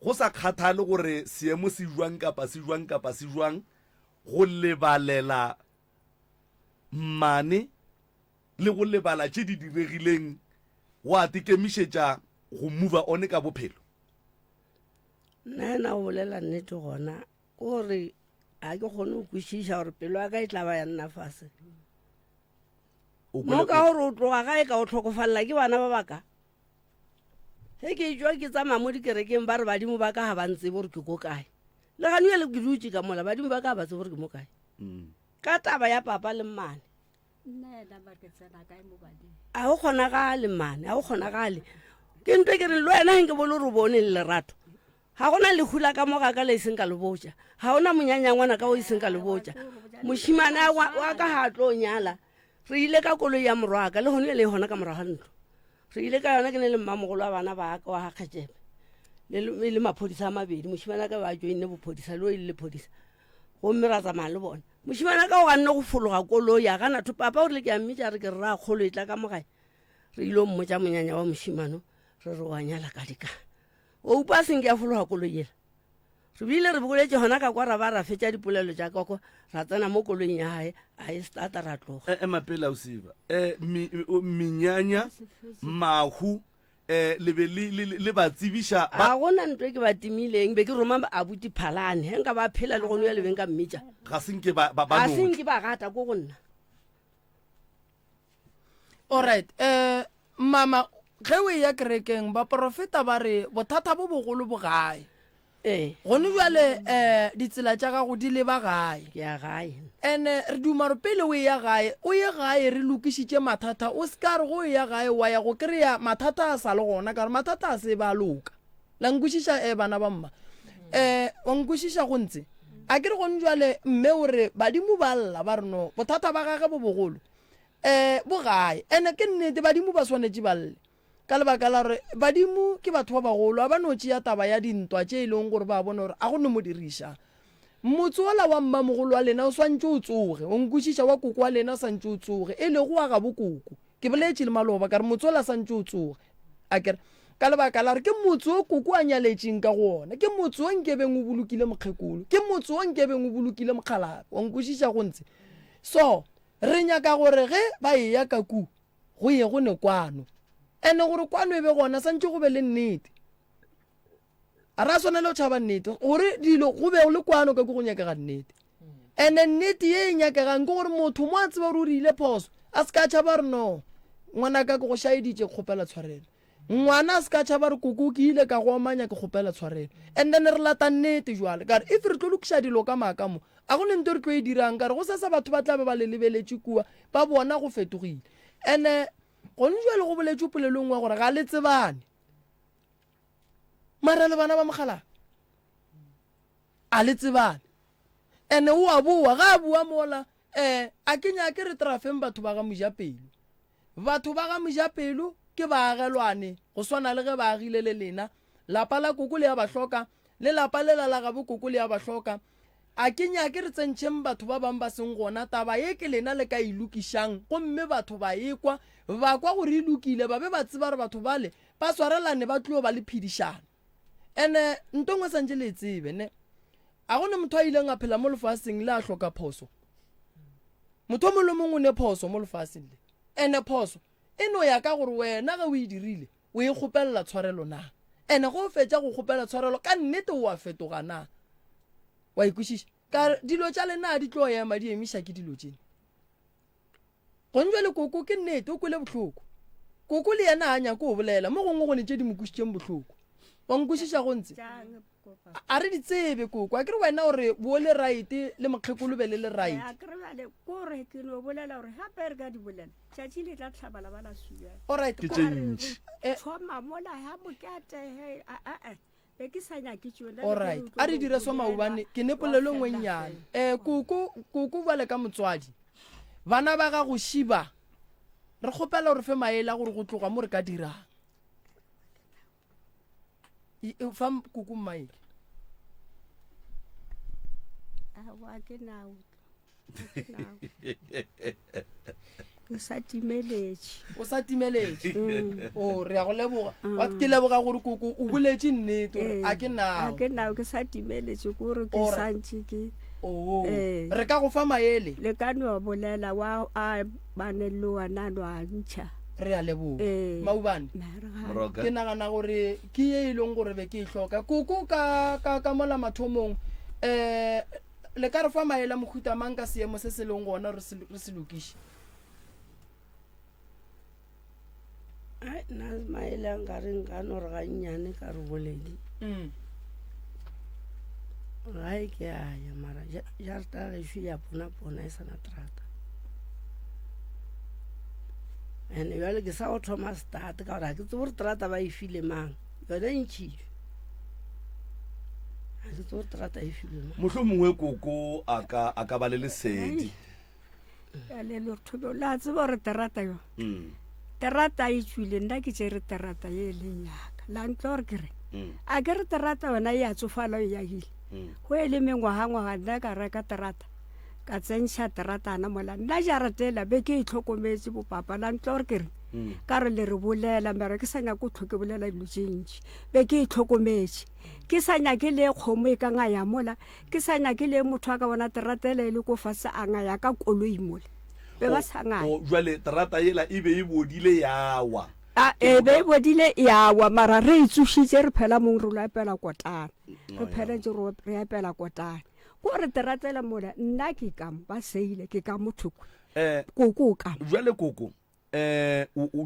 A: go sa kgathale gore seemo se jwang kapa se jwang go lebalela mane le go lebala tše di diregileng go a tekemišetša go move on ka bophelo
G: nna o bolela nnete gona gore a ke kgone go kwešiša gore pelo ya ka e tla ba ya nna fase mo ka gore o tloga gae ka o tlhokofalela ke bana ba baka ge ke tswa ke tsamaya mo dikerekeng ba re badimo ba ka ga ba ntsebe gore ke ko kae le gano ele ke dutse ka mola badimo ba ka ga ba tsebe gore ke mo kae ka taba ya papa le mmane a go kgonagale mmane a go kgonagale ke ntwe ke re le wena ge ke bole gore o bone le lerato ga gona lehula ka moga ka le e seng ka le botja ga gona monyanyangwana ka o e seng ka le botja mošimane wa ka ga a tlo nyala re ile ka koloi ya morwaka le gone le gona ka morago ntlo re ile ka yona ke ne le mmamogolo wa bana ba ka wa ga Kgetšebe le maphodisa a mabedi mošimane ka ba joine bophodisa le o ile lephodisa gomme ra tsamaya le bona mošimane ka o ganne go fologa koloi a gana tho papa o rile ke a mmitša re ke re ra kgolo e tla ka mogae re ile o mmotša monyanya wa mošimano re re wa nyala ka dika o upa senke ya fologa koloi ela re bile re bokoletse gona ka kwa ra ba ra fetša dipolelo tša kako ra tsena mo koloing ya gae a e starta ra tloga
A: mapela o siba menyanya mahu le ba tsebiša
G: ga gona ntwe ke ba timileng be ke roma abuti phalane ge nka ba phela le gone ya lebeng ka mmitša
A: ga senke ba
G: gata ko go nna
B: alright mama ge o ya kerekeng baprofeta ba re bothata bo bogolo bogae gone jale ditsela tša gago di leba gae and-e re duma re pele o ye gae re lokišitše mathata o se ka re go ya gae wa ya go kry-a mathata a sa le gona ka re mathata a se ba loka la nkwešiša bana ba mma wa nkwešiša go ntse a ke re gone jale mme o re badimo ba lla ba re no bothata ba gage bo bogolo bo gae and-e ke nnete badimo ba swanetše ba lle ka lebaka la gore badimo ke batho ba bagolo a ba no tšea taba ya dintwa tše e leng gore ba bona gore a go ne mo diriša motse ola wa mmamogolo wa lena o swantse o tsoge o nkwešiša wa koko wa lena o swantse o tsoge e le go wa ga bokoko ke boletše le maloba ka re motse ola swantse o tsoge a kere ka lebaka la gore ke motse o koko a nyaletšeng ka go ona ke motse o nkebeng o bolokile mokgekolo ke motse o nkebeng o bolokile mokgalape wa nkwešiša go ntse so re nyaka gore ge ba e ya ka ku go ye go ne kwano ene gore kwano e be gona santse go be le nnete a ra swanele o tšhaba nnete gore dilo go be go le kwano ka ke go nyakega nnete and nnete ye e nyakegang ke gore motho mo a tseba gore o rile phoso a se ka tšhaba re no ngwana ka ke go shaeditše kgopela tshwarelo ngwana a se ka tšhaba re koko ke ile ka go omanya ke kgopela tshwarelo and then re lata nnete jwale kare if re tlo lokiša dilo ka maaka mo a go ne nto re tlo e dirang kare go sesa batho ba tlabe ba le lebeletše kua ba bona go fetogile and gone jwale go boletše polelong wa gore ga le tsebane mara le bana ba mogala a le tsebane ene o a boa ga a bua mola a ke nyake re trafeng batho ba ga mojapelo batho ba ga mojapelo ke baagelwane go swana le ge ba agile le lena lapa la koko le ya ba hloka le lapa le la ga bo koko le ya ba hloka a ke nyake re tsentšheng batho ba bang ba seng gona taba ye ke lena le ka ilokišang gomme batho ba ekwa ba kwa gore e lokile ba be ba tseba re batho bale ba swarelane ba tlo ba le phedišana ene ntongwe santse le tsebe ne a gone motho a ileng a phela mo lefaseng le a hloka phoso motho mo le mongwe ne phoso mo lefaseng le ene phoso e no ya ka gore wena ga o e dirile o e kgopelela tshwarelo na ene go fetša go kgopela tshwarelo ka nnete o a fetoga na wa ikwešiša ka dilo tša lena di tlo ema di emiša ke dilo tšene gonjwa le koko ke nnete o kwele bohloko koko le yena a nyako o bolela mo gongwe gone tše di mokwešišeng bohloko wa nkwešiša go ntse a re di tsebe koko a kere wena gore bo le right le mokgekolo be le right alright
A: ke tšentši
B: alright a re dire so maobane ke nepolelo ngwenyane koko bale ka motswadi bana ba ga go šiba re kgopela gore fe maele a gore go tloga mo re ka dirang fa koko maele
C: o sa timeletše
B: o re ya go leboga ke leboga gore koko o boletše nnete gore a ke
C: nao ke sa timeletše kore ke santše ke
B: re ka go fa maele
C: le ka no bolela wa a bane le wana lwa ntšha
B: re a leboga maubane ke nagana gore ke ye e leng gore be ke e hloka koko ka mola mathomong le ka re fa maele a mohuta mang ka seemo se se leng gona re se lokiše
G: na maele a nka reng ka no re ga nnyane ka re boledi gae ke aya mara jarta gešo ya pona e sana trata and jale ke sa go thoma start ka gore ga ke tse gore trata ba e file mang yone ntšhišo ga ke tse gore trata e file mang
A: mohlho mongwe koko a ka ba le lesedi
C: la tseba gore terata yo terata e tswile nna ke tšere terata ye e leng yaka la ntle gore ke re a ke re terata yona e a tsofala e yagile go e le mengwagangwaga nna ka reka terata ka tsentšha teratana mola nna jaratela be ke e tlhokometse bopapa la ntle gore ke re ka re le re bolela mere ke sa nyako tlhoke bolela dilo tše ntši be ke e tlhokometse ke sa nyake le kgomo e ka ngaya mola ke sa nyake le motho a ka bona teratela e le ko fase a ngaya ka koloi mola be ba sa ngaya
A: jwale terata yela e be e bodile yawa
C: e be e bodile yawa mara re e tsošitše re phela mong re lo epela kotane re pheletse re epela kotane gore teratela mola nna ke kam ba seile ke ka mothoko koko ka
A: jwale koko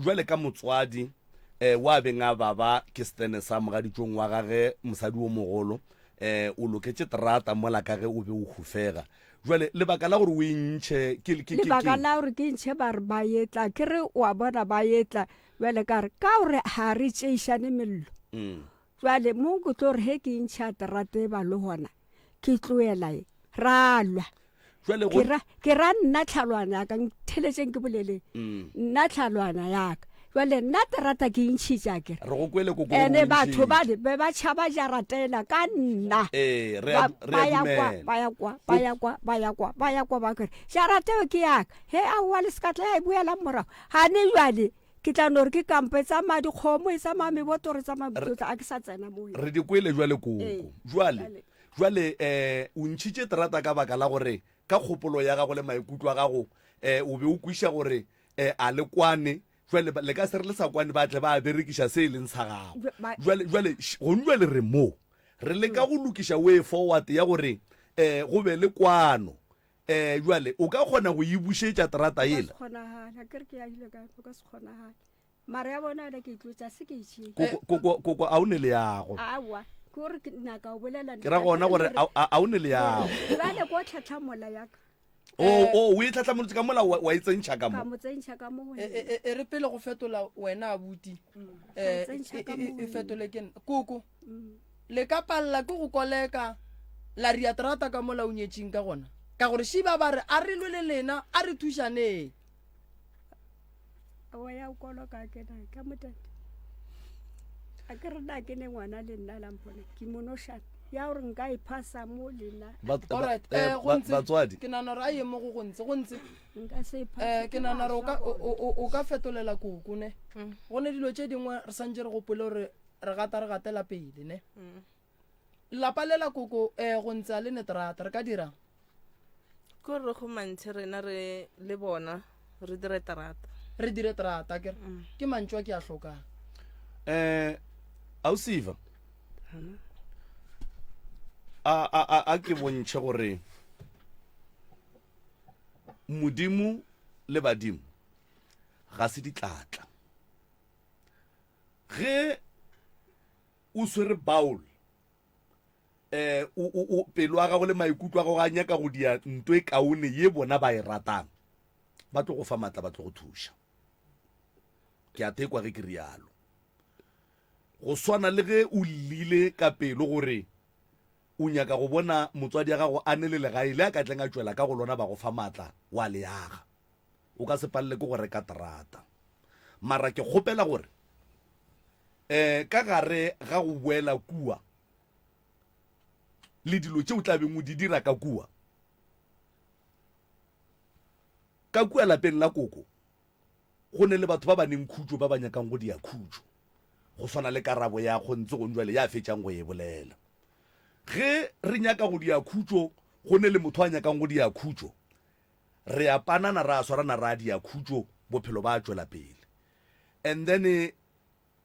A: jwale ka motswadi wa beng a baba ke stene sa mogaditšong wa gage mosadi o mogolo o loketse terata mola ka ge o be o hufega jwale lebaka la gore o intšhe
C: lebaka la gore ke ntšhe ba re ba etla ke re wa bona ba etla jwale ka re ka gore ga re tšeišane mello jwale mo ke tlo gore he ke ntšha terata e ba le gona ke tloelae ra lwa ke ra nna tlhalwana yaka ntheletšeng ke boleleng nna tlhalwana yaka jwale nna terata ke ntšhitša kere ene batho bale be ba tšhaba jaratela ka nna ba ya kwa ba kere jarateo ke yaka he aowa le sekatla ya e boelang morago gane jwale ke tla no re ke kampe tsa madi kgomo e tsa mamebotore tsa mabotla a ke sa tsena mo
A: re di kwele jwale koko jwale o ntšhitše terata ka baka la gore ka kgopolo ya gago le maikutlo a gago o be o kwiša gore a le kwane jwale le ka se re le sa kwane ba tle ba berekiša se e leng sa gago jwale gone jwale re mo re le ka go lokiša way forward ya gore go be le kwano jwale o ka kgona go e bušetša terata ela
C: mara ya bona le ke tlotsa se ke itse
A: koko a o ne le yago
C: awa gore ke naka o bolela
A: ke ra gona gore a o ne le yago
C: ba le go tlhatlhamola yaka
A: o e tlhatlhamolotse ka mola wa e tsentšha ka mo
B: e re pele go fetola wena abuti e fetole ke koko le ka palla ke go koleka la ria terata ka mola o nyetšing ka gona ka gore šiba ba re a re lwele lena a re thušaneng
C: wa ya ukoloka kena ka motete a ke re na ke ne ngwana le nna lampone ke monoshana ya gore nka iphasa mo lena
A: batswadi
B: ke nana re a ye mo go gontse ke nana re o ka fetolela koko ne go ne dilo tše dingwe re santse re gopole gore re gatela pele ne lapa lela koko go ntse a le neterata re ka dirang
I: ko re go mantshe rena re le bona re dire terata
B: re dire terata ke mantšwa ke a hlokang
A: ausiva a ke bontšhe gore modimo le badimo ga se ditlatla ge o swere baul o pelo wa gago le maikutlo a go ga nyaka go dia ntwe e kaone ye bona ba e ratang ba tlo go fa matla ba tlo go thuša ke a tekwa ge ke rialo go swana le ge o lile ka pelo gore o nyaka go bona motswadi ya gago a ne le legae le a ka tleng a tšwela ka go lona ba go fa matla wa le yaga o ka se palele ke go reka terata mara ke kgopela gore ka gare ga go boela kua le dilo tše o tla beng o di dira ka kua lapeng la koko go ne le batho ba ba neng khutšo ba ba nyakang go dia khutšo go swana le karabo ya go ntse go njwale ya fetšang go e bolela ge re nyaka go dia khutšo go ne le motho a nyakang go dia khutšo re a panana ra swarana ra dia khutšo bophelo ba tšwela pele and then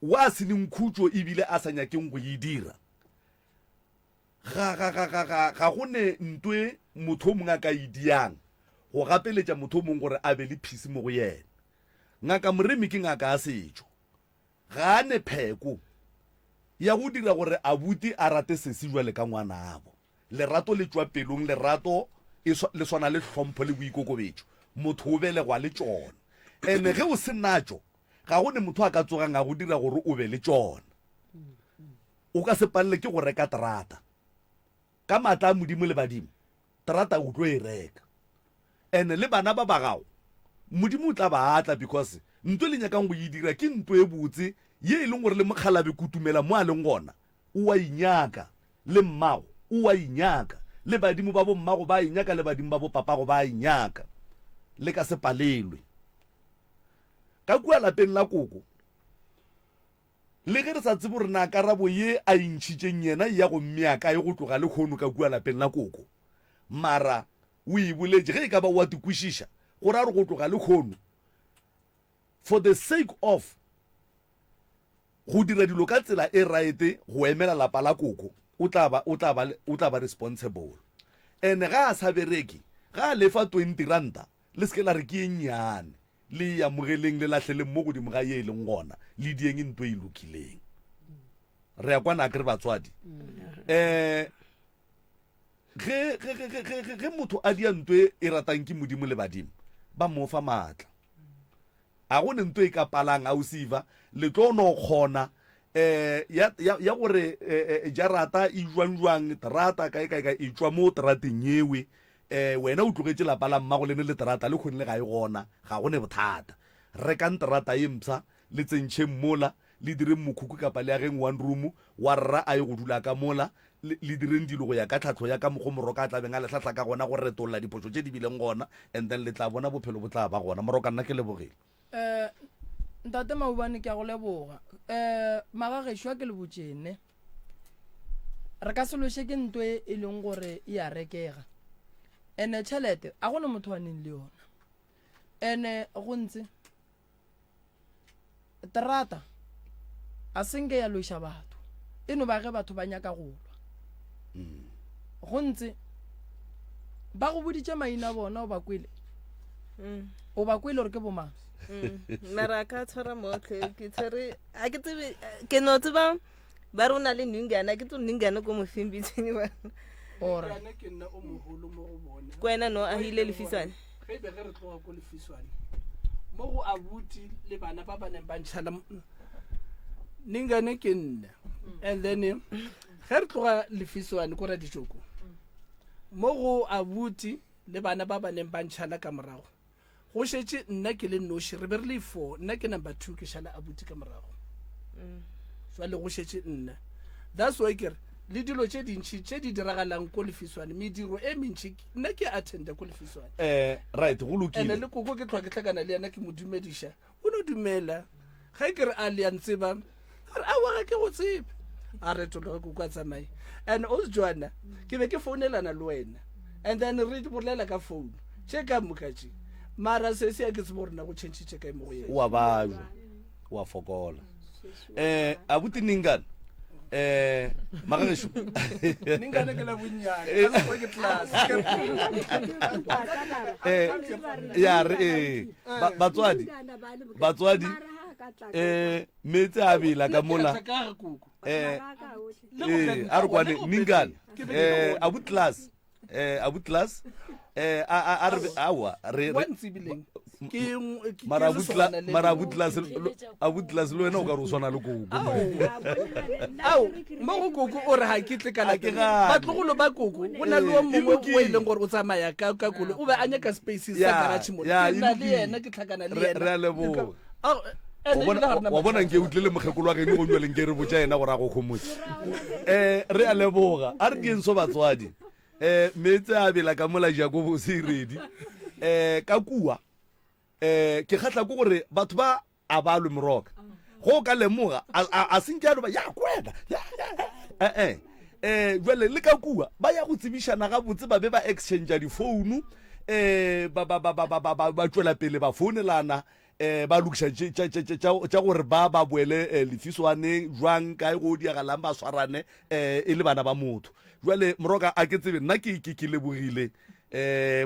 A: wa seneng khutšo ebile a sa nyakeng go e dira ga go ne ntwe motho o mongwe a ka e diang go gapeletša motho o mongwe gore a be le phisi mo go yena ngaka moremi ke ngaka a setšo ga a ne pheko ya go dira gore abuti a rate sesi jwale ka ngwanabo lerato le tšwa pelong lerato le swana le hlompho le boikokobetšo motho o belegwa le tšona ene ge o se natšo ga go ne motho a ka tsogang a go dira gore o be le tšona o ka se palele ke go reka terata ka matla a modimo le badimo terata o tlo e reka ene le bana ba bagago modimo o tla ba atla because ntwe le nyakang go e dira ke ntwe e botse ye e leng gore le mokgalabe kutumela mo a leng gona o wa inyaka le mmago o wa inyaka le badimo ba bo mmago ba inyaka le badimo ba bo papago ba inyaka le ka se palelwe ka kua lapeng la koko le ge re sa tsebo re na karabo ye a intšhitšeng yena ya go mmeaka e go tloga le kgono ka kua lapeng la koko mara o e boletše ge e ka ba wa tikwešiša gore a re go tloga le kgono for the sake of go dira dilo ka tsela e raete go emela lapa la koko o tla ba responsible ene ga a sa bereke ga a lefa 20 ranta le seke la re ke e nnyane le ya mogeleng le latlheleng mo godimo ga ye e leng gona le dieng ntwe e lokileng re ya kwana ke re batswadi ge motho a dia ntwe e ratang ke modimo le badimo ba mo fa matla a go ne ntwe e ka palang ausiva le tlo no kgona ya gore jarata e jwang terata ka e tswa mo terateng yewe wena o tlogetse lapa la mmago le ne le terata le kgone le ga e gona ga go ne bothata rekang terata e mpsa le tsentšheng mola le direng mokhukhu kapa le ageng one room wa rra a ye go dula ka mola le direng dilo go ya ka tlhatlho ya ka mogo moroka a tlabeng a letlhatlha ka gona go retolola dipotso tše di bileng gona and then le tla bona bophelo bo tla ba gona moroka nna ke lebogele
B: ntate Maubane ke a go leboga magagešo a ke le botšene re ka seloše ke ntwe e leng gore e a rekega ene tšhelete a gone motho wa neng le yona ene go ntse terata a senke ya loša batho e no ba ge batho ba nyaka go lwa go ntse ba go boditse maina bona o ba kwele o ba kwele gore ke bomang
I: mara ka tshwara motlhe ke tshwere a ke tsebe ke no tseba ba rona le ningana ke tso ningana ko mofimbitseng ba
B: ora
D: ke nna o mogolo mo go bona
I: kwena no a hile lefiswane
D: ge be ge re tloga ko lefiswane mo go abuti le bana ba ba neng ba ntšhala ningane ke nna and then ge re tloga lefiswane ko ra dijoko mo go abuti le bana ba ba neng ba ntšhala ka morago go šetse nna ke le noši re be re le 4 nna ke number 2 ke šala abuti ka morago jwale go šetse nna that's why kere le dilo tše dintšhi tše di diragalang ko lefiswane mediro e mentšhi nna ke attenda ko lefiswane
A: right go lokile
D: ene le koko ke tlhoa ke tlhakana le yena ke mo dumediša o no dumela ga e kere a le a ntseba a re awa ga ke go tsebe a retologa koko a tsamaye and osjwana ke be ke founelana le wena and then re bolela ka phone tše ka moka tše mara se se a ke tsebo gore na go tšhentšhitše kae mo go yena
A: wa bajwa wa fokola abuti ningana magagesho
D: ningane ke la bonnyane ka go ke class
A: ya re batswadi metse a bela ka mola a re kwane ningane abu class awa re mara abutlas le wena o ka re o swana le koko
D: ao mo go koko o re ga ke tle kana batlogolo ba koko go na le o mongwe o e leng gore o tsamaya ka kolo o be a nyaka spaces sa garage mo ke na le yena ke tlhakana le yena
A: re a leboga wa bona nke utlele mogekolo wa gene go nyweleng ke re botsa yena gore a go kgomotse re a leboga a re dienso batswadi metse a bela ka mola jakobo se redi ka kua ke kgatla ko gore batho ba a ba lwe moroka go ka lemoga a senkjalo ba ya kwena jwale le ka kua ba ya go tsebišana ga botse ba be ba exchange di phone ba tswela pele ba founelana ba lokiša tša gore ba boele lefiswane jwang kae go diagalang ba swarane e le bana ba motho jwale moroka a ke tsebe nna ke lebogile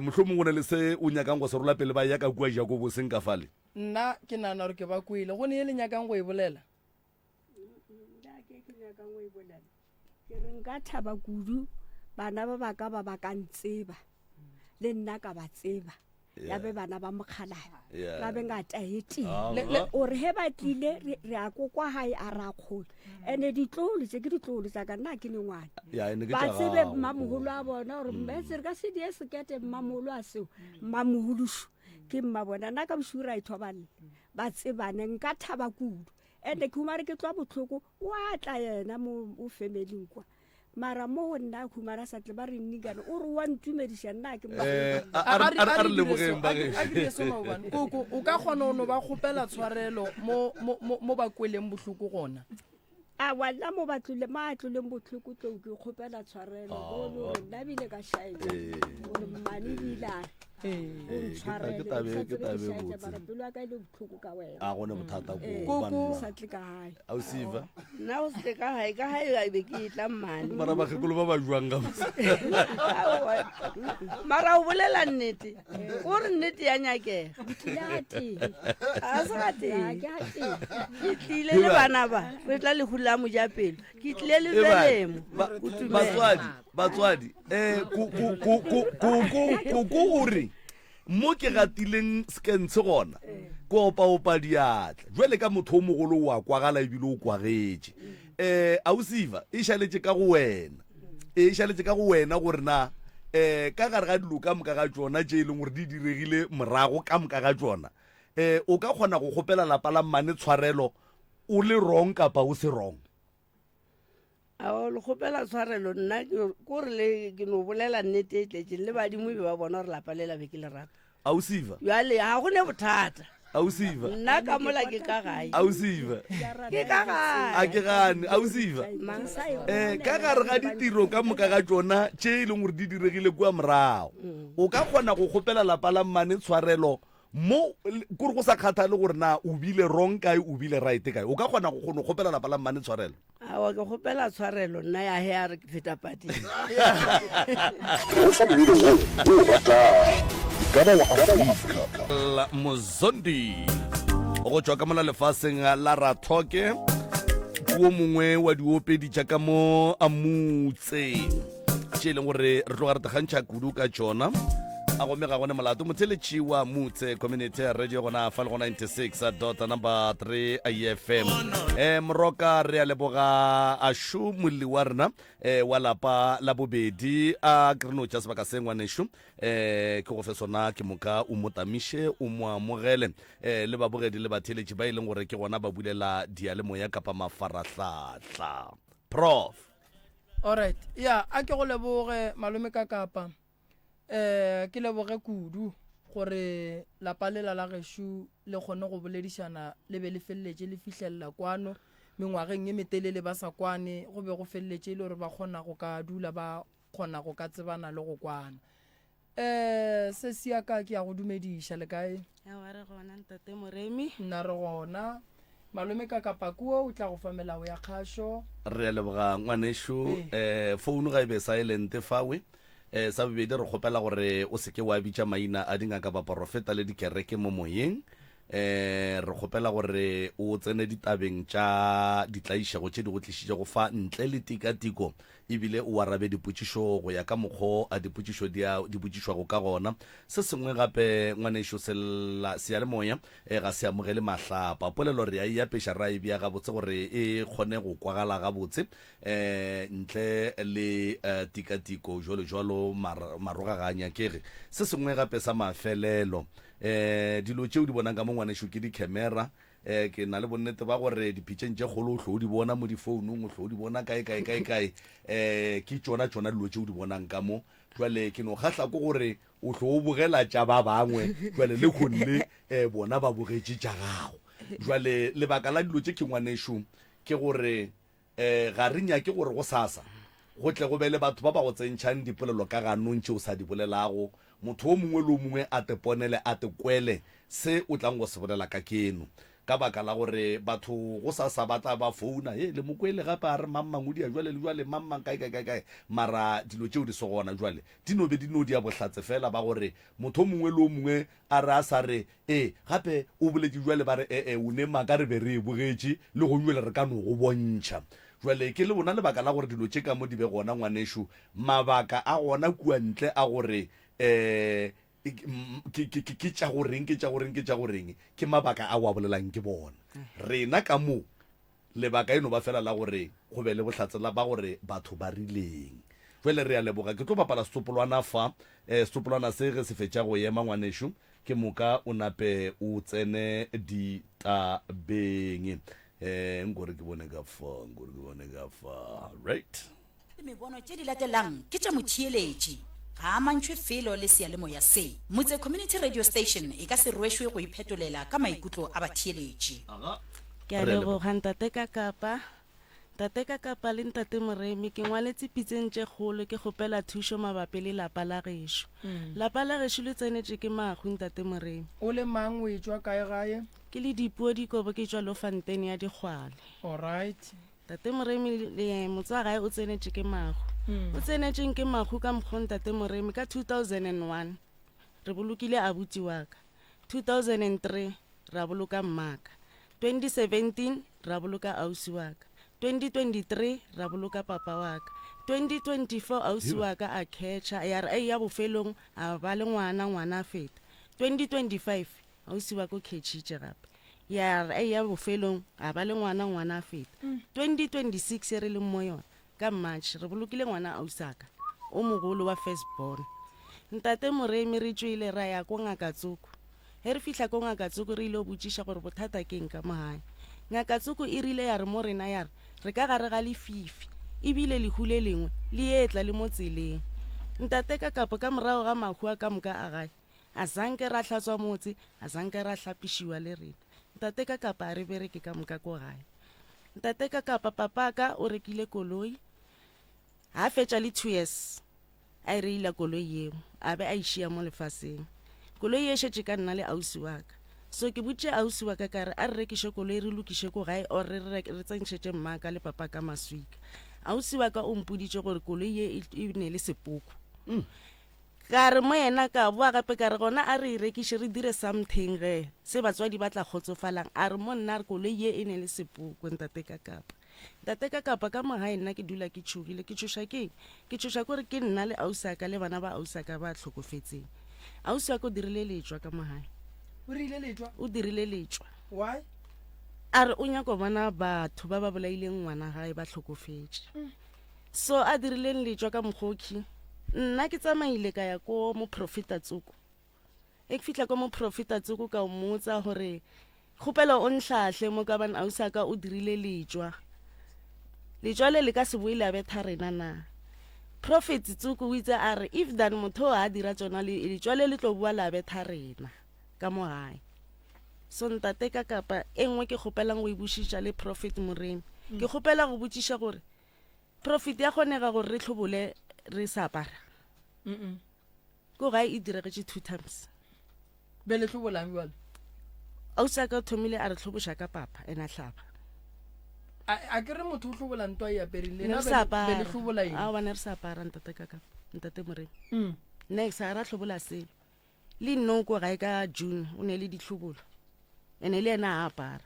A: mohlho mongwe ne le se o nyakang go se rola pele ba ya ka kua jakobo seng ka fale
B: nna ke nana gore ke ba kwele go ne e le nyakang go e bolela
C: ke re nka thaba kudu bana ba ba ka ba ka ntseba le nna ka ba tseba ya be bana ba mokgalana ba be ngata eti o re he ba tlile re a kokwa hae a ra kgolo ene ditlolo tse ke ditlolo tsa ka nna ke ne ngwana ba tsebe mmamoholo a bona gore mmetse re ka se die sekete mmamoholo a seo mmamoholusho ke mmabona nna ka bošura e thoballe ba tsebane nka thaba kudu ene ke humare ke tloa botlhoko wa tla yena mo family kwa mara mo nna khumara sa tle ba re ningane o re wa ntumedisha nna ke
A: a re lebogeng ba ge
B: koko o ka kgona no ba kgopela tshwarelo mo ba kweleng bohloko gona
C: a wala mo batlole matlole botlhoko tlo ke kgopela tshwarelo go nna bile ka shaile gore mani bila
A: ke tabe a gone bothata
C: ko sa tle ka hae
A: a o siva
G: na o se ka hae ga be ke tla mmane
A: mara ba khekolo ba ba jwang ga
G: mara o bolela nnete o re nnete ya nyakega a sa te ke tlile le bana ba re tla le hula mo ja pelo ke tlile le belemo
A: batswadi ko uri mo ke gatileng skentshe gona ko opa diatla jwele ka motho o mogolo wa kwagala ebile o kwagetse a o siva e šaletse ka go wena gore na ka gare ga dilo ka moka ga tsona tše e leng gore di diregile morago ka moka ga tsona o ka kgona go kgopela lapa la mmane tshwarelo o le wrong kapa o se wrong
G: ao le kgopela tshwarelo nna kore le ke no bolela nnete e tletseng le badimo be ba bona gore lapa le la be ke le rata
A: a o siva
G: jale ga go ne bothata
A: a o siva
G: nna ka mola ke ka gae
A: a o siva
G: ke ka gae
A: a ke gane a o siva ka gare ga ditiro ka moka ga tsona tše e leng gore di diregile kua morago o ka kgona go kgopela lapa la mmane tshwarelo mo kore go sa kgathale gore na o bile wrong kae o bile right kae o ka kgona go kgopela lapa la mmane tshwarelo
G: awa ke kgopela tshwarelo nna ya he a re ke feta pating
A: mozondi go tswa ka mona lefaseng la rathoke puo mongwe wa diopedi jaaka mo a mutse tse e leng gore re tloga re tegantšha kudu ka tsona a gome ga gone molato motheletši wa mutse community radio gona fa le go 96.3 IFM moroka re a leboga a shu molli wa rena wa lapa la bobedi a kreno tša sebaka se ngwanešu ke go fe sona ke moka o motamiše o mo amogele le babogedi le batheletši ba e leng gore ke gona ba bulela dialemoya kapa mafaratlhatlha prof
B: alright ya a ke go leboge malome ka kapa ke leboge kudu gore lapa lela la gešo le kgone go boledišana le be le feleletše le fihlelela kwano mengwageng ye metelele ba sa kwane go be go feleletše le gore ba kgona go ka dula ba kgona go ka tsebana le go kwana se siaka ke ya go dumediša le kae
J: re gona ntate moremi
B: nna re gona malome ka kapakuo o tla go fa melao ya kgašo
A: re a leboga ngwanešo founu ga e be silent fawe sa bobedi re kgopela gore o seke wa bitša maina a dingaka ba porofeta le dikereke mo moyeng re kgopela gore o tsene ditabeng tša ditlaišago tše di go tlišitše go fa ntle le tikatiko ebile o arabe dipotšišo go ya ka mokgwa a dipotšišo di botšišwago ka gona se sengwe gape ngwanešo seyalemoya ga se amogele mahlapa polelo re a e apeša ra e bea gabotse gore e kgone go kwagala gabotse ntle le tikatiko jalo marogaganya kege se sengwe gape sa mafelelo dilo tšeo di bonang ka mo ngwanešo ke di-camera ke na le bonnete ba gore dipitšeng tše kgolo o tlo o di bona mo difounung o tlo o di bona kae ke tsona dilo tšeo di bonang ka mo jwale ke no kgatlha ko gore o tlo o bogela tša ba bangwe jwale le kgonne bona ba bogetše tša gago jwale lebaka la dilo tše ke ngwanešo ke gore ga re nyake gore go sasa go tle go be le batho ba ba go tsentšhang dipolelo ka ganong tše o sa di bolelago motho o mongwe le o mongwe a te ponele a te kwele se o tlang go se bolela ka keno ka baka la gore batho go sa batla ba founa le mokwele gape a re mammangodi a jwale le jwale mammang kae mara dilo tšeo di segona jwale di no be di no di a bohlatse fela ba gore motho o mongwe le o mongwe a re a sa re gape o boletše jwale ba re o ne maka re be re e bogetše le go jwele re ka no go bontšha jwale ke le bona lebaka la gore dilo tše ka mo di be gona ngwanešo mabaka a gona kua ntle a gore ke tša goreng ke mabaka a wa bolelang ke bona rena ka mo lebaka eno ba fela la gore go be le bohlatsela ba gore batho ba rileng jwale re a leboga ke tlo bapala setopolwana fa setopolwana se ge se fetša go ema ngwanešo ke moka o nape o tsene ditabeng nkore ke bone ka fa right
K: mebono tše di latelang ke tša motheeletši ga a mantšhwe felo le seyalemoya se motse community radio station e ka se rwešwe go iphetolela ka maikutlo a batheeletši
J: ke a leboga ntate ka kapa le ntate moremi ke ngwaletse pitseng tše kgolo ke kgopela thušo mabapi le lapa la gešo lapa la gešo le tsenetše ke mahu ntate moremi
B: o le mang o e tšwa kae gae
J: ke le dipuo dikobo ke tšwa lo fantene ya dikgwale
B: alright
J: tate moremi motse wa gae o tsenetše ke mahu o tsenetšeng ke mahu ka mokgwa ntate moremi ka 2001 re bolokile abuti wa ka 2003 ra boloka mmaka 2017 ra boloka ausi wa ka 2023 ra boloka papa wa ka 2024 ausi wa ka a catcha ya re ya bofelong a ba le ngwana feta 2025 ausi wa ka o catchitše gape ya re ya bofelong a ba le ngwana feta 2026 re le mo yona ka March re bolokile ngwana ausaka o mogolo wa firstborn ntate moremi re tswile ra ya ko ngaka Tsuku he re fihla ko ngaka Tsuku re ile o botšiša gore bothata ke eng ka mohae ngaka Tsuku e rile ya re mo rena ya re ka gare ga lefifi ebile lehule lengwe le etla le mo tseleng ntate ka kapo ka morago ga mahu a ka moka a gae a zanke ra hlatswa motse a zanke ra hlapišiwa le rena ntate ka kapa a re bereke ka moka ko gae ntate ka kapa papa ka o rekile koloi ha fetša le 2 years a re ile koloi yeo a be a išia mo lefaseng koloi e šetse ka nna le ausi wa ka so ke botse ausi wa ka ka re a re rekiše koloi re lokiše ko gae or re tsentšhetse mmaka le papa ka maswika ausi wa ka o mpoditše gore koloi ye e ne le sepoko ka re mo yena ka boa gape ka re gona a re e rekiše re dire something ge se batswadi ba tla kgotsofalang a re mo nna re koloi ye e ne le sepoko ntate ka kapa ka mogae nna ke dula ke tšhogile ke tšhoša keng ke tšhoša kore ke nna le ausaka le bana ba ausaka ba tlhokofetseng ausi wa ka o dirile letswa ka mogae o dirile letswa
B: why
J: a re o nyako bona batho ba ba bolaileng ngwana gae ba tlhokofetse so a dirileng letswa ka mokgoki nna ke tsamaile ka ya ko mo Profita Tsoko e ke fitla ko mo Profita Tsoko ka o mmotsa gore kgopela o nhlahle mo ka bana ausaka o dirile letswa le ka se boile a betha rena na Prophet Tsoko o itse a re if dan motho a dira tsona letswa le tlo bua la betha rena ka mo gae so ntate ka kapa engwe ke kgopelang go ibušiša le Prophet Moremi ke kgopela go botšiša gore Prophet ya kgonega gore re tlhobole re sa apara ko gae e diregetše 2 times
B: be le tlhobolang jwale
J: ausi ka thomile a re tlhoboša ka papa ena hlaba
B: a ke re motho o tlhobola ntwa e aperile
J: ne
B: na be le tlhobola eng
J: a bana re sa apara ntate Moremi next a ra tlhobola se le nno ko gae ka June o ne le ditlhobolo ene le ena a apara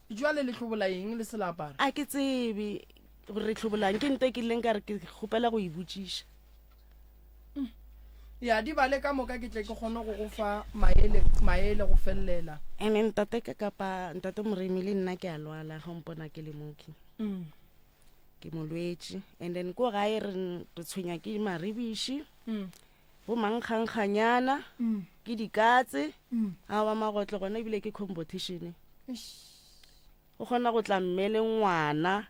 B: jwale le tlhobola eng le se la apara
J: a ke tsebe gore re tlhobolang ke nte ke leng ka re ke kgopela go ibotšiša
B: ya di bale ka moka ke tle ke kgone go go fa maele go fellela
J: ene ntate ka kapa ntate Moremi le nna ke a lwala ga mpona ke le moki ke molwetse and then ko gae re tshwenya ke maribiši bo mankgankganyana ke dikatse a wa magotlo gona ebile ke competition o kgona go tla mmele ngwana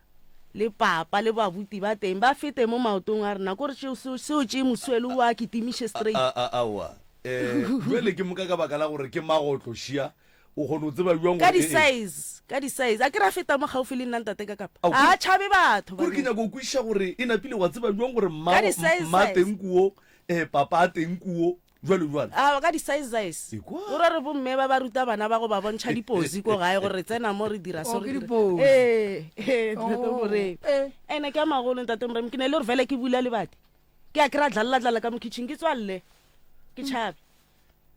J: le papa le babuti ba teng ba fete mo maotong a rena gore seo tše moswele wa ke timiše straight
A: awa jwele ke moka ka baka la gore ke magotlo šia o kgone o tseba jwang
J: ka di-size a ke ra feta mo gaufi le nna ntate ka kapa a tšhabe batho
A: gore ke nyako o kwešiša gore e napile wa tseba jwang gore mma teng kuo papa a teng kuo jwale
J: ka di-size o re re bomme ba ruta bana ba go ba bontšha diposi ko gae gore re tsena mo re dira ene ke a magolo ntate Moremi ke ne le gore fela ke bula lebate ke a ke ra dlalatlala ka mo kitchen ke tswalele ke tšhabe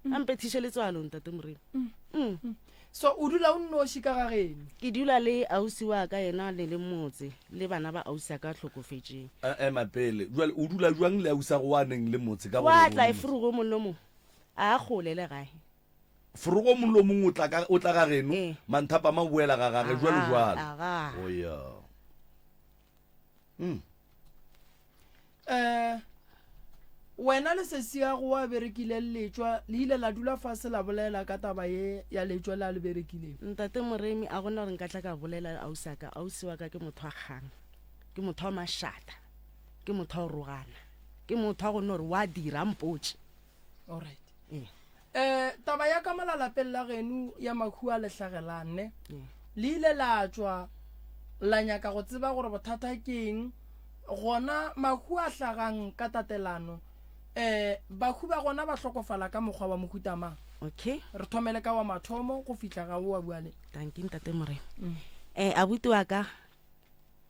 J: a mpethiše letswalo ntate Moremi
B: so o dula o nnoši ka gageno
J: ke dula le ausi wa ka yena le motse le bana ba ausi ka tlhokofetseng
A: mapele jwale o dula jwang le ausi go waneng le motse ka
J: wa tla e furugo mollo mo a gole le gae
A: furugo mollo mongwe o tla ga geno manthapa ma boela ga gage jwale o ya
B: wena le sesiago wa berekile letswa le ile la dula fase la bolela ka taba ye ya letswa la le berekileng
J: ntate Moremi a gona gore nka tla ka bolela ausi wa ka ke motho wa kgang ke motho wa mašata ke motho wa rogana ke motho wa gone gore wa dira mpotse
B: alright taba ya ka malalapeng la genu ya makhu a lehlagelane le ile la tswa la nyaka go tseba gore bothata keng gona makhu a hlagang ka tatelano bakhu ba gona ba hlokofala ka mokgwa wa mohutamang
J: okay
B: re thomele ka wa mathomo go fihla ga wa bua le
J: thank you ntate Moremi abuti wa ka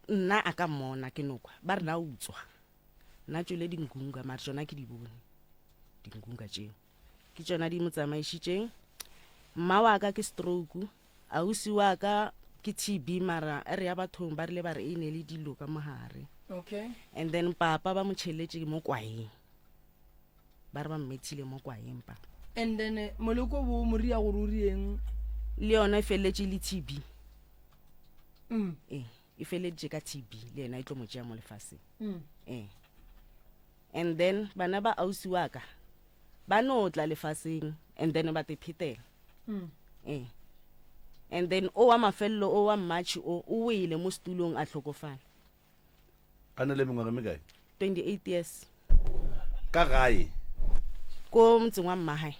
J: nna a ka mmona ke nokwa ba re na utswa nna tšwele dingunga mara tsona ke di bone dingunga tšeo ke tsona di mo tsamaišitšeng mma wa ka ke stroke ausi wa ka ke TB mara re ya bathong ba rile ba re e ne le dilo ka mogare
B: okay
J: and then papa ba mo tšheletse mo kwaeng ba re ba mmethile mo kwaeng pa
B: and then moleko bo moria gore o rieng
J: le yona e feletse le TB e feletse ka TB le yena e tlo mo tšea mo lefaseng and then bana ba ausi wa ka ba no tla lefaseng and then ba te phitela and then o wa mafello o wa March o wele mo stulong a tlhokofala
A: ana le mengwaga mekae
J: 28 years
A: ka gae
J: ko motseng wa mmahae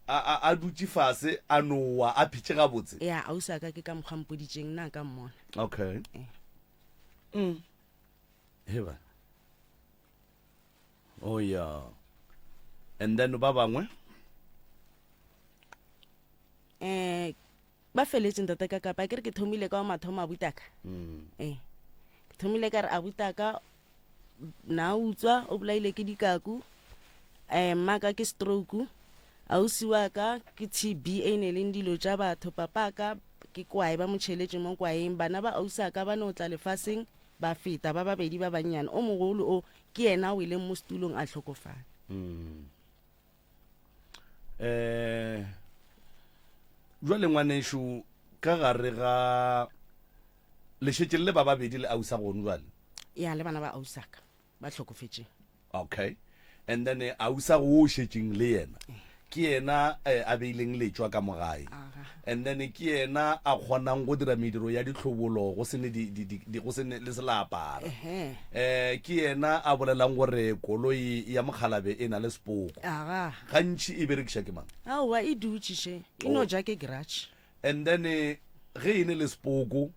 A: a dutse fase a nowa a phitse ga botse
J: ya ausi ka ke ka mokgampoditšeng nna ka mmona
A: okay heba oh yeah and then ba bangwe
J: ba feletse ntate ka kapa ke re ke thomile ka mathomo a butaka ke thomile ka re a butaka na utswa o bolaile ke dikaku maka ke stroke ausi wa ka ke TB e ne leng dilo tsa batho papa ka ke kwae ba motšheletse mo kwaeng bana ba ausa ka ba no tla lefaseng ba feta ba babedi ba banyana o mogolo o ke ena o ile mo stulong a tlhokofala
A: jwale ngwanesho ka gare ga lešetse le ba babedi le ausa gono jwale
J: ya le bana ba ausaka ba tlhokofetse
A: okay and then ausa go šetšeng le yena ke yena a beileng letswa ka mogae and then ke yena a kgonang go dira mediro ya ditlhobolo go sene le selapara ke yena a bolelang gore koloi ya mokhalabe e na le sepoko gantši e berekiša ke mang
J: aowa e dutšiše e no ja ke garage
A: and then ge e ne le sepoko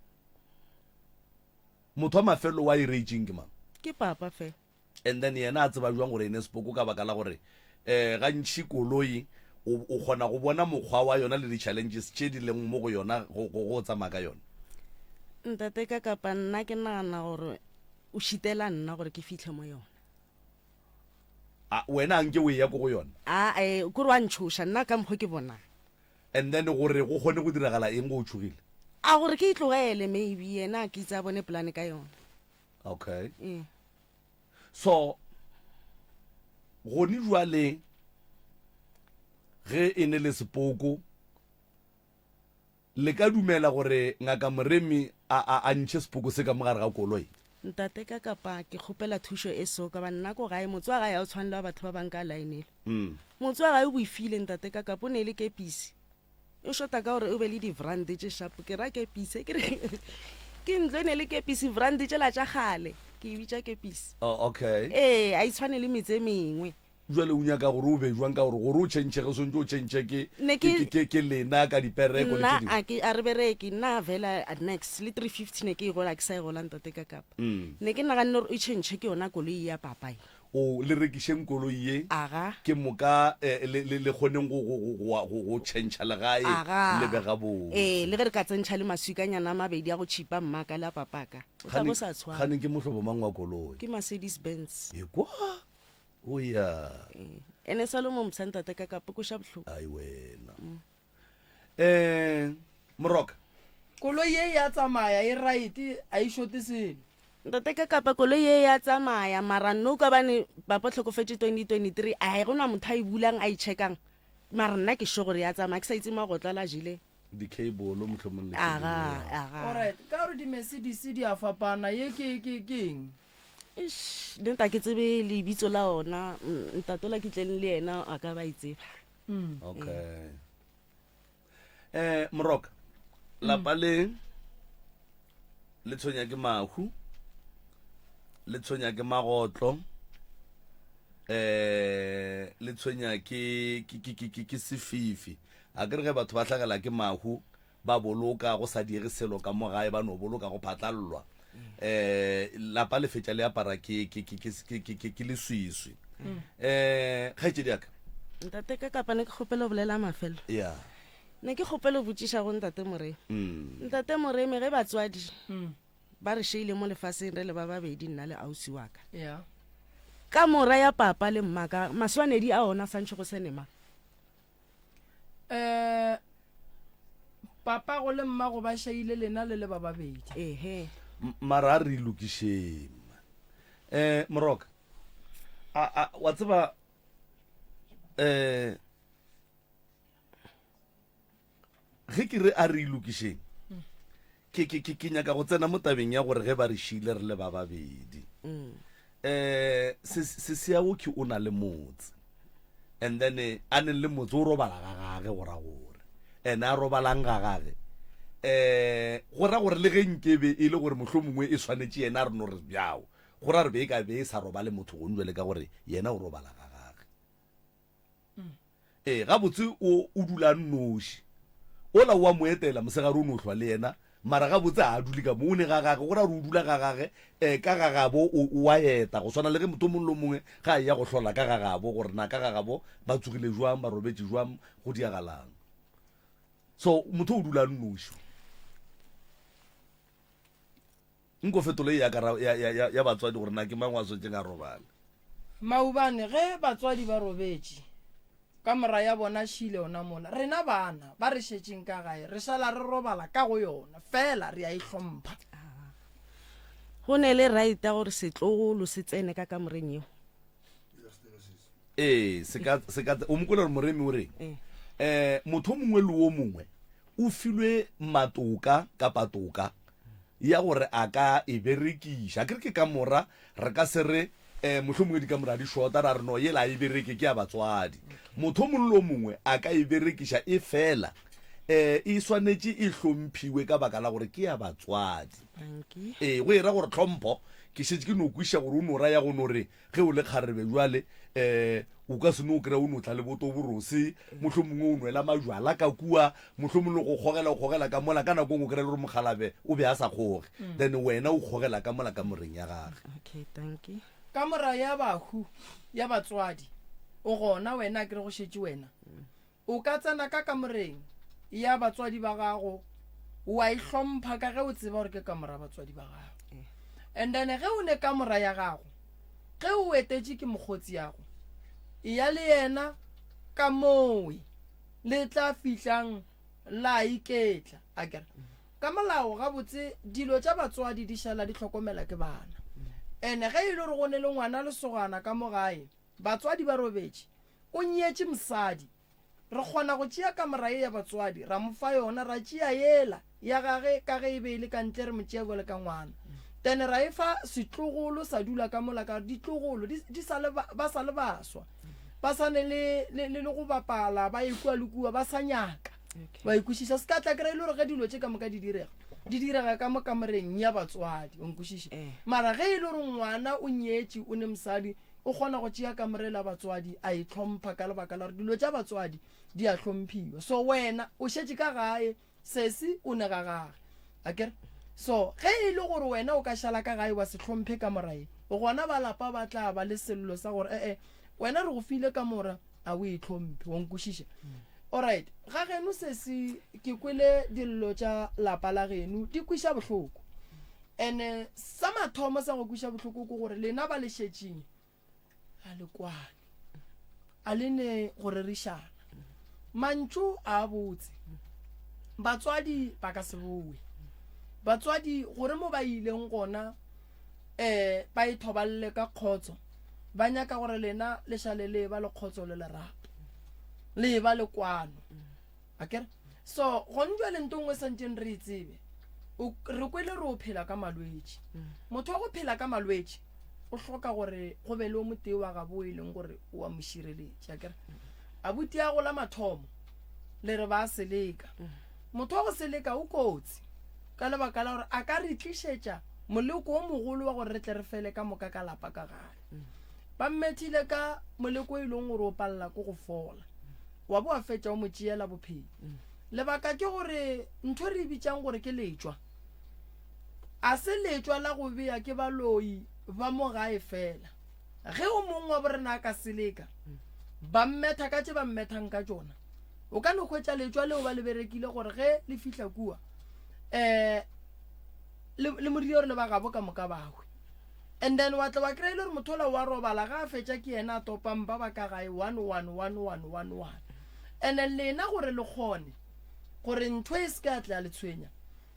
A: motho wa mafelo wa e reitšeng ke mang
J: ke papa fela
A: and then yena a tseba jwang gore e ne sepoko ka baka la gore gantši koloi o kgona go bona mokgwa wa yona le di-challenges tše di leng mo go yona go tsamaya ka yona
J: ntate ka kapa nna ke nagana gore o šitela nna gore ke fitlhe mo yona
A: wena anke o e ya ko go yona
J: kore wa ntšhoša nna ka mokgwa ke bonang
A: and then gore go kgone go diragala eng go o tšhogile
J: a gore ke itlogele maybe yena ke itse a bone polane ka yona
A: okay so gone jwale ge e ne le sepoko le ka dumela gore ngaka Moremi a ntšhe sepoko se ka mogare ga koloi
J: ntate ka kapa ke kgopela thušo e so ka ba nna ko gae motse wa gae a o tshwanela batho ba bang ka laenele motse wa gae o boifile ntate ka kapa o ne le kepisi o shota ka gore o be le di-vrande tše shapo ke ra kepise ke ntlo e ne le kepisi vrande tše la tša gale ke e bitša kepisi
A: okay
J: a itshwane le metse mengwe
A: jwale o nyaka gore o be jwang ka gore o tšhentšhe ge sontse o tšhentšhe ke lena ka dipereko
J: nna a re bereke nna vela at next le 350 ne ke e gola ke sa e gola ntate ka kapa ne ke naganne gore o tšhentšhe ke yona koloi ya papae
A: o le rekišeng koloi ye ke moka le kgoneng go tšhentšha legae le bega boo
J: le ge re ka tsentšha le maswikanyana a mabedi a go tšhipa mmaka le a papaka o tla bo sa tshwana
A: gane ke mohlobo mang wa koloi
J: ke Mercedes Benz
A: ekwa o ya
J: ene sa lo mo msantate ka kapa ko sha bohloko
A: ai wena Moroka
B: koloi ye ya tsamaya e right a e shote selo
J: ntate ka kapa koloi ye ya tsamaya mara no ka bane ba potlhokofetse 2023 a e gona motho a e bulang a e checkang mara nna ke sho gore ya tsamaya ke sa itse magotla la jile
A: di cable mohlomong le
B: alright ka re di Mercedes di a fapana ye ke eng
J: le nta ke tsebe le bitso la ona ntatola ke tleng le yena a ka ba itseba
A: okay Moroka lapa le tshwenya ke mahu le tshwenya ke magotlo le tshwenya ke sefifi a ke re ge batho ba tlhagela ke mahu ba boloka go sa dire selo ka mo gae ba no boloka go phatlallwa lapa le fetša le apara ke le swiswi kgaetšedi yaka
J: ntate ka kapa ne ke kgopela bolela mafelo ne ke kgopela botšiša go ntate Moremi ge batswadi ba re sheile mo lefaseng re le ba babedi nna le ausi wa ka ka mora ya papa le mmaka maswanedi a ona santšhe go senema
B: papa go le mmago ba shaile lena le ba babedi
A: mara re lokišeng Moroka wa tseba ge ke re a re lokišeng ke nyaka go tsena mo tabeng ya gore ge ba re šile re le ba babedi seago ke o na le motse and then a neng le motse o robala ga gage gora gore ene a robalang ga gage gora gore le ge nkebe e le gore mohlho mongwe e swanetše yena a re no re bjao gora re be e ka be e sa robale motho go njwele ka gore yena o robala ga gage gabotse o dula nnoši ola wa mo etela mosegare o no hlwa le yena mara gabotse a dule ka mo o ne ga gage gora re o dula ga gage ka gagabo o a eta go swana le ge motho mongwe le mongwe ga ya go hlola ka gagabo gore na ka gagabo ba tsogile jwang ba robetse jwang go diagalang so motho o dula nnošo nko fetole ya batswadi gore na ke mang wa swetseng a robala
B: maubane ge batswadi ba robetše ka mora ya bona šile ona mola rena bana ba re šetšeng ka gae re šala re robala ka go yona fela re a e hlompha
J: go ne le right gore setlogolo se tsene ka kamoreng eo
A: o mokola gore moremi o reng motho mongwe le o mongwe o filwe matoka ka patoka ya gore a ka e berekiša ke re ke ka mora re ka se re motlho mongwe di ka mora di shota ra re no yela e bereke ke ya batswadi motho mongwe le o mongwe a ka e berekiša e fela e swanetše e hlomphiwe ka baka la gore ke ya batswadi go ira gore tlhompho ke šetse ke no kwiša gore o no raya go no re ge o le kgarebe jwale o ka seno o kry-a o no tla le boto borose motlho mongwe o nwela majwala ka kua motlho mongwe le go kgogela ka mola ka nako ngwe o kry-a le gore mogalabe o be a sa kgoge then wena o kgogela ka mola ka moreng ya gage
B: ka mora ya bahu ya batswadi o gona wena ke re go šetse wena o ka tsena ka kamoreng ya batswadi ba gago wa e hlompha ka ge o tseba gore ke ka mora batswadi ba gago and then ge o ne ka mora ya gago ge o etetše ke mokgotsi yago ya le yena ka mowe le tla fihlang la iketla a kere ka molao gabotse dilo tša batswadi di šala di hlokomela ke bana ene ge e le gore go ne le ngwana le sogana ka mo gae batswadi ba robetše o nyetše mosadi re kgona go tšea kamera ye ya batswadi ra mofa yona ra tšea yela ya gage ka ge e be e le ka ntle re mo tšea bole ka ngwana then ra e fa setlogolo sa dula ka mola ka ditlogolo ba sa le baswa ba sa ne le go bapala ba ekwa le kua ba sa nyaka ba ikwešiša se ka tla kry-e le gore ge dilo tše ka moka di direga ka mo kamoreng ya batswadi o nkwešiše mara ge e le gore ngwana o nyetše o ne mosadi o kgona go tšea kamorela batswadi a e tlhompha ka lebaka la gore dilo tša batswadi di a hlomphiwa so wena o šetše ka gae sesi o ne ga gage akere so ge e le gore wena o ka šala ka gae wa se hlomphe ka morae o gona ba lapa ba tla ba le sello sa gore wena re go file ka mora a o e hlomphe wa nkwešiša alright ga geno sesi ke kwele dillo tša lapa la geno di kwiša bohloko and sa mathomo sa go kwiša bohloko ke gore lena ba le šetšeng a le kwane a le ne go rerišana mantšu a botse batswadi ba ka se bowe batswadi gore mo ba ileng gona ba ithoballe ka kgotso ba nyaka gore lena le šale le ba le kgotso le lerato le ba le kwano akere so go ntwa le ntongwe santseng re itsebe re kwele re o phela ka malwetši motho wa go phela ka malwetši o hloka gore go be le o motee wa gabo e leng gore o a mošireletše akere abuti ya go la mathomo le re ba seleka motho wa go seleka o kotsi ka lebaka la gore a ka re tlišetša moleko o mogolo wa gore re tle re fele ka moka ka lapa ka gare ba mmethile ka moleko e leng gore o palela ko go fola wa bo a fetša o mo tšeela bophelo lebaka ke gore ntho re bitsang gore ke letšwa a se letšwa la go bea ke baloi ba mo gae fela ge o mongwe wa borena a ka seleka ba mmetha ka tše ba mmethang ka tšona o ka no hwetša letšwa leo ba le berekile gore ge le fihla kua le modio re le ba gabo ka moka bagwe and then wa tla wa kry-ile gore motho ola wa robala ga a fetša ke yena a topang ba ba ka gae 1 and then lena gore le kgone gore ntho e se ka tla le tshwenya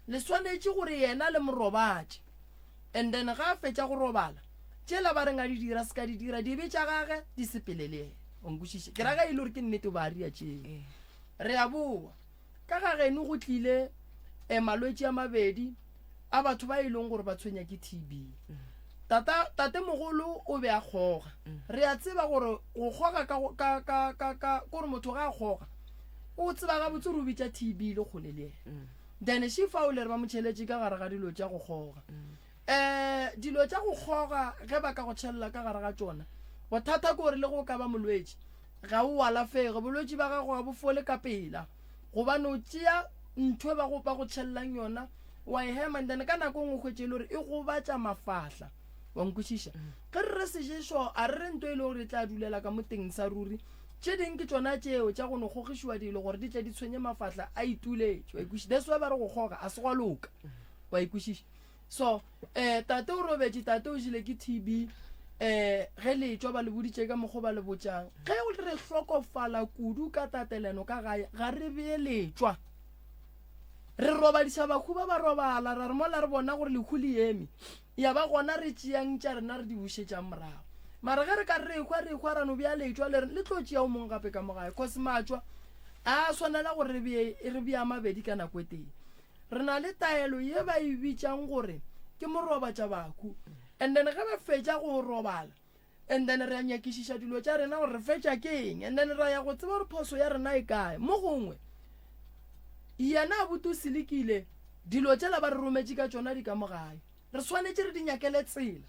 B: le swanetše gore yena le morobatše and then ga a fetša go robala tšela ba reng a di dira se ka di dira di be tša gage di sepelele o nkwešiše ke raga e le gore ke nnete ba ria tšeng re a boa ka ga geno go tlile malwetši a mabedi a batho ba e leng gore ba tshwenya ke TB tate mogolo o be a kgoga re a tseba gore go kgoga ka gore motho ga a kgoga o tseba ga botse re o bitša TB le kgole le ena then shifa o le re ba motšheletše ka gare ga dilo tša go kgoga dilo tša go kgoga ge ba ka go tšhelela ka gare ga tšona bothata ke gore le go ka ba molwetši ga o alafege bolwetši ba gago ga bo fole ka pela gobane o tšea ntho ba go tšhelelang yona wa e hema then ka nako ngwe kgwetše le gore e gobatša mafahla wa nkwešiša ge re re sešešo a re re nto e le gore e tla dulela ka mo teng sa ruri tše ding ke tsona tšeo tša go no gogišiwa dilo gore di tle di tshwenye mafatla a ituletše wa ikuši that's why ba re go goga a se go loka wa ikušiša so tate o robetše tate o jile ke TB ge le tšwa ba le boditše ka mokgo ba le botšang ge o re hlokofala kudu ka tateleno ka gae ga re beeletšwa re robadiša bakhu ba ba robala ra re mola re bona gore lekhu le eme ya ba gona re tšeang tša rena re di bušetšang morago mara ge re ka re ekwa rano bja letšwa le tlo tšea o mongwe gape ka mogae cause matšwa a swanela gore re bea mabedi ka nako e teng re na le taelo ye ba e bitšang gore ke morobatša bakhu and then ge ba fetša go robala and then re a nyakišiša dilo tša rena gore re fetša ke eng and then ra ya go tseba gore phoso ya rena e kae mo gongwe yena a butu selekile dilo tšela ba re rometše ka tšona di ka mogae re swanetše re di nyakele tsela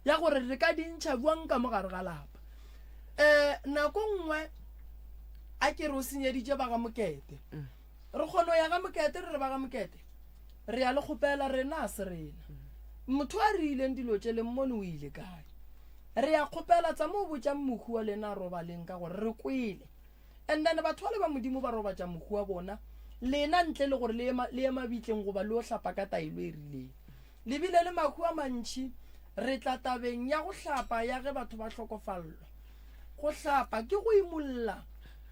B: ya gore re ka dintšha buang ka mogare ga lapa nako nngwe a ke re o senyeditše ba ga mokete re kgone ya ga mokete re ba ga mokete re ya le kgopela rena a se rena motho a re ileng dilo tšele mmone o ile kae re ya kgopela tsa mo botšang mokhu wa lena a robaleng ka gore re kwele and then batho ba le ba modimo ba robatša mokhu wa bona lena ntle le gore le ema bitleng goba le o hlapa ka taelo e rileng lebile le makhu a mantši re tla tabeng ya go hlapa ya ge batho ba hlokofallwa go hlapa ke go imolla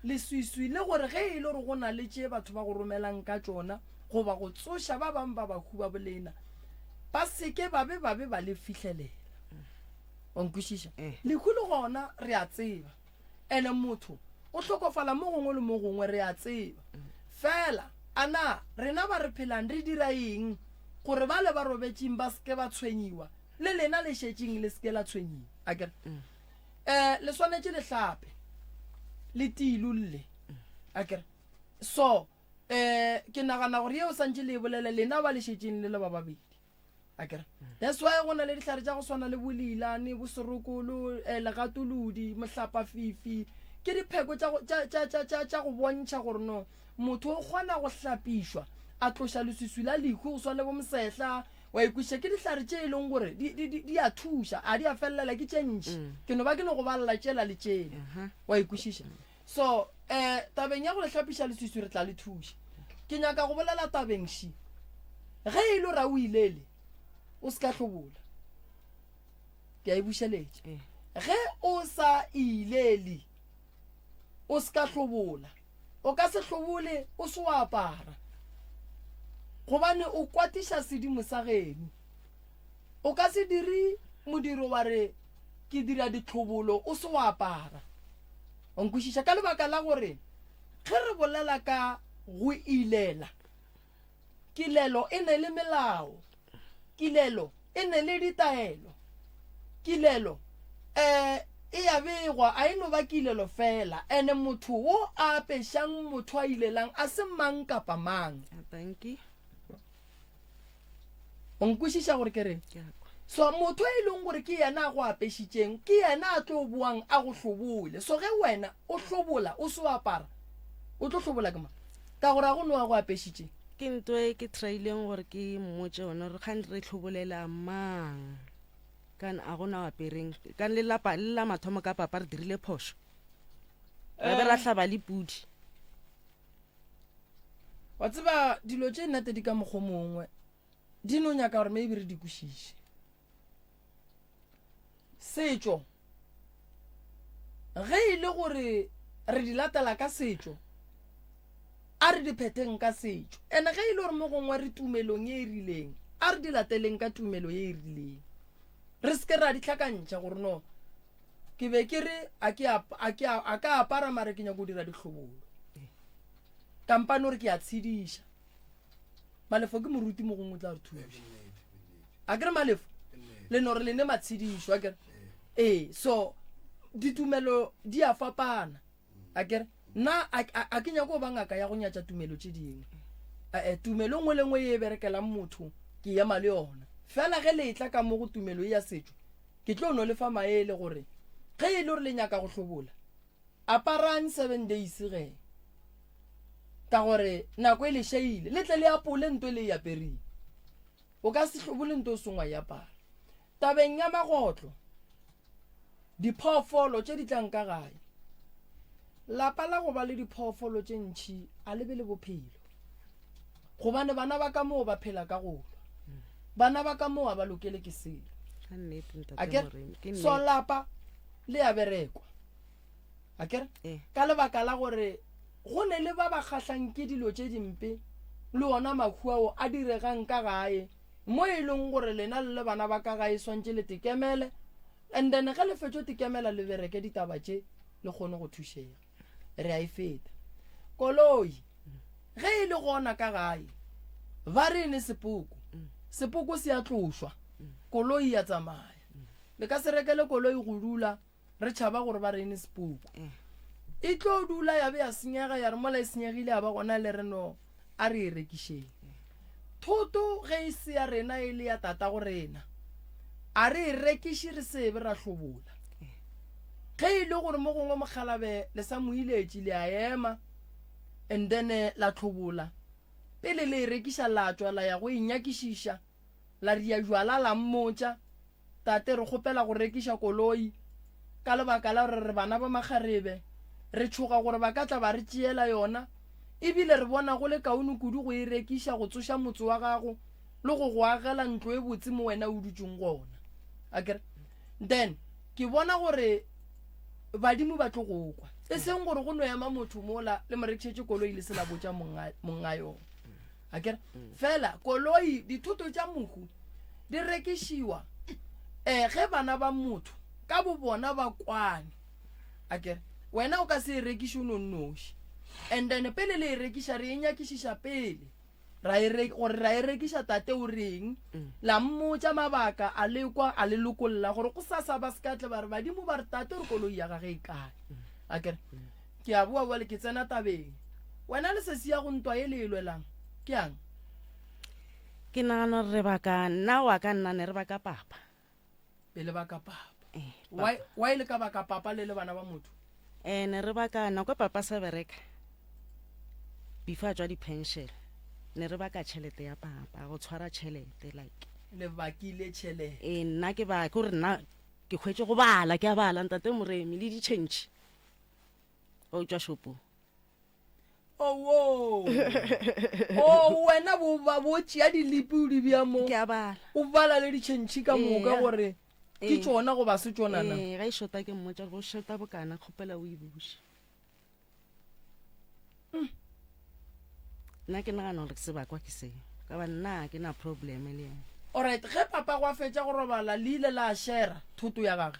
B: leswiswi le gore ge e le gore go na le tše batho ba go romelang ka tšona goba go tsoša ba bang ba bakhu ba bolena ba seke ba be ba le fihlelela o nkwešiša lekhu le gona re a tseba ene motho o hlokofala mo gongwe le mo gongwe re a tseba fela ana rena ba re phelang re dira eng gore ba le ba robetšeng ba seke ba tshwenyiwa le lena le šetšeng le seke la tshwenyiwa akere le swanetše le hlape le tiilolle akere so ke nagana gore yeo santše le bolele lena ba le šetšeng le ba babedi akere that's why go na le dihlare tša go swana le bolilane boserokolo legatolodi mohlapafifi ke dipheko tša go bontšha gore no motho o kgona go hlapišwa a tloša leswiswi la lekhu go swa le bomosehla wa ikweša ke dihlare tše e leng gore di a thuša a di a felelela ke tše ntši ke no ba ke no go balela tšela le tšela wa ikwešiša so tabeng ya go le hlapiša leswiswi re tla le thuša ke nyaka go bolela tabeng še ge e le ra o ilele o se ka hlobola ke a e bušeletše ge o sa ilele o se ka hlobola o ka se hlobole o se o apara gobane o kwatiša sedimo sa geno o ka se dire modiro wa re ke dira ditlhobolo o se o apara o nkwešiša ka lebaka la gore ge re bolela ka go ilela kilelo e ne le melao kilelo e ne le ditaelo kilelo e ya begwa a eno ba kilelo fela ene motho wo a apešang motho a ilelang a se mang kapa mang o nkwešiša gore ke reng so motho e leng gore ke yena a go apešitšeng ke yena a tlo buang a go hlobole so ge wena o hlobola o se o apara o tlo hlobola ke ma ka gore a go no a go apešitšeng
J: ke nto e ke traileng gore ke mmotse ona re kgane re tlhobolela mang kan a gona apereng kan le la mathomo ka papa re dirile phošo re be ra hlaba le pudi
B: wa tseba dilo tše nnete di ka mokgwa mongwe di no nyaka gore maybe re di kwešiše setšo ge e le gore re di latela ka setšo a re di pheteng ka setšo ene ge e le gore mo gongwe re tumelong ye e rileng a re di lateleng ka tumelo ye e rileng re seke ra di tlhakantšha gore no ke be ke re a ka apara mare ke nyako dira ditlhobolo kampane gore ke a tshediša malefo ke moruti mo gongwe tla re thuša a kere malefo le no re le ne matshedišo a kere so ditumelo di a fapana a kere nna a ke nyako ba ngaka ya go nyatša tumelo tše dingwe tumelo ngwe le ngwe ye e berekelang motho ke ema le yona fela ge le tla ka mo go tumelo ya setšo ke tlo no le fa maele gore ge e le gore le nyaka go hlobola aparang 7 days ge ka gore nako e le šeile le tle le apole nto le ya pering o ka se hlobole nto sengwa ya para tabeng ya magotlo diphoofolo tše di tlang ka gae lapa la go ba le diphoofolo tše ntšhi a lebe le bophelo gobane bana ba ka moo ba phela ka golwa bana ba ka moo a ba lokele ke selo so lapa le ya berekwa akere ka lebaka la gore go ne le ba ba kgahlang ke dilo tše dimpe le ona makhu ao a diregang ka gae mo e leng gore lena le bana ba ka gae swantse le tekemele and then ge le fetšo tekemela le bereke ditaba tše le kgone go thušega re a e feta koloi ge e le gona ka gae ba re ne sepoko se a tlošwa koloi ya tsamaya le ka se rekele koloi go dula re tšhaba gore ba re ne sepoko e tlo dula ya be ya senyega ya re mola e senyegile a ba gona le reno a re e rekišeng thoto ge e se ya rena e le ya tata go rena a re e rekiše re sebe ra hlobola ge e le gore mo gongwe mokhalabe le sa moiletše le a ema and then la hlobola pele le e rekiša la tšwa la ya go inyakišiša la ria jwala la mmotša tate re kgopela go rekiša koloi ka lebaka la gore re bana ba makgarebe re tšhoga gore ba ka tla ba re tšeela yona ebile re bona go le kaone kudu go e rekiša go tsoša motse wa gago le go go agela ntlo e botse mo wena o dutšeng gona akere then ke bona gore badimo ba tlo go kwa e seng gore go no ema motho mola le mo rekišetše koloi le se la botša monga yona akere fela koloi dithoto tša mohu di rekišiwa ge bana ba motho ka bo bona ba kwane akere wena o ka se e rekiše o nonnoši and then pele le e rekiša re e nyakišiša pele gore ra e rekiša tate o reng la mmotša mabaka a lekwa a le lokolola gore go sasa ba sekatle ba re badimo ba re tate re koloi ya gage e kae akere ke a boa boale ke tsena tabeng wena le se sia go ntwa e le e lwelang ke yang
J: ke nagana re ba ka nna wa ka nna ne re ba ka papa
B: pele ba ka papa wa ile ka ba ka papa le bana ba motho
J: ne re ba ka nako papa sa bereka before a tswa di-pension ne re ba ka tšhelete ya papa go tshwara tšhelete like
B: le bakile tšhelete
J: nna ke ba ke gore nna ke hwetse go bala ke a bala ntate moremi le di-change o tswa shopong
B: oh wena bo tšea dilipi o di bja mo o bala le ditšhentšhi ka moka gore ke tšona go ba se tšonana
J: ga e shota ke mmotsa go shota bokana kgopela o e buše nna ke nagana gore ke sebakwa ke seo ka ba nna ke na probleme le ena
B: alright ge papa go a fetša go robala le ile la shera thoto ya gage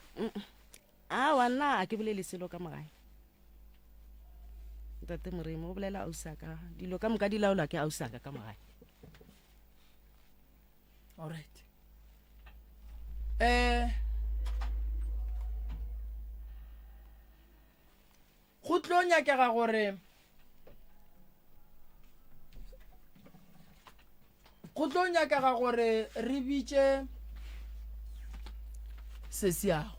J: awa nna a ke bolele selo ka mogae ntate moremo o bolela ausaka dilo ka moka di laolwa ke ausaka ka mogae
B: alright go tlo nyakega gore re bitše se seago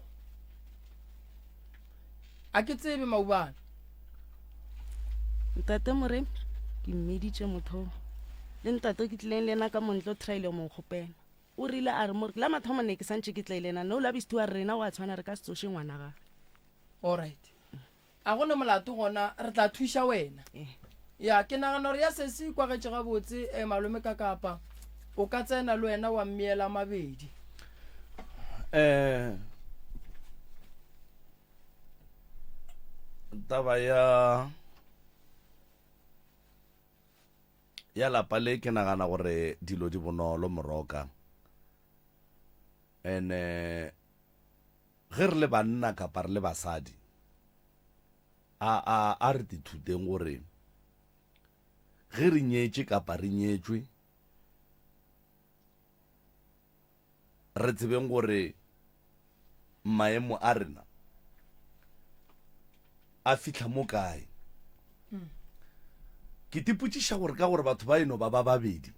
B: a ke tsebe maubana
J: ntate moremi ke mmeditše motho le ntate ke tlileng le ena ka montle o traile mo kgopela o rile a re mo la mathomo ne ke santse ke tlaile ena no la bistu wa rena wa tshwana re ka se tsoše ngwana ga
B: alright a gone molato gona re tla thuša wena ya ke nagana gore ya se se ikwagetše gabotse malome ka kapa o ka tsena le wena wa mmeela mabedi
A: taba ya lapa le ke nagana gore dilo di bonolo moroka ene ge re le banna kapa re le basadi a re dithuteng gore ge re nyetše kapa re nyetšwe re tsebeng gore maemo a rena a fitlha mo kae ke tipotšiša gore ka gore batho ba eno ba babedi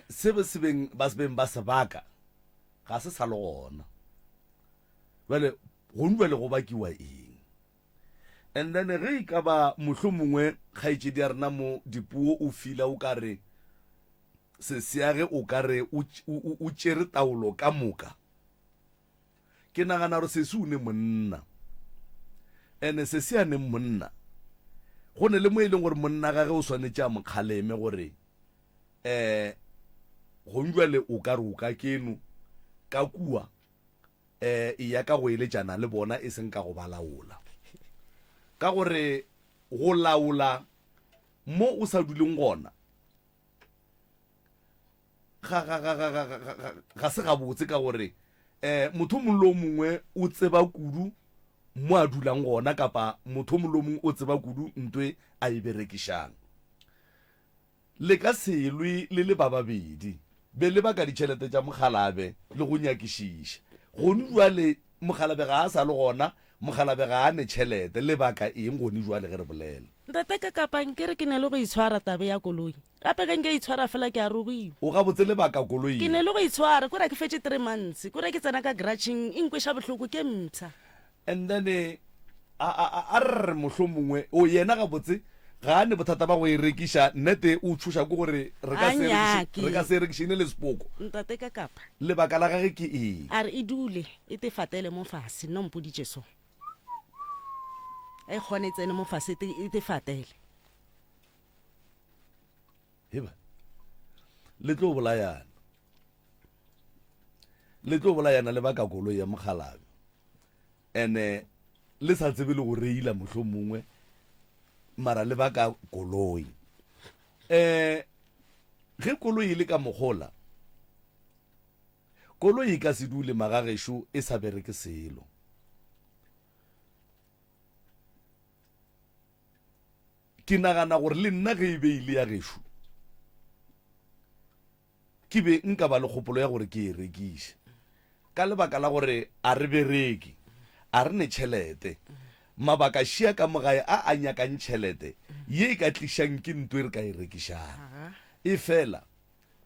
A: se beng ba sebaka ga se sa le gona bale go nbele go bakiwa eng and then ge e ka ba mohlho mongwe kgaetšedi ya rena mo dipuo o fila o ka re se seage o ka re o tšere taolo ka moka ke nagana gore se se une monna ene se sianeng monna go ne le mo e leng gore monna gage o swanetse a mokgaleme gore gonjwale o ka re o ka keno ka kua e ya ka go eletsana le bona e seng ka go ba laola ka gore go laola mo o sa duleng gona ga se ga botse ka gore motho mongwe le mongwe o tseba kudu mo a dulang gona kapa motho mongwe le mongwe o tseba kudu ntwe a e berekishang le ka selwe le le ba babedi be le baka ditšhelete tša mogalabe le go nyakišiša gone jwale mogalabe ga a sa le gona mogalabe ga a ne tšhelete le baka eng gone jwale ge re bolela
J: ntate ka kapang ke re ke ne le go itshwara tabe ya koloi gape ka nke itshwara fela ke a rogiwa
A: o ga botse le baka koloi
J: ke ne le go itshwara kore ke fetse 3 months kore ke tsena ka grutching inkweša bohloko ke mtsha
A: and then a re mohlho mongwe o yena ga botse ga a ne bothata ba go e rekiša nnete o thuša ko gore re ka se rekišene le sepoko
J: ntate ka kapa
A: lebaka la gage ke eng
J: a re e dule e te fatele mo fase nna mpoditše so e kgone tsene mo fase e te fatele
A: heba le tlo bolayana le baka koloi ya mogalabe ene le sa tsebe le go reila mohlho mongwe mara le baka koloi ge koloi le ka mogola koloi ka se dule magagešo e sa bereke selo ke nagana gore le nna ge e beile ya gešo ke be nka ba le kgopolo ya gore ke e rekiše ka lebaka la gore a re bereke a re ne tšhelete mabaka šia ka mogae a nyakang tšhelete ye e ka tlišang ke ntwe re ka e rekišang e fela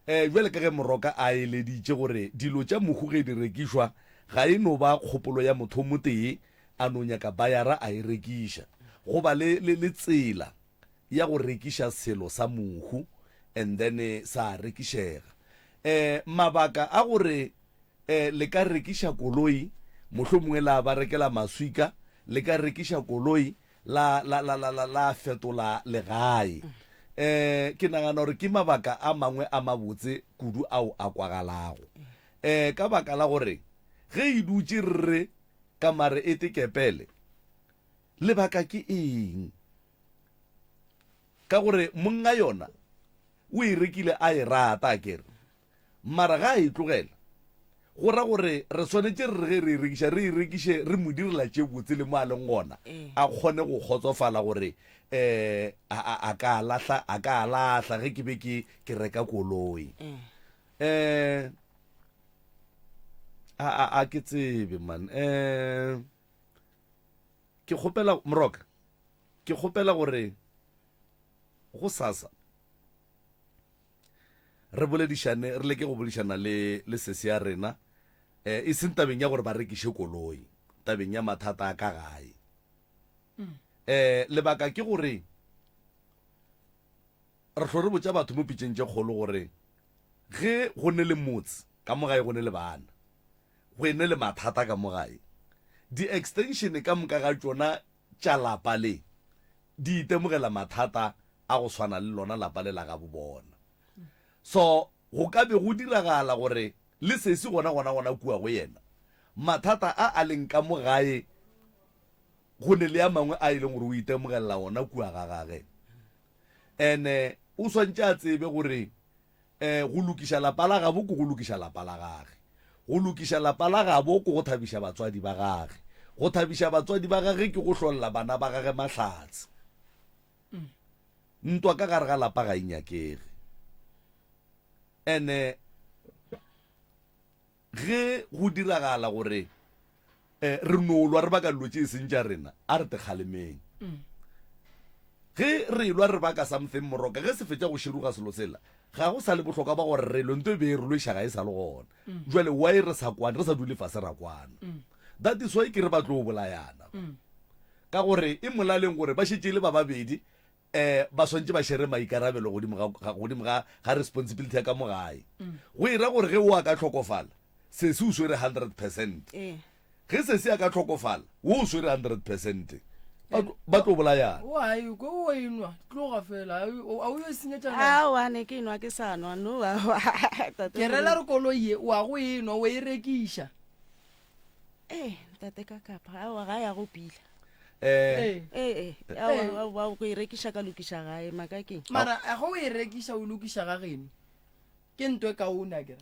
A: jwale ka ge moroka a eleditše gore dilo tša mohu ge di rekišwa ga e no ba kgopolo ya motho mo tee a no nyaka bayara a e rekiša go ba le tsela ya go rekiša selo sa mohu and then sa rekišega mabaka a gore le ka rekiša koloi mohlho mongwe la ba rekela maswika le ka rekiša koloi la fetola legae ke nagana gore ke mabaka a mangwe a mabotse kudu ao a kwagalago ka baka la gore ge e dutše rre ka mare e tekepele lebaka ke eng ka gore monga yona o e rekile a e rata kere mara ga e tlogela go ra gore re swanetse re ge re e rekiše re mo direla tše botse le mo a leng gona a kgone go kgotsofala gore a ka lahla ge ke be ke reka koloi a ke tsebe man ke kgopela moroka ke kgopela gore go sasa re boledišane re leke go boledišana le sese ya rena e seng tabeng ya gore ba rekiše koloi tabeng ya mathata a ka gae lebaka ke gore re tlo re botša batho mo pitšeng tše kgolo gore ge go ne le motse ka mo gae go ne le bana go ene le mathata ka mo gae di-extension ka moka ga tšona tša lapa le di itemogela mathata a go swana le lona lapa le la ga bobona so go ka be go diragala gore le sese gona kua go yena mathata a leng ka mo gae go ne le ya mangwe a e leng gore o itemogelela ona kua ga gage ene o swantše a tsebe gore go lokiša lapa la gabo ko go lokiša lapa la gage go lokiša lapa la gabo ko go thabiša batswadi ba gage go thabiša batswadi ba gage ke go hlolla bana ba gage mahlatse ntwa ka gare ga lapa ga inyakege ene ge go diragala gore re nolwa re baka lotse e seng tša rena a re tekgalemeng ge re lwa re baka something moroka ge se fetša go širuga selo sela ga go sa le bohlokwa ba gore re lonto be re loišaga e sa le gona jwale why re sa kwane re sa dule fase ra kwana that is why ke re ba tlo bolayana ka gore e molaleng gore ba šetše le ba babedi ba swantse ba shere maikarabelo godimo ga responsibility ya ka mo gae go ira gore ge o a ka tlhokofala se se o swere 100% ge se se a ka tlhokofala o swere 100% ba tlo bolayana
B: wai ko o inwa tloga fela a o yo senyetša
J: wane ke inwa ke sa nwa no
B: ke rela re koloi wa go inwa o e rekiša
J: tate ka kapa awa ga ya go pila wa go e rekiša ka lokiša gae maka keng
B: mara a go e rekiša o lokiša ga geno ke ntwe ka una kera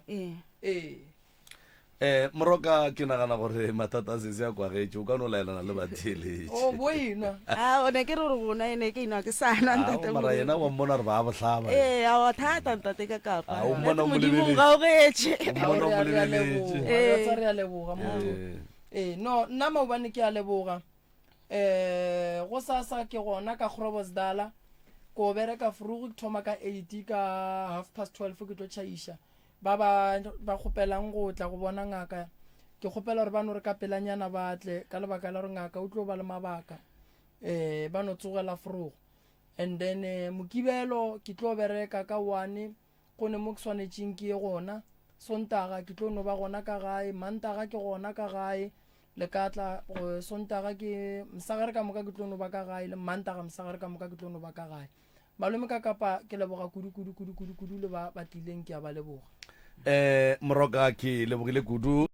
A: moroka ke nagana gore mathata a sese a kwagetse o ka no laelana le batheeletši
B: o boinwa
J: one ke re gore bona ene ke inwa ke sana
A: mara yena wa mmona re ba botlhaba
J: awa thata ntate ka kapa
A: o mmona
J: modimong gaogetše
B: re a leboga moto no nna maobane ke a leboga go sasa ke gona ka grobosdala ko bereka frugu ke thoma ka 8 ka 12:30 ke tlo tšhaiša ba kgopelang go tla go bona ngaka ke kgopela gore ba no re ka pelanyana batle ka lebaka la gore ngaka o tlo ba le mabaka ba no tsogela frugu and then mokibelo ke tlo bereka ka 1 go ne mo ke swanetšeng ke ye gona sontaga ke tlo no ba gona ka gae mantaga ke gona ka gae le ka tla sontaga ke msagare ka moka ke tlo no ba ka gae le mantaga msagare ka moka ke tlo no ba ka gae malome ka kapa ke leboga kudu le ba tlileng ke a ba leboga
A: moroka ke lebogile kudu